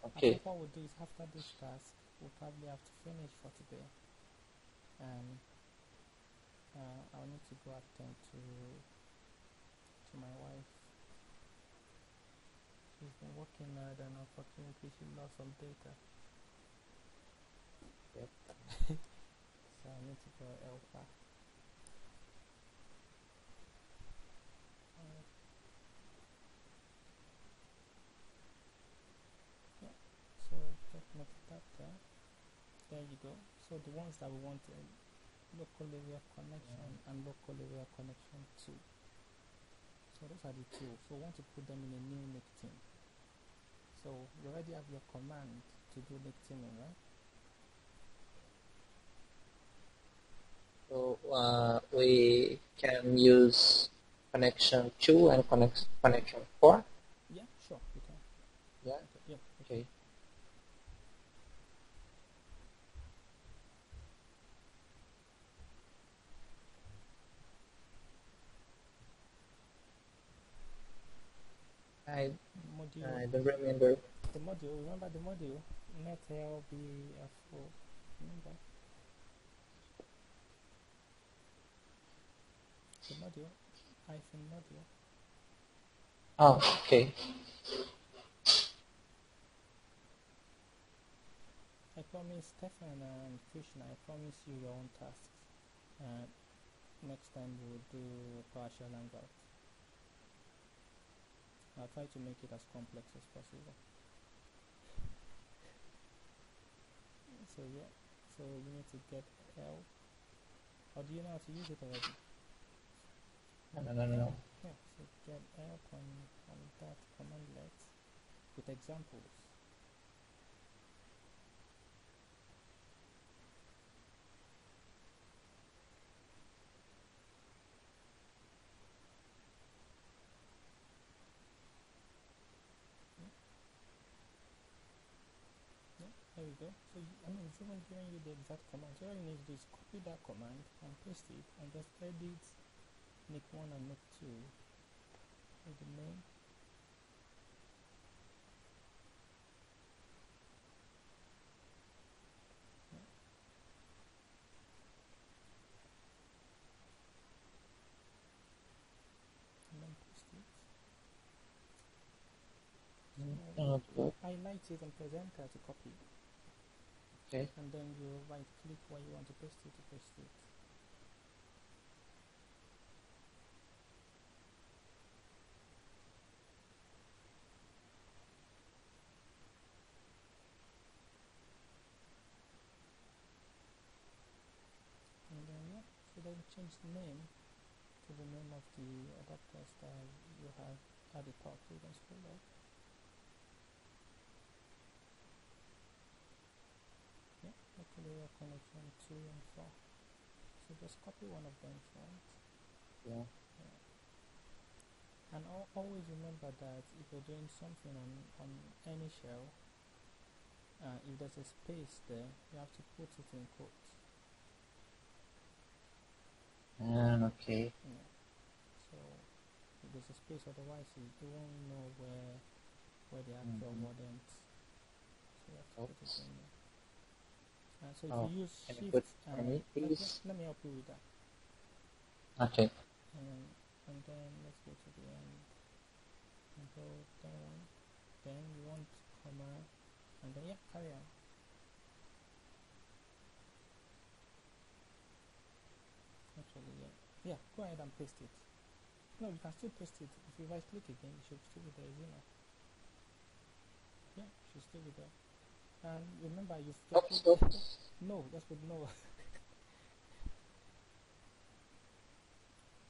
I Okay. think what we'll do is after this task, we'll probably have to finish for today, and I'll need to go attend to my wife. She's been working hard, and unfortunately, she lost some data. Yep. So I need to go help her. So just note that there. There you go. So the ones that we want local area connection and local area connection 2. So those are the two. So we want to put them in a new nick team. So you already have your command to do nick teaming, right? So we can use connection 2 and connection 4. Yeah, sure, you can. Yeah. Okay. Yeah. Okay. I don't remember. The module, remember the module? NetLBFO. Remember? The module? Hyphen module. Oh, okay. I promise Stefan and Krishna, I promise you your own tasks. Next time we'll do partial hangout. I'll try to make it as complex as possible. So yeah, so you need to get L. Or do you know how to use it already? No. Yeah, so get L on that commandlet with examples. There we go. So it's even giving you the exact command. So all you need to do is copy that command and paste it and just edit nick 1 and nick 2 with the name. And then paste it. Highlight it and presenter to copy. Okay. And then you right click where you want to paste it to paste it. And then yeah, so then change the name to the name of the adapters that you have at the top. So you can scroll up. Yeah, actually we are connection 2 and 4. So just copy one of them, right? Yeah. And always remember that if you're doing something on any shell, if there's a space there, you have to put it in quotes. Okay. Yeah. So if there's a space, otherwise you won't know where the actual word ends. So you have to put it in there. So if you use shift, let me help you with that. Okay. And then let's go to the end and go down. Then you want comma, and then yeah, carry on. Actually, yeah, go ahead and paste it. No, you can still paste it. If you right click again, it should still be there, you know. Yeah, it should still be there. And remember, you've no, that's what no.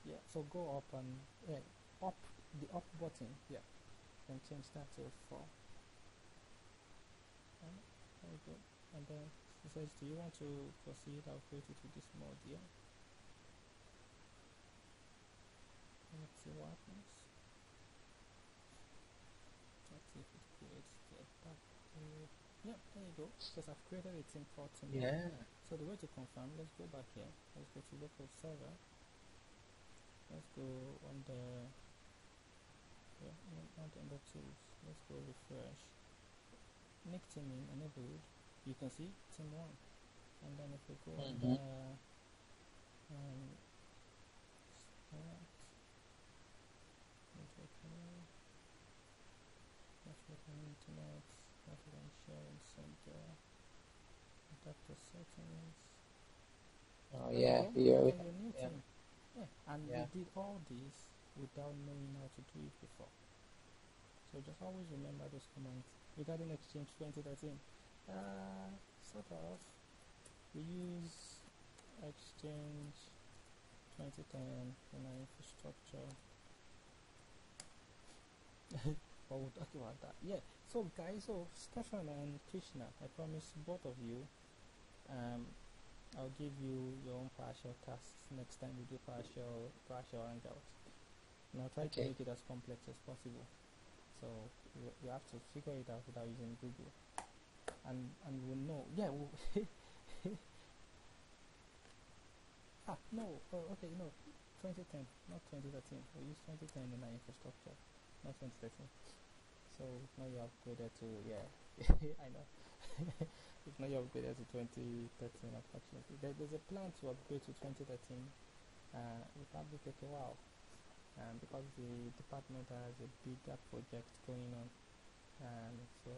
Yeah, so go up and up the up button, yeah, and change that to 4. And there we go. And then it says, do you want to proceed? I'll create it with this mode, yeah. And let's see what happens. Let's see if it creates the yeah, there you go. Because I've created a team called team. Yeah. So the way to confirm, let's go back here. Let's go to local server. Let's go on the not under tools. Let's go refresh. Nick team in enabled. You can see team 1. And then if we go on the network and internet, network and sharing center, adapter settings. Oh yeah, here we have new team. Yeah, and we did all this without knowing how to do it before. So just always remember those commands. Regarding Exchange 2013, sort of, we use Exchange 2010 in our infrastructure. But we'll talk about that. Yeah, so guys, so Stefan and Krishna, I promise both of you I'll give you your own PowerShell tasks next time we do PowerShell Hangouts. Now try to make it as complex as possible. So you have to figure it out without using Google, and we'll know. Yeah. No. Oh, okay. No. 2010, not 2013. We use 2010 in our infrastructure, not 2013. So now you upgraded to I know. If now you upgraded to 2013, unfortunately, there's a plan to upgrade to 2013. It probably take a while. Because the department has a bigger project going on, and so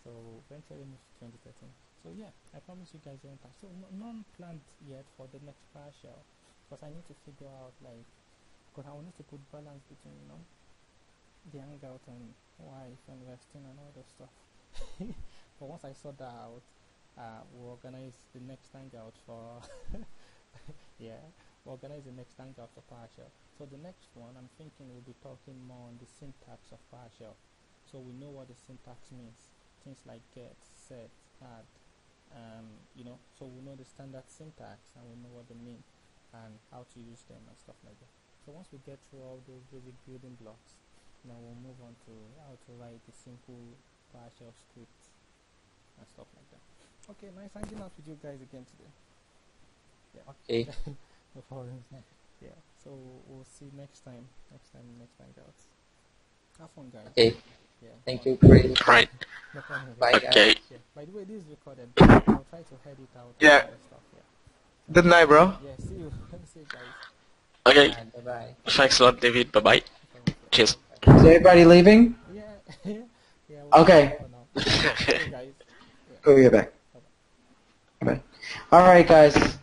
so eventually move to 2013. So I promise you guys your impact. So none planned yet for the next PowerShell, because I need to figure out because I will need to put balance between the Hangout and wife and resting and all that stuff. But once I sort that out, we'll organize the next Hangout for. We'll organize the next Hangout for PowerShell. So the next one, I'm thinking we'll be talking more on the syntax of PowerShell. So we know what the syntax means. Things like get, set, add, so we know the standard syntax and we know what they mean and how to use them and stuff like that. So once we get through all those basic building blocks, now we'll move on to how to write the simple PowerShell script and stuff like that. Okay, nice hanging out with you guys again today. Okay. No problems. So we'll see next time. Next Hangouts. Have fun, guys. Okay. Thank you, Chris. Right. No problem. Bye, guys. Okay. By the way, this is recorded. I'll try to head it out. Yeah. And stuff. Good night, bro. See you. See you guys. Okay. Bye-bye. Thanks a lot, David. Bye-bye. Cheers. Is everybody leaving? Okay. Okay, guys. We'll be back. Bye. All right, guys.